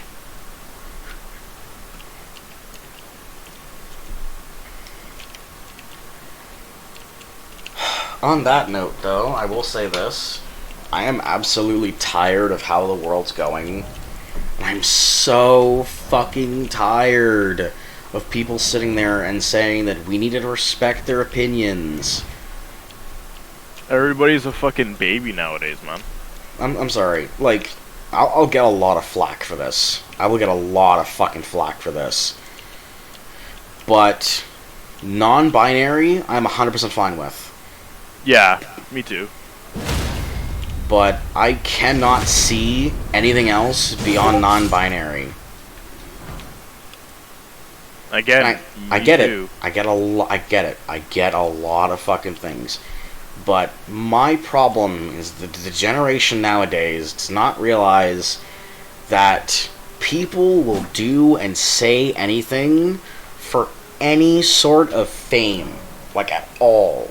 On that note, though, I will say this. I am absolutely tired of how the world's going. I'm so fucking tired of people sitting there and saying that we need to respect their opinions. Everybody's a fucking baby nowadays, man. I'm sorry. Like, I'll get a lot of flack for this. I will get a lot of fucking flack for this. But non-binary, I'm 100% fine with. Yeah, me too. But I cannot see anything else beyond non-binary. Again, I get it. I get it. I get a lot of fucking things. But my problem is that the generation nowadays does not realize that people will do and say anything for any sort of fame. Like, at all.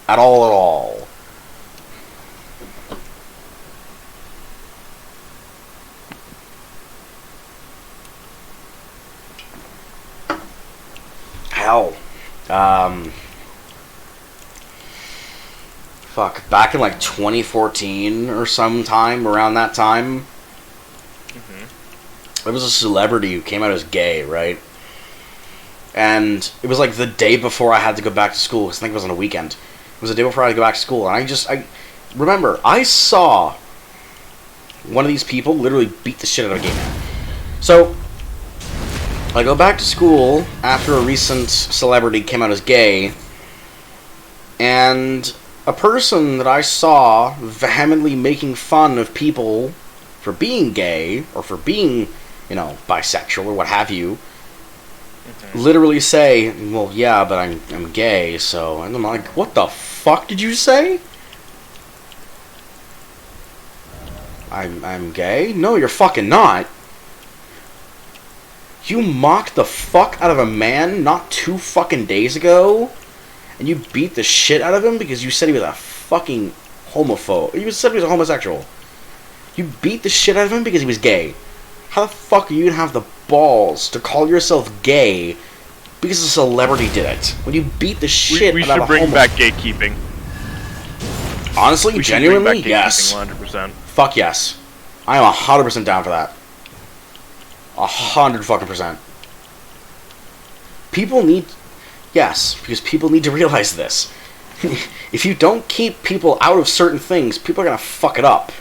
At all. Hell. Fuck. Back in, like, 2014 or sometime around that time, there was a celebrity who came out as gay, right? And it was, like, the day before I had to go back to school, because I think it was on a weekend. It was the day before I had to go back to school, and remember, I saw one of these people literally beat the shit out of a gay man. So, I go back to school after a recent celebrity came out as gay, and a person that I saw vehemently making fun of people for being gay, or for being, bisexual, or what have you, literally say, well, yeah, but I'm gay, so... And I'm like, what the fuck did you say? I'm gay? No, you're fucking not. You mocked the fuck out of a man not 2 fucking days ago, and you beat the shit out of him because you said he was a fucking homophobe. You said he was a homosexual. You beat the shit out of him because he was gay. How the fuck are you gonna have the balls to call yourself gay because a celebrity did it? When you beat the shit out of a homosexual. We should bring back gatekeeping. Honestly, genuinely, yes. 100%. Fuck yes. I am 100% down for that. 100 fucking %. People need... Yes, because people need to realize this. If you don't keep people out of certain things, people are gonna fuck it up.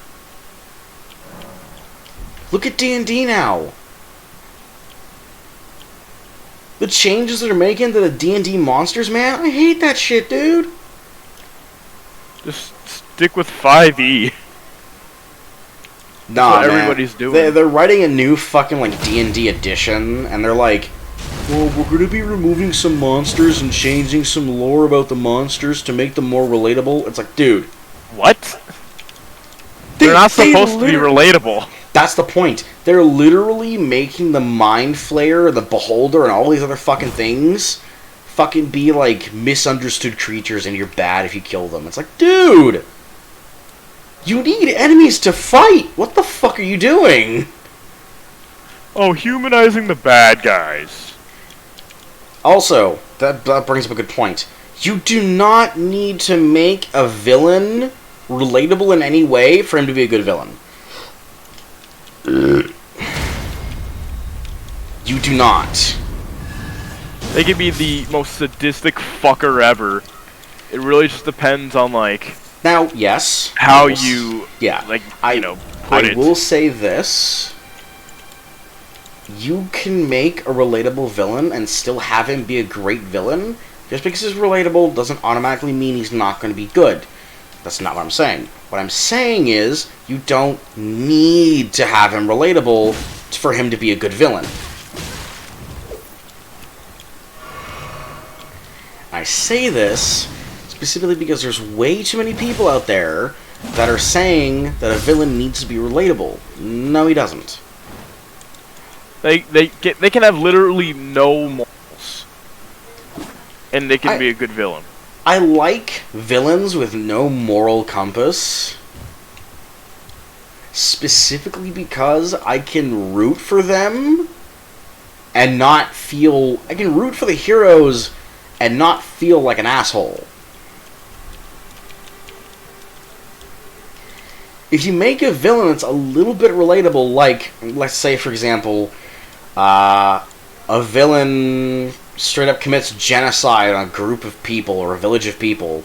Look at D&D now. The changes that are making to the D&D monsters, man, I hate that shit, dude. Just stick with 5e. Nah, That's what man. Everybody's doing. They're writing a new fucking, like, D&D edition, and they're like, well, we're gonna be removing some monsters and changing some lore about the monsters to make them more relatable. It's like, dude. What? They're not supposed to be relatable. That's the point. They're literally making the Mind Flayer, the Beholder, and all these other fucking things fucking be, like, misunderstood creatures, and you're bad if you kill them. It's like, dude! You need enemies to fight! What the fuck are you doing? Oh, humanizing the bad guys. Also, that brings up a good point. You do not need to make a villain relatable in any way for him to be a good villain. You do not. They could be the most sadistic fucker ever. It really just depends on, like... Now, yes. How yes. you... Yeah. Like, I put it. will say this. You can make a relatable villain and still have him be a great villain. Just because he's relatable doesn't automatically mean he's not going to be good. That's not what I'm saying. What I'm saying is, you don't need to have him relatable for him to be a good villain. I say this specifically because there's way too many people out there that are saying that a villain needs to be relatable. No, he doesn't. They can have literally no morals. and they can be a good villain. I like villains with no moral compass, specifically because I can root for them and not feel... I can root for the heroes and not feel like an asshole. If you make a villain that's a little bit relatable, like, let's say, for example, a villain straight up commits genocide on a group of people or a village of people,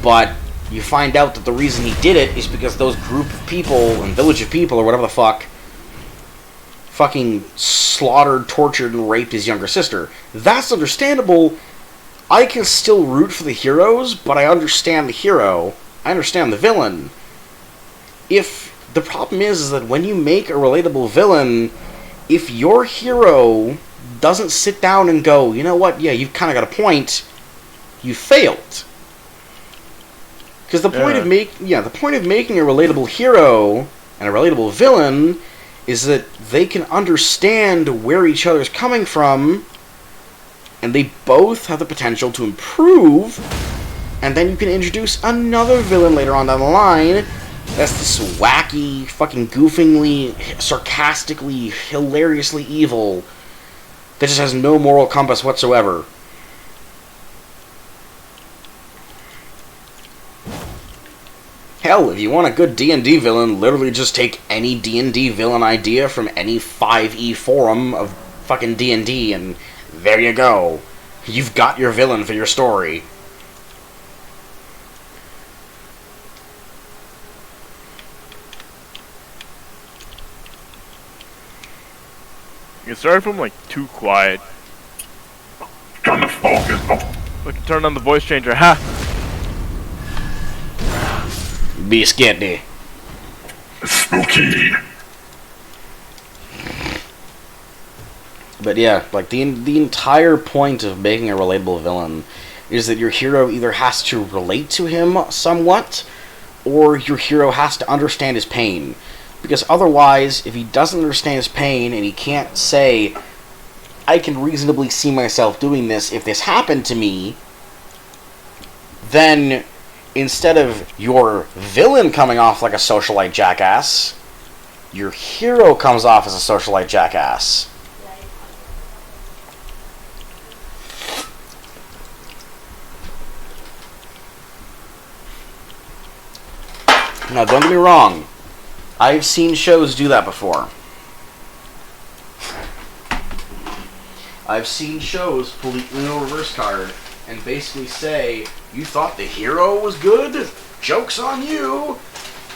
but you find out that the reason he did it is because those group of people and village of people or whatever the fuck fucking slaughtered, tortured, and raped his younger sister. That's understandable. I can still root for the heroes, but I understand the hero. I understand the villain. If the problem is that when you make a relatable villain, if your hero doesn't sit down and go, you know what, yeah, you've kind of got a point, you failed. Because the point of making a relatable hero and a relatable villain is that they can understand where each other's coming from, and they both have the potential to improve, and then you can introduce another villain later on down the line that's this wacky, fucking goofingly, sarcastically, hilariously evil that just has no moral compass whatsoever. Hell, if you want a good D&D villain, literally just take any D&D villain idea from any 5e forum of fucking D&D, and there you go. You've got your villain for your story. You started from like too quiet. Look, turn on the voice changer. Ha! Be skitty. Spooky. But yeah, like the entire point of making a relatable villain is that your hero either has to relate to him somewhat, or your hero has to understand his pain. Because otherwise, if he doesn't understand his pain and he can't say, I can reasonably see myself doing this if this happened to me, then instead of your villain coming off like a socialite jackass, your hero comes off as a socialite jackass. Now, don't get me wrong. I've seen shows do that before. I've seen shows pull the Uno reverse card and basically say, you thought the hero was good? Joke's on you!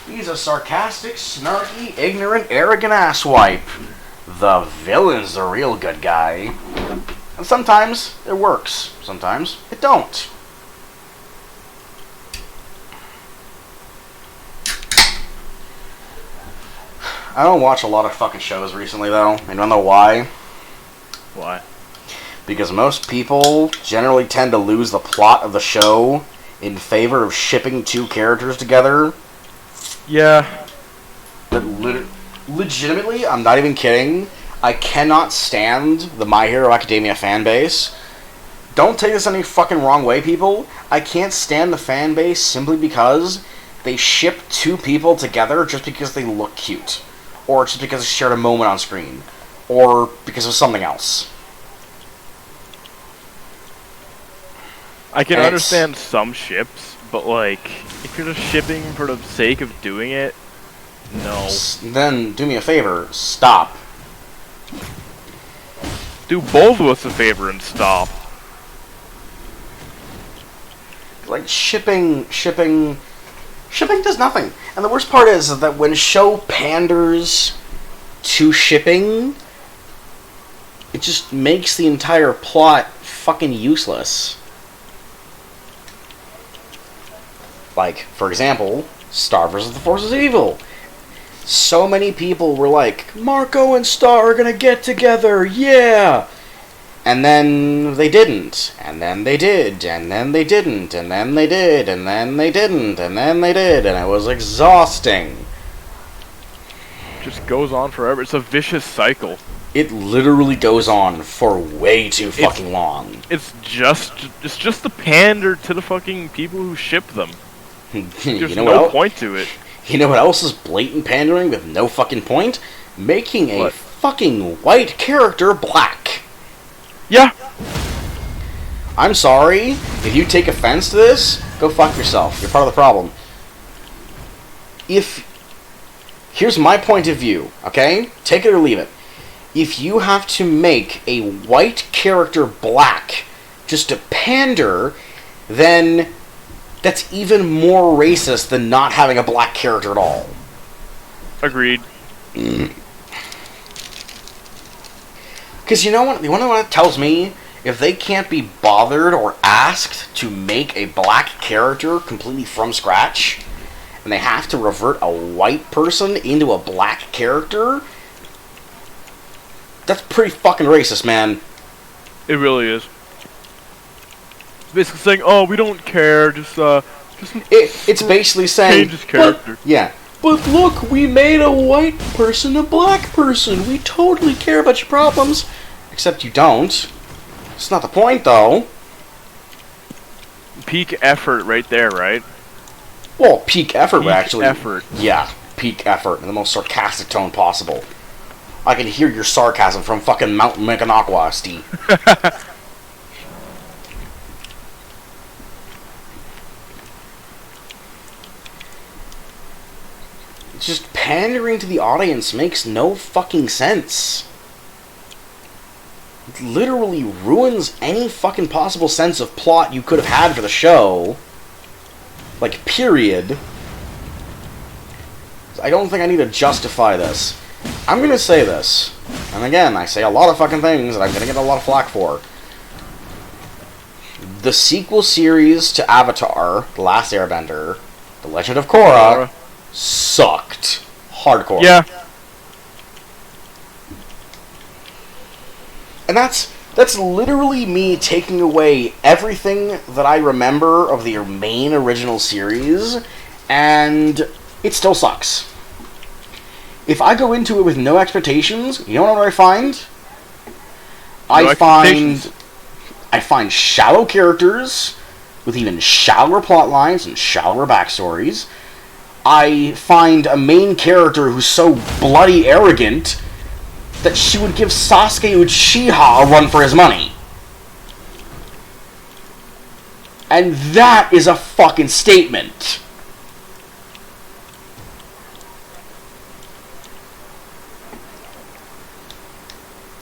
He's a sarcastic, snarky, ignorant, arrogant asswipe. The villain's the real good guy. And sometimes it works. Sometimes it don't. I don't watch a lot of fucking shows recently, though. And you don't know why? Why? Because most people generally tend to lose the plot of the show in favor of shipping two characters together. Yeah. But legitimately, I'm not even kidding, I cannot stand the My Hero Academia fan base. Don't take this any fucking wrong way, people. I can't stand the fan base simply because they ship two people together just because they look cute. Or just because they shared a moment on screen. Or because of something else. I can understand some ships, but like, if you're just shipping for the sake of doing it, no. Then, do me a favor, stop. Do both of us a favor and stop. Like, shipping does nothing. And the worst part is that when show panders to shipping, it just makes the entire plot fucking useless. Like, for example, Star vs. the Forces of Evil. So many people were like, Marco and Star are gonna get together, yeah! And then they didn't, and then they did, and then they didn't, and then they did, and then they didn't, and then they did, and it was exhausting. Just goes on forever. It's a vicious cycle. It literally goes on for way too fucking long. It's just the pander to the fucking people who ship them. There's no point to it. You know what else is blatant pandering with no fucking point? Making a fucking white character black. Yeah. I'm sorry, if you take offense to this, go fuck yourself. You're part of the problem. Here's my point of view, okay? Take it or leave it. If you have to make a white character black just to pander, then that's even more racist than not having a black character at all. Agreed. Because you know what it tells me? If they can't be bothered or asked to make a black character completely from scratch, and they have to revert a white person into a black character, that's pretty fucking racist, man. It really is. Basically saying, "Oh, we don't care. It's basically saying, change his character." But look, we made a white person a black person. We totally care about your problems, except you don't. It's not the point, though. Peak effort, right there, right? Well, peak effort, actually. Effort. Yeah, peak effort in the most sarcastic tone possible. I can hear your sarcasm from fucking Mount Meganaqua, Steve. Just pandering to the audience makes no fucking sense. It literally ruins any fucking possible sense of plot you could have had for the show. Like, period. I don't think I need to justify this. I'm gonna say this. And again, I say a lot of fucking things that I'm gonna get a lot of flack for. The sequel series to Avatar, The Last Airbender, The Legend of Korra, sucked. Hardcore. Yeah. And that's literally me taking away everything that I remember of the main original series, and it still sucks. If I go into it with no expectations, you know what I find? I find shallow characters with even shallower plot lines and shallower backstories. I find a main character who's so bloody arrogant that she would give Sasuke Uchiha a run for his money. And that is a fucking statement.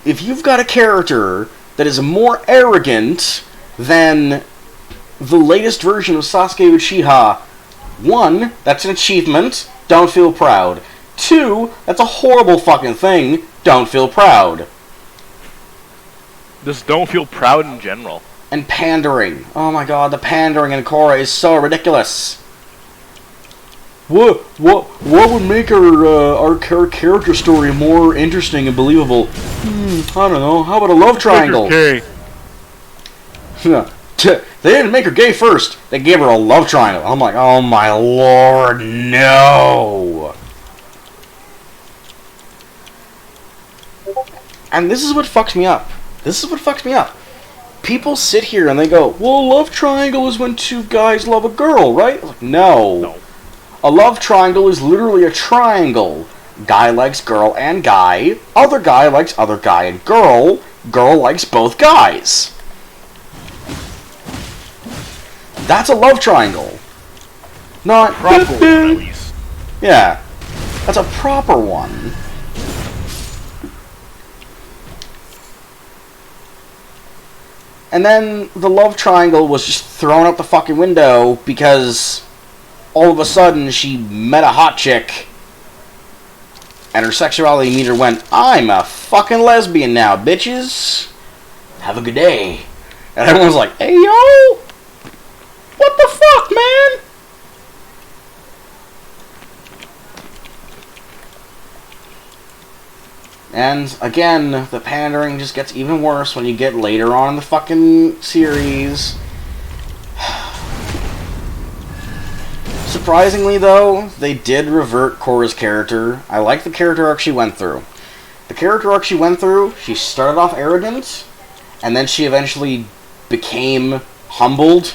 If you've got a character that is more arrogant than the latest version of Sasuke Uchiha, 1, that's an achievement, don't feel proud. 2, that's a horrible fucking thing, don't feel proud. Just don't feel proud in general. And pandering. Oh my god, the pandering in Korra is so ridiculous. What would make our character story more interesting and believable? I don't know. How about a love triangle? Gay. They didn't make her gay first. They gave her a love triangle. I'm like, oh my lord, no. And this is what fucks me up. People sit here and they go, well, love triangle is when two guys love a girl, right? Like, no. A love triangle is literally a triangle. Guy likes girl and guy. Other guy likes other guy and girl. Girl likes both guys. That's a love triangle. Not proper one, at least. Yeah. That's a proper one. And then the love triangle was just thrown out the fucking window because all of a sudden she met a hot chick and her sexuality meter went, I'm a fucking lesbian now, bitches. Have a good day. And everyone's like, hey, yo! What the fuck, man? And, again, the pandering just gets even worse when you get later on in the fucking series. Surprisingly, though, they did revert Korra's character. I like the character arc she went through. The character arc she went through, she started off arrogant, and then she eventually became humbled,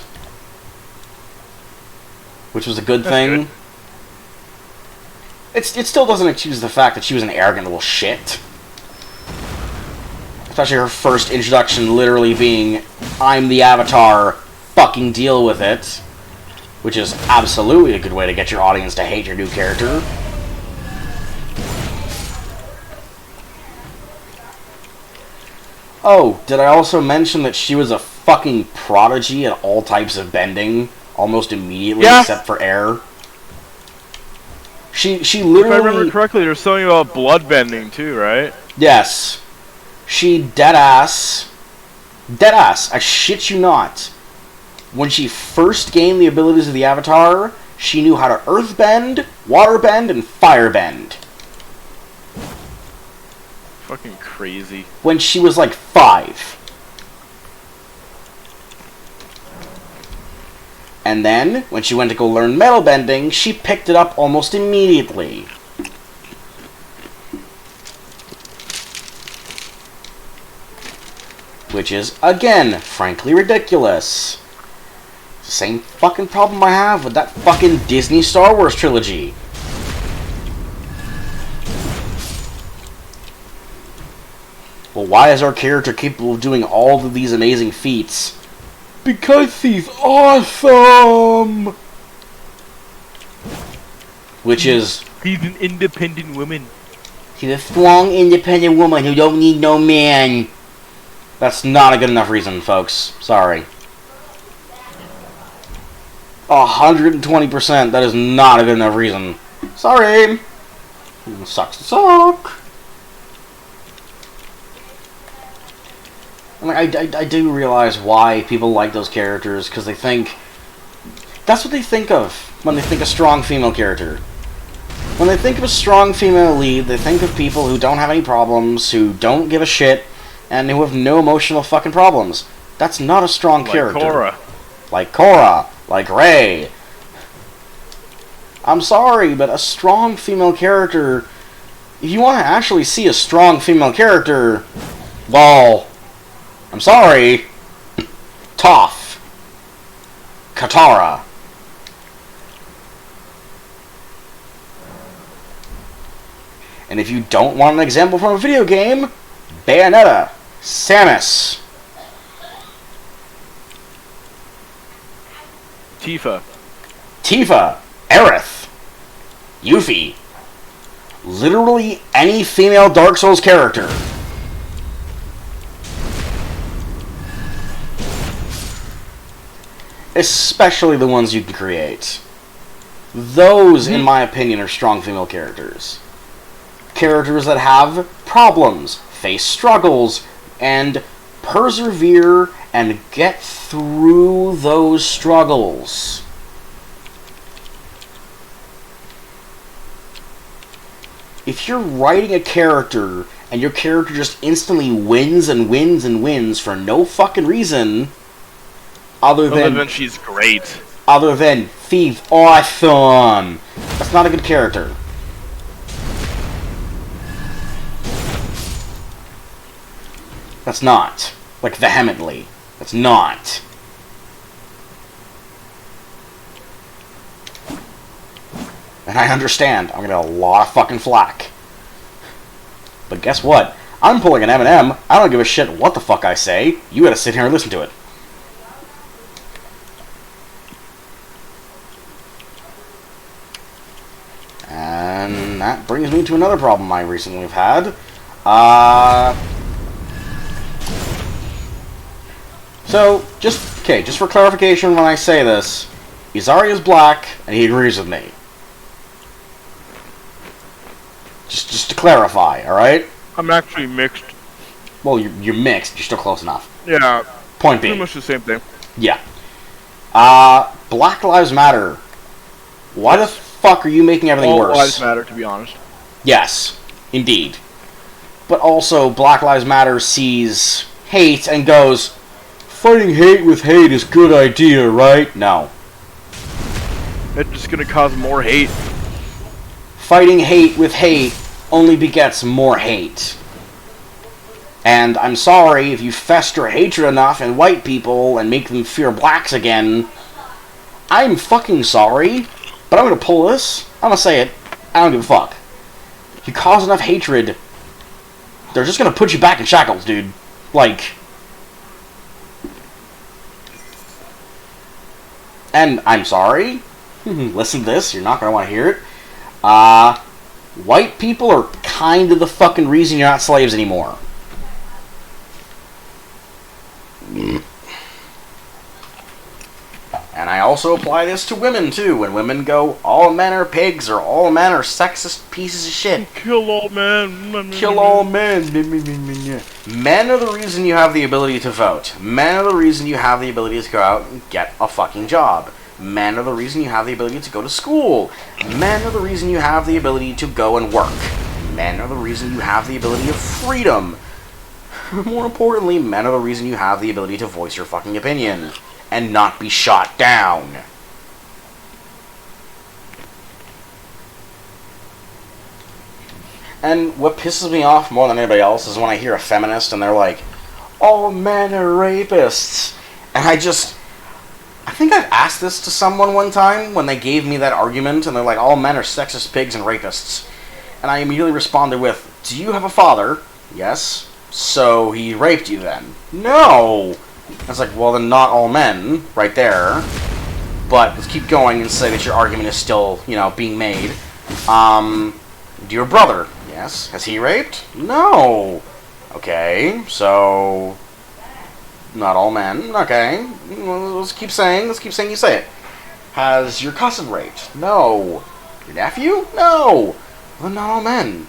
which was a good thing. It still doesn't excuse the fact that she was an arrogant little shit. Especially her first introduction literally being, I'm the Avatar, fucking deal with it. Which is absolutely a good way to get your audience to hate your new character. Oh, did I also mention that she was a fucking prodigy at all types of bending, almost immediately, except for air? She literally... If I remember correctly, there's something about blood bending too, right? Yes. She deadass, I shit you not, when she first gained the abilities of the Avatar, she knew how to earth bend, water bend, and fire bend. Fucking crazy. When she was like 5. And then, when she went to go learn metal bending, she picked it up almost immediately. Which is, again, frankly ridiculous. Same fucking problem I have with that fucking Disney Star Wars trilogy. Well, why is our character capable of doing all of these amazing feats? Because he's awesome! Which is... He's an independent woman. She's a strong, independent woman who don't need no man. That's not a good enough reason, folks. Sorry. 120%, that is not a good enough reason. Sorry! Sucks to suck. I do realize why people like those characters, because they think... That's what they think of when they think of strong female character. When they think of a strong female lead, they think of people who don't have any problems, who don't give a shit, and who have no emotional fucking problems. That's not a strong character. Like Korra. Like Rey. I'm sorry, but a strong female character... If you want to actually see a strong female character... Well... I'm sorry. Toph. Katara. And if you don't want an example from a video game, Bayonetta. Samus. Tifa. Aerith. Yuffie. Literally any female Dark Souls character. Especially the ones you can create. Those, in my opinion, are strong female characters. Characters that have problems, face struggles, and persevere and get through those struggles. If you're writing a character and your character just instantly wins and wins and wins for no fucking reason... Other than she's great. Other than she's awesome. That's not a good character. That's not. Like, vehemently. That's not. And I understand. I'm gonna get a lot of fucking flack. But guess what? I'm pulling an Eminem. I don't give a shit what the fuck I say. You gotta sit here and listen to it. And that brings me to another problem I recently have had. So, just for clarification when I say this, Izari is black, and he agrees with me. Just to clarify, alright? I'm actually mixed. Well, you're mixed, you're still close enough. Yeah. Point being. Pretty much the same thing. Yeah. Black Lives Matter. Why the fuck are you making everything worse? All lives matter, to be honest. Yes, indeed. But also, Black Lives Matter sees hate and goes, fighting hate with hate is a good idea, right? No. It's just gonna cause more hate. Fighting hate with hate only begets more hate. And I'm sorry if you fester hatred enough in white people and make them fear blacks again. I'm fucking sorry, but I'm gonna pull this. I'm gonna say it. I don't give a fuck. If you cause enough hatred, they're just gonna put you back in shackles, dude. Like... And I'm sorry. Listen to this. You're not gonna want to hear it. White people are kind of the fucking reason you're not slaves anymore. And I also apply this to women, too. When women go, all men are pigs, or all men are sexist pieces of shit. Kill all men. Kill all men. Men are the reason you have the ability to vote. Men are the reason you have the ability to go out and get a fucking job. Men are the reason you have the ability to go to school. Men are the reason you have the ability to go and work. Men are the reason you have the ability of freedom. More importantly, men are the reason you have the ability to voice your fucking opinion and not be shot down. And what pisses me off more than anybody else is when I hear a feminist and they're like, all men are rapists. And I think I've asked this to someone one time when they gave me that argument and they're like, all men are sexist pigs and rapists. And I immediately responded with, do you have a father? Yes. So he raped you then? No! I was like, well then not all men, right there. But let's keep going and say that your argument is still, being made. Do your brother? Yes. Has he raped? No! Okay, so... not all men. Okay. Let's keep saying you say it. Has your cousin raped? No. Your nephew? No! Well, not all men.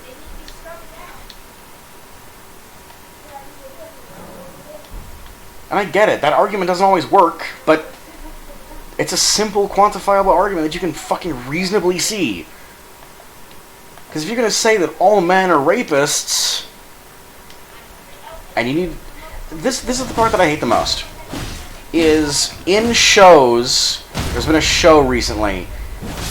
And I get it, that argument doesn't always work, but it's a simple, quantifiable argument that you can fucking reasonably see. Because if you're gonna say that all men are rapists, and you need... This is the part that I hate the most. Is, in shows, there's been a show recently,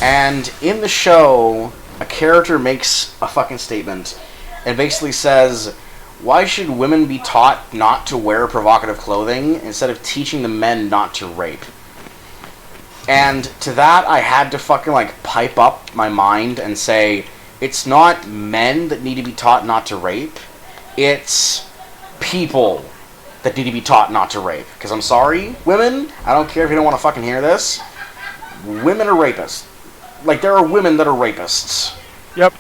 and in the show, a character makes a fucking statement, and basically says... Why should women be taught not to wear provocative clothing instead of teaching the men not to rape? And to that, I had to fucking, pipe up my mind and say, it's not men that need to be taught not to rape. It's people that need to be taught not to rape. Because I'm sorry, women, I don't care if you don't want to fucking hear this, women are rapists. There are women that are rapists. Yep.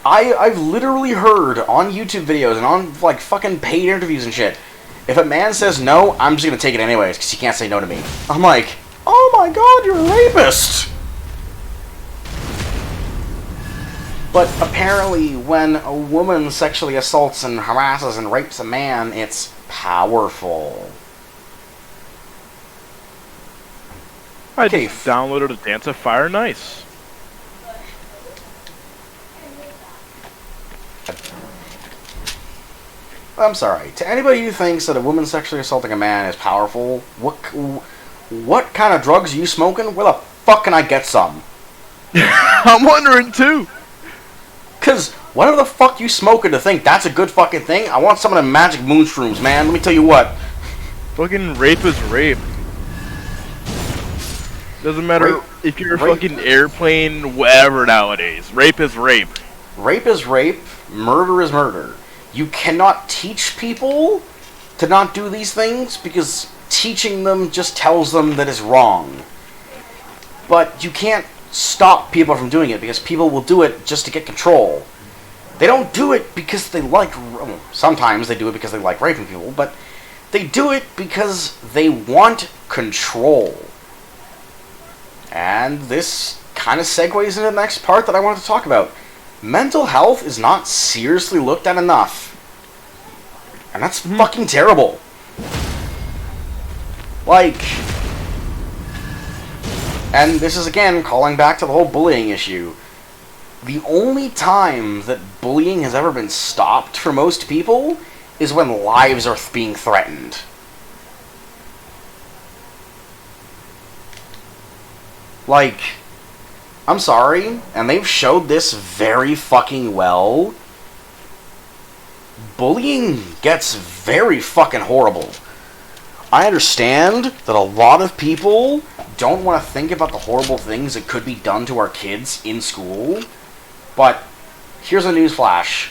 I've literally heard on YouTube videos and on, fucking paid interviews and shit, if a man says no, I'm just gonna take it anyways, because he can't say no to me. I'm like, oh my god, you're a rapist! But apparently, when a woman sexually assaults and harasses and rapes a man, it's powerful. I just downloaded a Dance of Fire Nice. I'm sorry. To anybody who thinks that a woman sexually assaulting a man is powerful, what kind of drugs are you smoking? Where the fuck can I get some? I'm wondering too. Cause whatever the fuck you smoking to think that's a good fucking thing, I want some of the magic moonshrooms, man. Let me tell you what. Fucking rape is rape. Doesn't matter if you're a fucking airplane, whatever nowadays. Rape is rape. Rape is rape. Murder is murder. You cannot teach people to not do these things because teaching them just tells them that it's wrong. But you can't stop people from doing it because people will do it just to get control. They don't do it because they like... Sometimes they do it because they like raping people, but they do it because they want control. And this kind of segues into the next part that I wanted to talk about. Mental health is not seriously looked at enough. And that's fucking terrible. And this is again calling back to the whole bullying issue. The only time that bullying has ever been stopped for most people is when lives are being threatened. I'm sorry, and they've showed this very fucking well. Bullying gets very fucking horrible. I understand that a lot of people don't want to think about the horrible things that could be done to our kids in school, but here's a newsflash.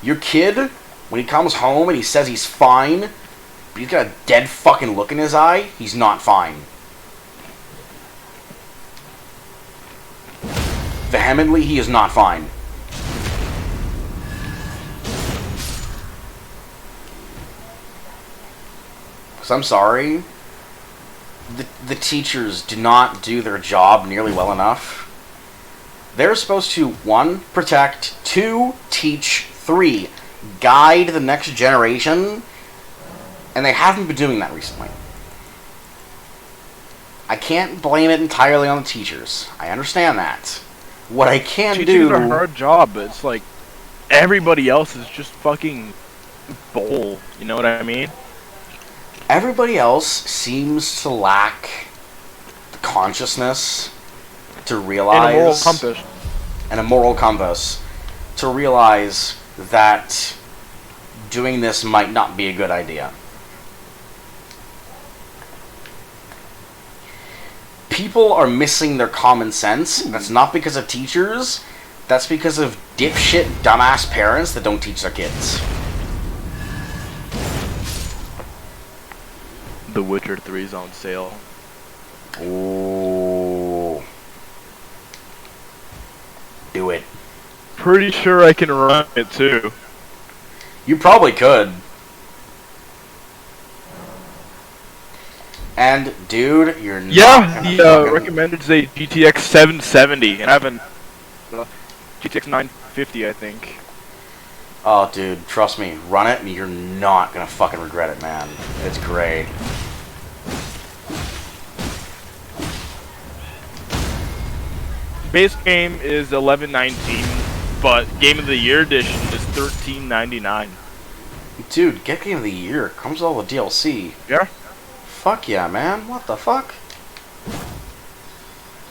Your kid, when he comes home and he says he's fine, but he's got a dead fucking look in his eye, he's not fine. Vehemently, he is not fine. Because I'm sorry, the teachers do not do their job nearly well enough. They're supposed to, 1, protect, 2, teach, 3, guide the next generation, and they haven't been doing that recently. I can't blame it entirely on the teachers. I understand that. What I can Teaching do... is a hard job, but it's like, everybody else is just fucking bull. You know what I mean? Everybody else seems to lack the consciousness to realize... And a moral compass. And a moral compass to realize that doing this might not be a good idea. People are missing their common sense, and that's not because of teachers, that's because of dipshit, dumbass parents that don't teach their kids. The Witcher 3 is on sale. Ooh. Do it. Pretty sure I can run it too. You probably could. And, dude, you're not Yeah, gonna the fucking... recommended is a GTX 770, and I have a GTX 950, I think. Oh, dude, trust me, run it, and you're not gonna fucking regret it, man. It's great. Base game is $11.19, but Game of the Year edition is $13.99. Dude, get Game of the Year. Comes with all the DLC. Yeah. Fuck yeah, man. What the fuck?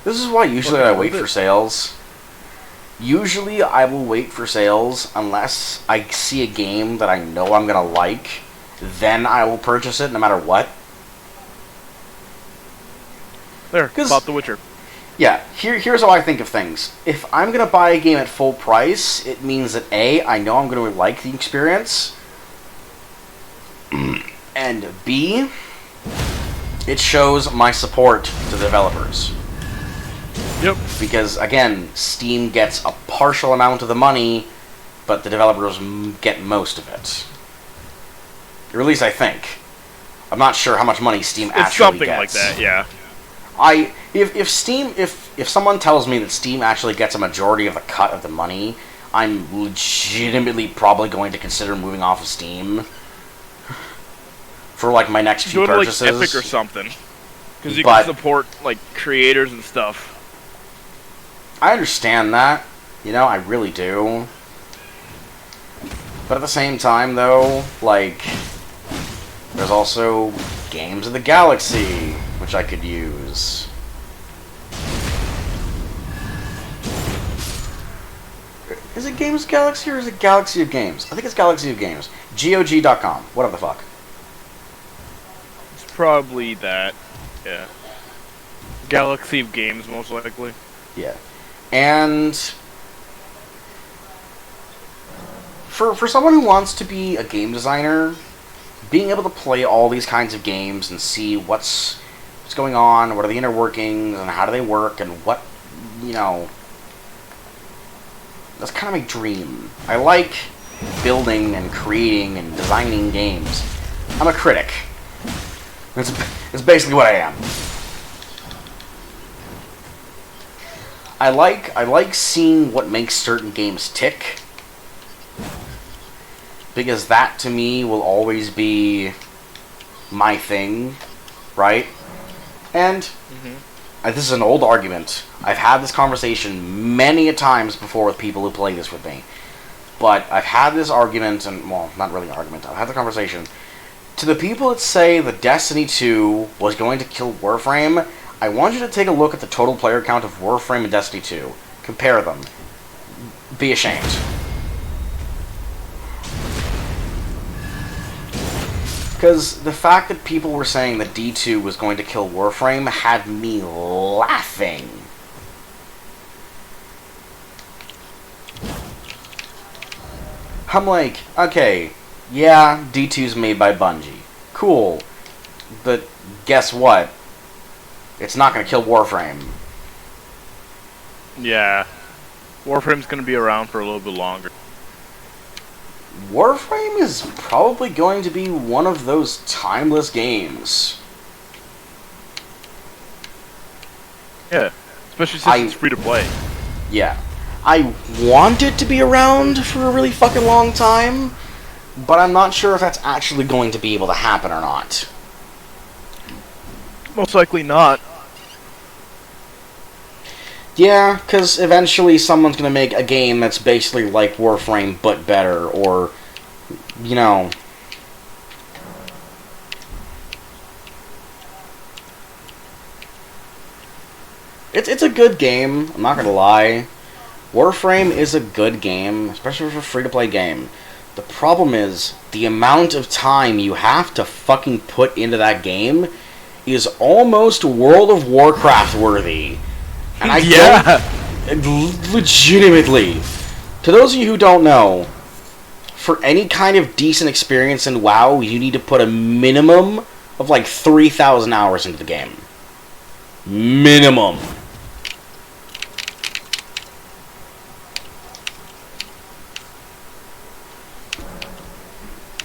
This is why usually I wait for sales. Usually I will wait for sales unless I see a game that I know I'm gonna like. Then I will purchase it no matter what. There, bought The Witcher. Yeah, here's how I think of things. If I'm gonna buy a game at full price, it means that A, I know I'm gonna like the experience, and B, it shows my support to the developers. Yep. Because, again, Steam gets a partial amount of the money, but the developers get most of it. Or at least I think. I'm not sure how much money Steam actually gets. It's something like that, yeah. If someone tells me that Steam actually gets a majority of the cut of the money, I'm legitimately probably going to consider moving off of Steam for like my next few purchases. Go to like Epic or something, because you can support like creators and stuff. I understand that, you know, I really do. But at the same time, though, like, there's also Games of the Galaxy, which I could use. Is it Games Galaxy or is it Galaxy of Games? I think it's Galaxy of Games. GOG.com. Whatever the fuck. It's probably that. Yeah. Galaxy of Games, most likely. Yeah. And for someone who wants to be a game designer, being able to play all these kinds of games and see what's going on, what are the inner workings, and how do they work, and what, you know, that's kind of my dream. I like building and creating and designing games. I'm a critic. That's basically what I am. I like seeing what makes certain games tick, because that to me will always be my thing, right? And this is an old argument. I've had this conversation many a times before with people who play this with me, but I've had this argument, and well, not really an argument. I've had the conversation. To the people that say that Destiny 2 was going to kill Warframe, I want you to take a look at the total player count of Warframe and Destiny 2. Compare them. Be ashamed. Because the fact that people were saying that D2 was going to kill Warframe had me laughing. I'm like, okay, yeah, D2's made by Bungie. Cool. But guess what? It's not going to kill Warframe. Yeah. Warframe's gonna be around for a little bit longer. Warframe is probably going to be one of those timeless games. Yeah. Especially since it's free to play. Yeah. I want it to be around for a really fucking long time, but I'm not sure if that's actually going to be able to happen or not. Most likely not. Yeah, because eventually someone's going to make a game that's basically like Warframe, but better, or, you know... It's a good game, I'm not going to lie. Warframe is a good game, especially for a free-to-play game. The problem is, the amount of time you have to fucking put into that game is almost World of Warcraft worthy. And I don't... Legitimately. To those of you who don't know, for any kind of decent experience in WoW, you need to put a minimum of like 3,000 hours into the game. Minimum.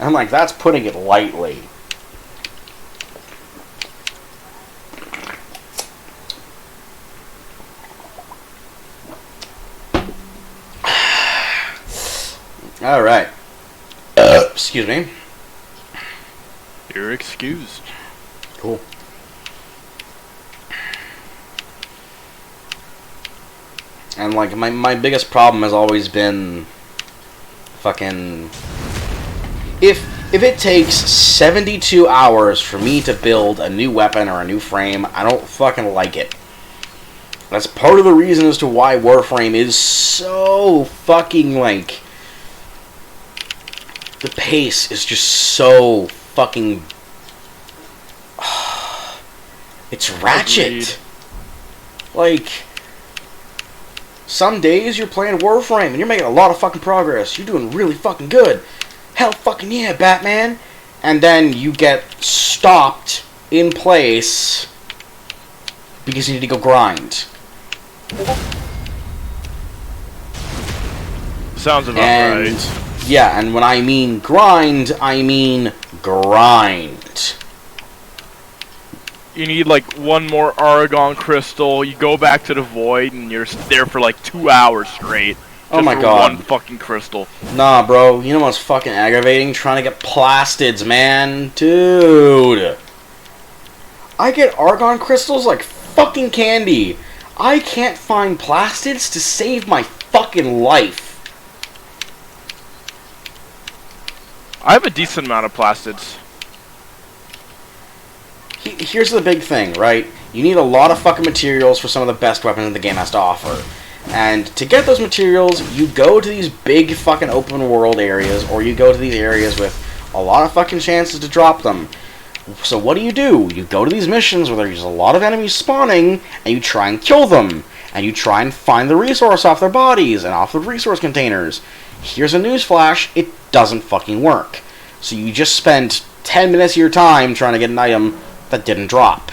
I'm like, that's putting it lightly. Alright. Excuse me. You're excused. Cool. And like, my biggest problem has always been fucking... If it takes 72 hours for me to build a new weapon or a new frame, I don't fucking like it. That's part of the reason as to why Warframe is so fucking, like... The pace is just so fucking... It's ratchet. Agreed. Like... Some days you're playing Warframe and you're making a lot of fucking progress. You're doing really fucking good. Hell fucking yeah, Batman. And then you get stopped in place because you need to go grind. Sounds about right. Yeah, and when I mean grind, I mean grind. You need like one more Aragon crystal, you go back to the void, and you're there for like 2 hours straight. Oh my for god. one fucking crystal. Nah, bro, you know what's fucking aggravating? Trying to get plastids, man. Dude. I get Argon crystals like fucking candy. I can't find plastids to save my fucking life. I have a decent amount of plastids. Here's the big thing, right? You need a lot of fucking materials for some of the best weapons the game has to offer. And to get those materials, you go to these big fucking open world areas, or you go to these areas with a lot of fucking chances to drop them. So what do? You go to these missions where there's a lot of enemies spawning, and you try and kill them. And you try and find the resource off their bodies, and off the resource containers. Here's a newsflash, it doesn't fucking work. So you just spend 10 minutes of your time trying to get an item that didn't drop.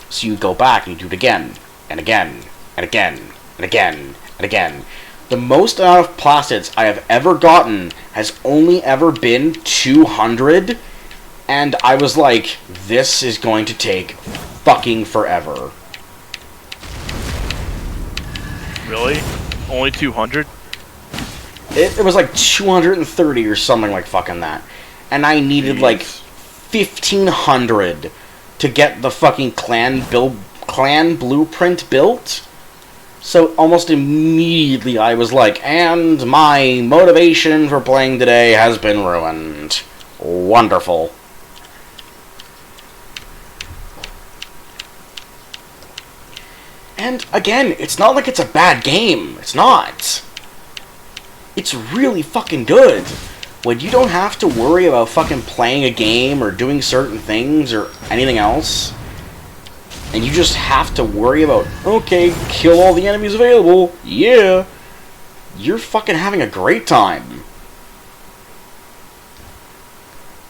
So you go back and you do it again, and again, and again, and again, and again. The most amount of plastids I have ever gotten has only ever been 200, and I was like, this is going to take fucking forever. Really? Only 200? It was like 230 or something like fucking that. And I needed like 1,500 to get the fucking clan blueprint built. So almost immediately I was like, and my motivation for playing today has been ruined. Wonderful. And, again, it's not like it's a bad game. It's not. It's really fucking good. When you don't have to worry about fucking playing a game or doing certain things or anything else, and you just have to worry about, okay, kill all the enemies available, yeah, you're fucking having a great time.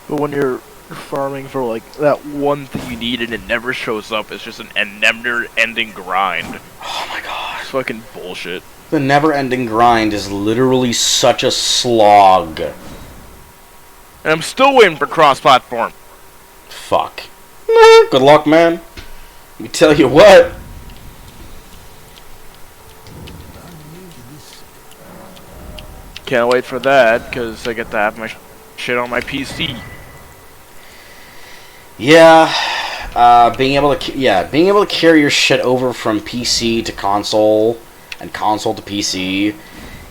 But when you're farming for, like, that one thing you need and it never shows up, it's just an never-ending grind. Oh my god. It's fucking bullshit. The never-ending grind is literally such a slog. And I'm still waiting for cross-platform. Fuck. Good luck, man. Let me tell you what. Can't wait for that, because I get to have my shit on my PC. Yeah, being able to carry your shit over from PC to console and console to PC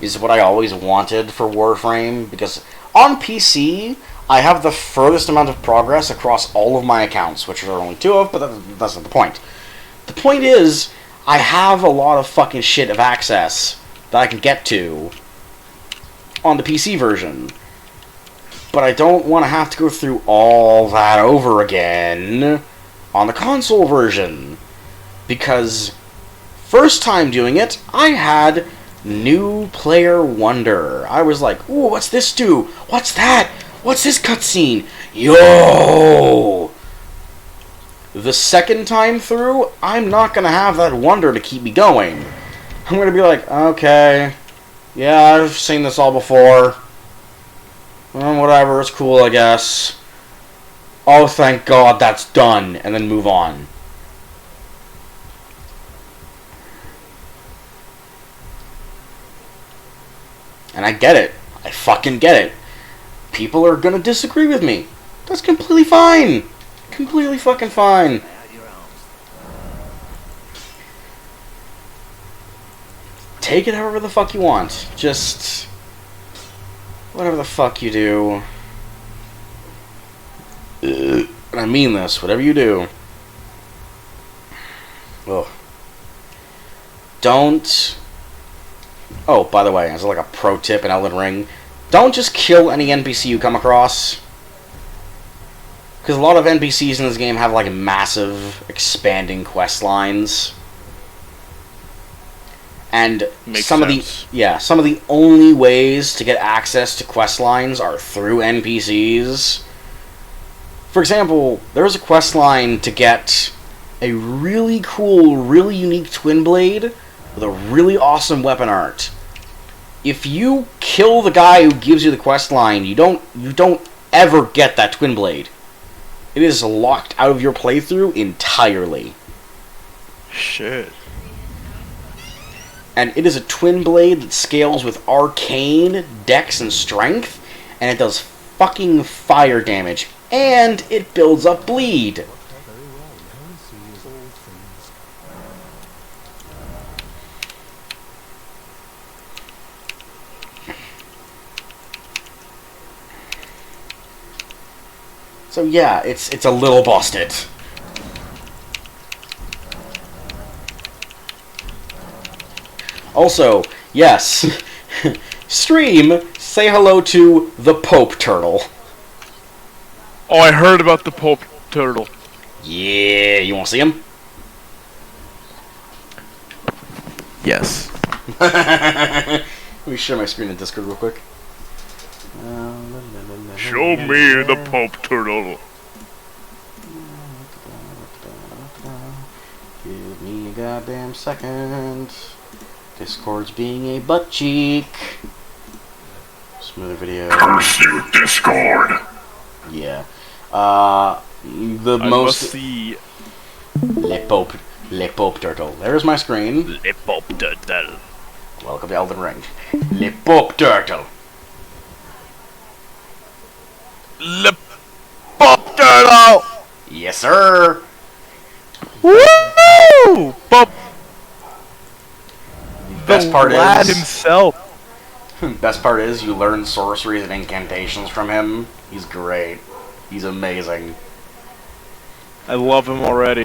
is what I always wanted for Warframe, because on PC I have the furthest amount of progress across all of my accounts, which there are only 2 of, but that's not the point. The point is, I have a lot of fucking shit of access that I can get to on the PC version. But I don't want to have to go through all that over again on the console version. Because first time doing it, I had new player wonder. I was like, ooh, what's this do? What's that? What's this cutscene? Yo! The second time through, I'm not going to have that wonder to keep me going. I'm going to be like, okay, yeah, I've seen this all before. Whatever, it's cool, I guess. Oh, thank God, that's done, and then move on. And I get it. I fucking get it. People are gonna disagree with me. That's completely fine. Completely fucking fine. Take it however the fuck you want. Just whatever the fuck you do. And I mean this, whatever you do. Ugh. Don't... Oh, by the way, as like a pro tip in Elden Ring, don't just kill any NPC you come across. Because a lot of NPCs in this game have like massive, expanding quest lines. And some of the only ways to get access to quest lines are through NPCs. For example, there's a quest line to get a really cool, really unique twin blade with a really awesome weapon art. If you kill the guy who gives you the quest line, you don't ever get that twin blade. It is locked out of your playthrough entirely. Shit. And it is a twin blade that scales with arcane, dex, and strength, and it does fucking fire damage, and it builds up bleed. So yeah, it's a little busted. Also, yes, stream, say hello to the Pope Turtle. Oh, I heard about the Pope Turtle. Yeah, you want to see him? Yes. Let me share my screen in Discord real quick. Show me the Pope Turtle. Give me a goddamn second. Discord's being a butt cheek. Smooth video. Curse you, Discord. Yeah. The I most... must see Le Pope Turtle. There's my screen. Le Pope Turtle. Welcome to Elden Ring. Le Pope Turtle. Le Pope Turtle. Yes, sir. Woo! Pope. Best part lad is himself. Best part is you learn sorceries and incantations from him. He's great. He's amazing. I love him already.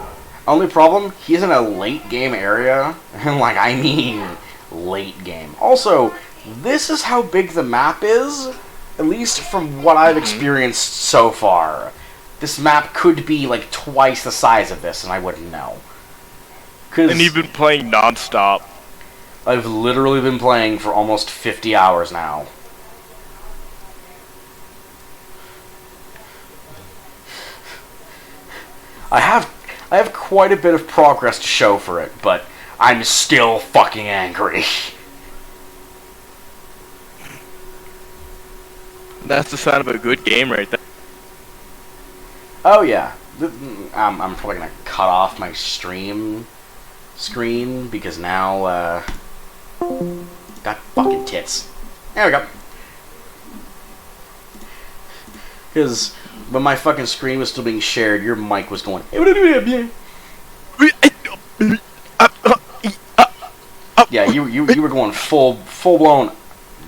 Only problem, he's in a late game area. And, like, I mean late game. Also, this is how big the map is, at least from what I've experienced so far. This map could be, like, twice the size of this, and I wouldn't know. And you've been playing non-stop. I've literally been playing for almost 50 hours now. I have quite a bit of progress to show for it, but I'm still fucking angry. That's the sign of a good game right there. Oh yeah, I'm probably gonna cut off my stream screen because now got fucking tits. There we go. Because when my fucking screen was still being shared, your mic was going. Yeah, you were going full blown.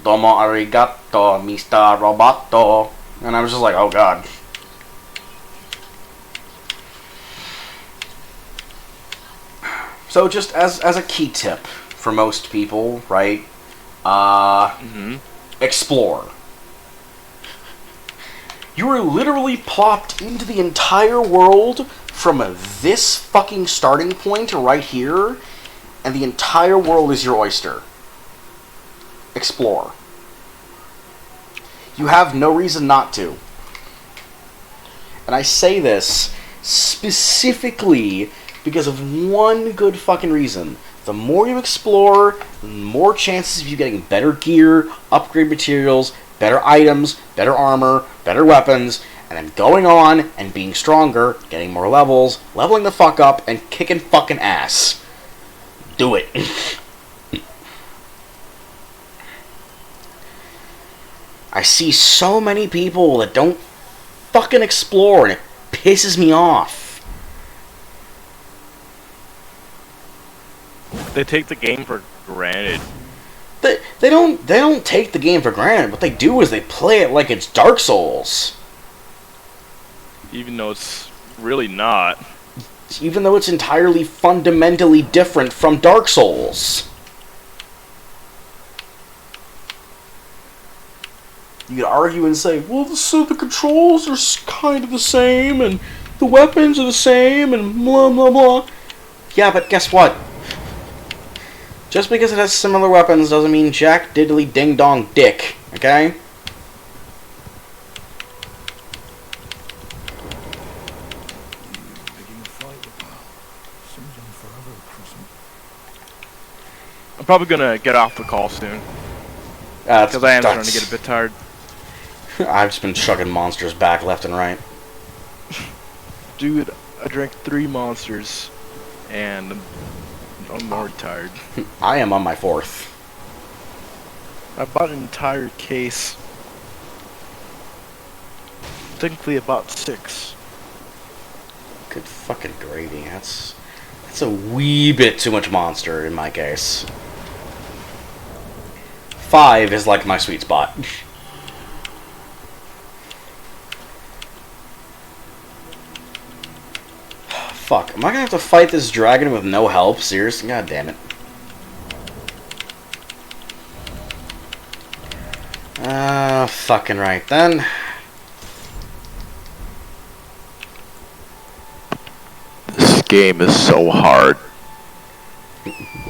Domo arigato, Mr. Roboto, and I was just like, oh god. So just as a key tip for most people, right? Explore. You are literally plopped into the entire world from this fucking starting point right here, and the entire world is your oyster. Explore. You have no reason not to. And I say this specifically because of one good fucking reason. The more you explore, the more chances of you getting better gear, upgrade materials, better items, better armor, better weapons, and then going on and being stronger, getting more levels, leveling the fuck up, and kicking fucking ass. Do it. I see so many people that don't fucking explore, and it pisses me off. They take the game for granted. They don't take the game for granted. What they do is they play it like it's Dark Souls. Even though it's really not. Even though it's entirely fundamentally different from Dark Souls. You could argue and say, well, the controls are kind of the same, and the weapons are the same, and blah, blah, blah. Yeah, but guess what? Just because it has similar weapons doesn't mean jack diddly ding dong dick, okay? I'm probably gonna get off the call soon. Because I am starting to get a bit tired. I've just been chugging monsters back left and right. Dude, I drank 3 monsters, and I'm more tired. I am on my 4th. I bought an entire case. Technically about 6. Good fucking gravy. That's a wee bit too much monster in my case. 5 is like my sweet spot. Fuck, am I gonna have to fight this dragon with no help? Seriously? God damn it. Fucking right then. This game is so hard.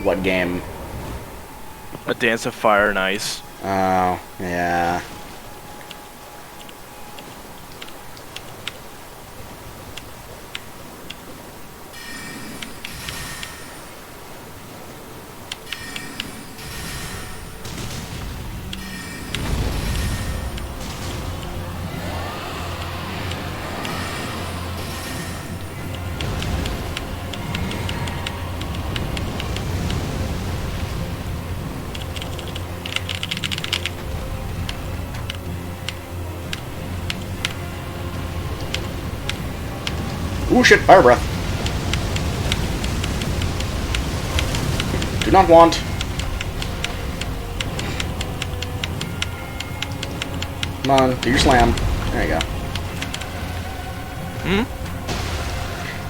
What game? A Dance of Fire and Ice. Oh, yeah. Ooh, shit, fire breath. Do not want. Come on, do your slam. There you go.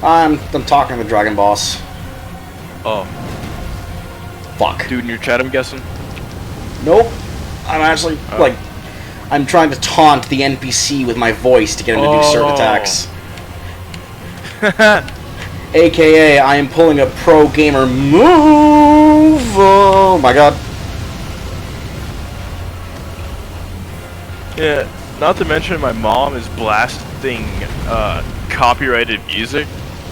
I'm talking to the dragon boss. Oh. Fuck. Dude in your chat, I'm guessing? Nope. I'm actually, like, I'm trying to taunt the NPC with my voice to get him to do certain attacks. AKA, I am pulling a pro gamer move! Oh my god. Yeah, not to mention my mom is blasting copyrighted music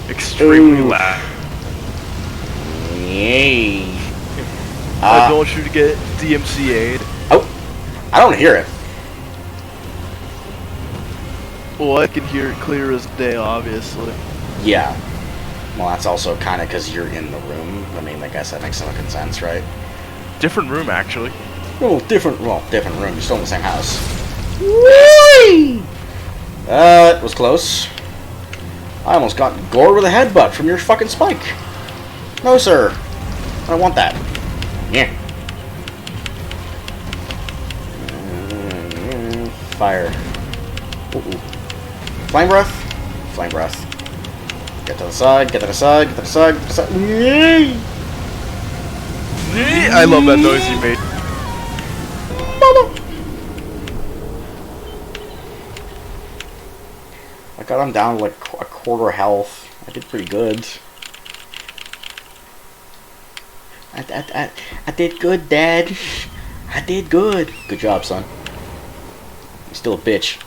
extremely loud. Yay. I don't want you to get DMCA'd. Oh, I don't hear it. Well, I can hear it clear as day, obviously. Yeah. Well, that's also kind of because you're in the room. I mean, I guess that makes some fucking sense, right? Different room, actually. Oh, different room. You're still in the same house. Whee! That was close. I almost got gored with a headbutt from your fucking spike. No, sir. I don't want that. Yeah. Fire. Ooh. Flame breath. Flame breath. Get to the side. Get to the side. Get to the side. Get to the side. Yay! I love that noise you made. I got him down to like a quarter health. I did pretty good. I did good, Dad. I did good. Good job, son. You're still a bitch.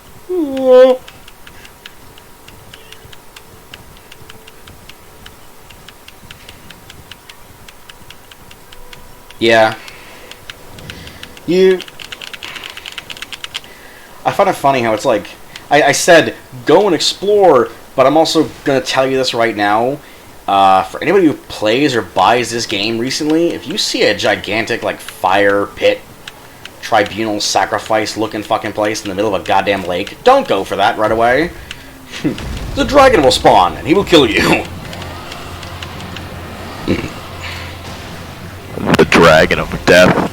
Yeah. I find it funny how it's like, I said, go and explore, but I'm also going to tell you this right now. For anybody who plays or buys this game recently, if you see a gigantic, like, fire pit, tribunal sacrifice looking fucking place in the middle of a goddamn lake, don't go for that right away. The dragon will spawn, and he will kill you. The dragon of death.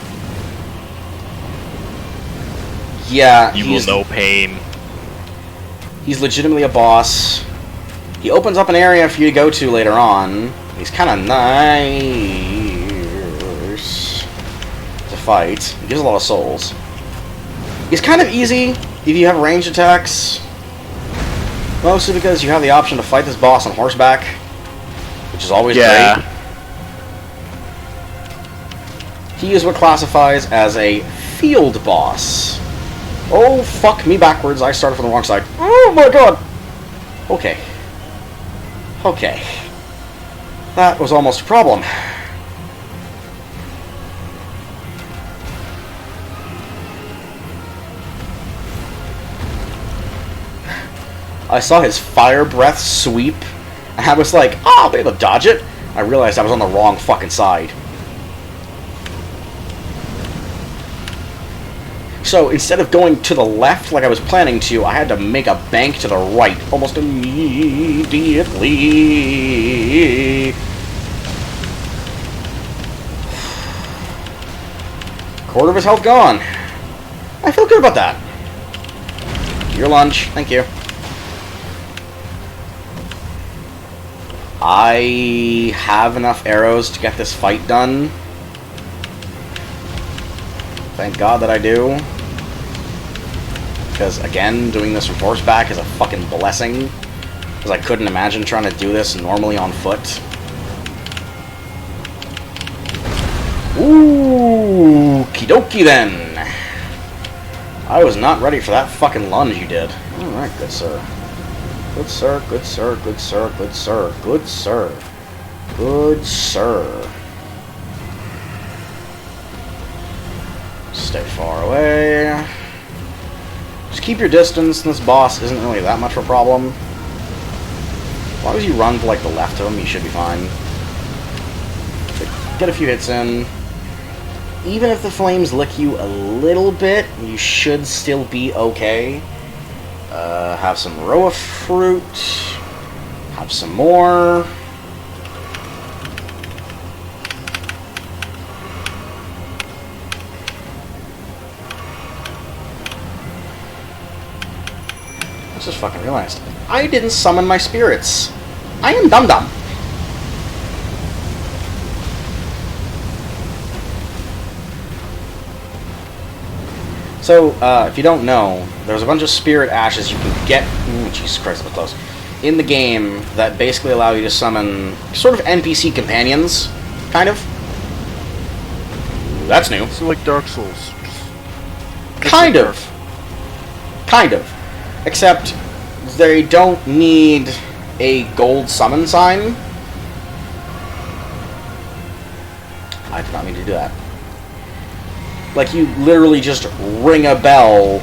Yeah, You will know pain. He's legitimately a boss. He opens up an area for you to go to later on. He's kind of nice to fight. He gives a lot of souls. He's kind of easy if you have ranged attacks. Mostly because you have the option to fight this boss on horseback, which is always great. He is what classifies as a field boss. Oh, fuck me backwards. I started from the wrong side. Oh my god! Okay. Okay. That was almost a problem. I saw his fire breath sweep, and I was like, oh, I'll be able to dodge it. I realized I was on the wrong fucking side. So instead of going to the left like I was planning to, I had to make a bank to the right almost immediately. Quarter of his health gone. I feel good about that. Your lunch. Thank you. I have enough arrows to get this fight done. Thank God that I do. Because, again, doing this from horseback is a fucking blessing. Because I couldn't imagine trying to do this normally on foot. Ooh, kidoki then. I was not ready for that fucking lunge you did. Alright, good sir. Good sir, good sir, good sir, good sir, good sir. Good sir. Stay far away. Just keep your distance, and this boss isn't really that much of a problem. As long as you run to, like, the left of him, you should be fine. Get a few hits in. Even if the flames lick you a little bit, you should still be okay. Have some Roa fruit. Have some more. I just fucking realized I didn't summon my spirits. I am Dum Dum. So, if you don't know, there's a bunch of spirit ashes you can get... Ooh, Jesus Christ, that was close. In the game that basically allow you to summon sort of NPC companions, kind of. Ooh, that's new. So like Dark Souls. Kind of. Kind of. Except they don't need a gold summon sign. I did not mean to do that. Like, you literally just ring a bell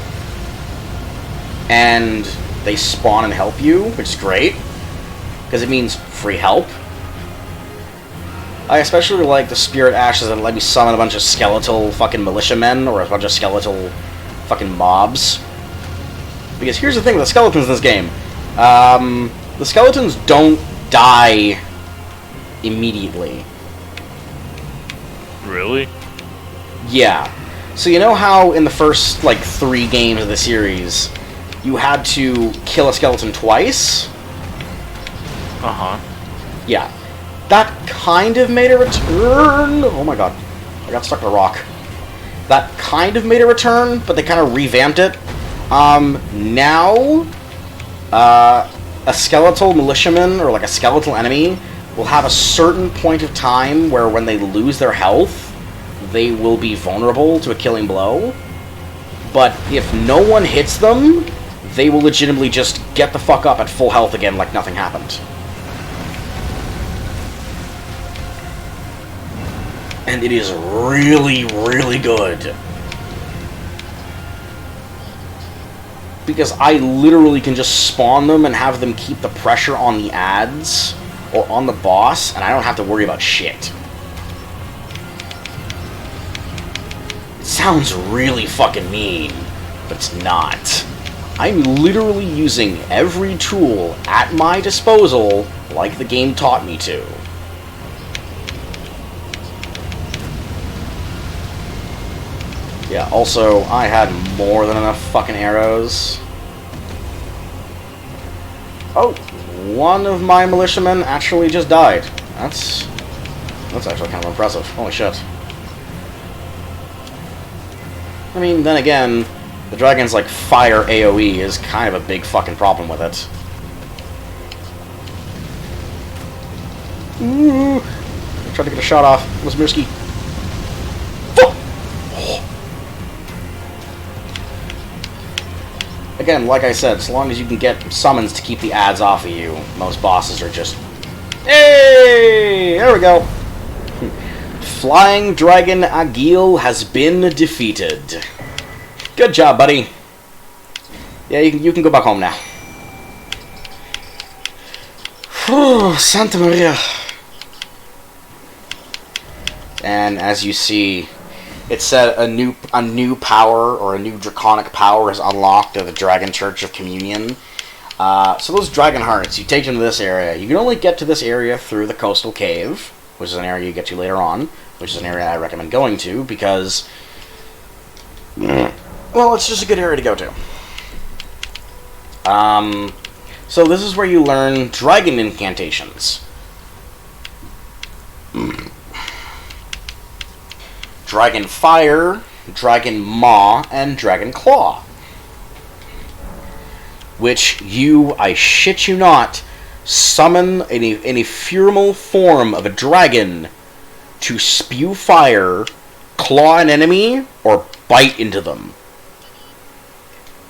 and they spawn and help you, which is great, because it means free help. I especially like the spirit ashes that let me summon a bunch of skeletal fucking militiamen or a bunch of skeletal fucking mobs. Because here's the thing with the skeletons in this game. The skeletons don't die immediately. Really? Yeah. So you know how in the first, like, 3 games of the series, you had to kill a skeleton twice? Uh-huh. Yeah. That kind of made a return... Oh my god. I got stuck in a rock. That kind of made a return, but they kind of revamped it. Now, a skeletal militiaman, or like a skeletal enemy, will have a certain point of time where when they lose their health, they will be vulnerable to a killing blow. But if no one hits them, they will legitimately just get the fuck up at full health again like nothing happened. And it is really, really good. Because I literally can just spawn them and have them keep the pressure on the ads or on the boss, and I don't have to worry about shit. It sounds really fucking mean, but it's not. I'm literally using every tool at my disposal like the game taught me to. Yeah, also, I had more than enough fucking arrows. Oh, one of my militiamen actually just died. That's actually kind of impressive. Holy shit. I mean, then again, the dragon's, like, fire AoE is kind of a big fucking problem with it. Ooh! I tried to get a shot off. It was Mirsky. Again, like I said, so long as you can get summons to keep the ads off of you, most bosses are just... Hey! There we go! Flying Dragon Agil has been defeated. Good job, buddy. Yeah, you can go back home now. Whew, Santa Maria. And as you see, it said a new power, or a new draconic power is unlocked at the Dragon Church of Communion. So those dragon hearts, you take them to this area. You can only get to this area through the coastal cave, which is an area you get to later on, which is an area I recommend going to, because, well, it's just a good area to go to. So this is where you learn dragon incantations. Dragon Fire, Dragon Maw, and Dragon Claw. Which you, I shit you not, summon in a fumal form of a dragon to spew fire, claw an enemy, or bite into them.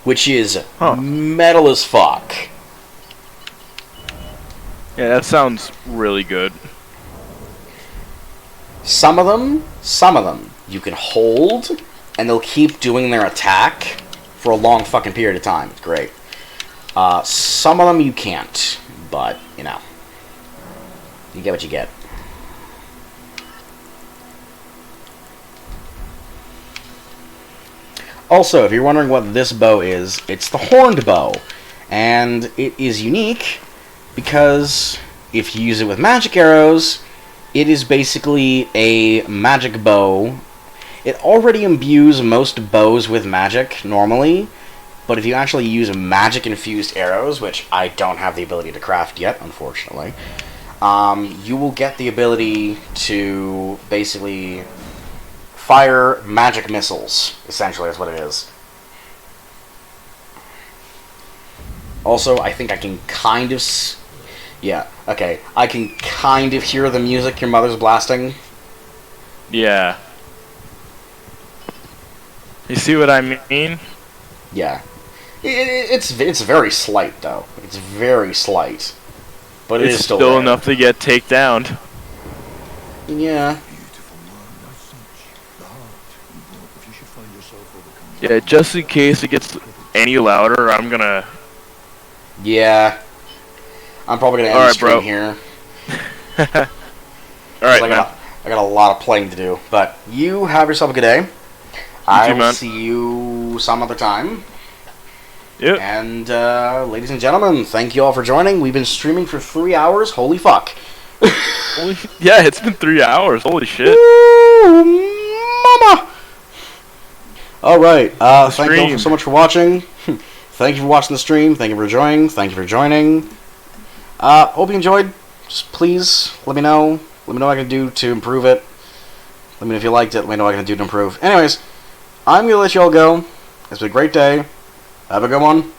Which is metal as fuck. Yeah, that sounds really good. Some of them, you can hold, and they'll keep doing their attack for a long fucking period of time. It's great. Some of them you can't, but, you know, you get what you get. Also, if you're wondering what this bow is, it's the horned bow, and it is unique because if you use it with magic arrows, it is basically a magic bow. It already imbues most bows with magic, normally, But if you actually use magic-infused arrows, which I don't have the ability to craft yet, unfortunately, you will get the ability to basically fire magic missiles, essentially, is what it is. Also, I think I can kind of... Yeah, okay. I can kind of hear the music your mother's blasting. Yeah. You see what I mean? Yeah. It's very slight, though. It's very slight. But it is still there. Enough to get take down. Yeah. Yeah, just in case it gets any louder, I'm gonna... Yeah. I'm probably gonna end the stream here. Alright, man. I got a lot of playing to do. But you have yourself a good day. I will see you some other time. Yep. And, ladies and gentlemen, thank you all for joining. We've been streaming for 3 hours. Holy fuck. Yeah, it's been 3 hours. Holy shit. Ooh, mama! Alright, thank you all so much for watching. Thank you for watching the stream. Thank you for enjoying. Thank you for joining. Hope you enjoyed. Just please let me know. Let me know what I can do to improve it. Let me know if you liked it. Let me know what I can do to improve. Anyways, I'm going to let you all go. It's been a great day. Have a good one.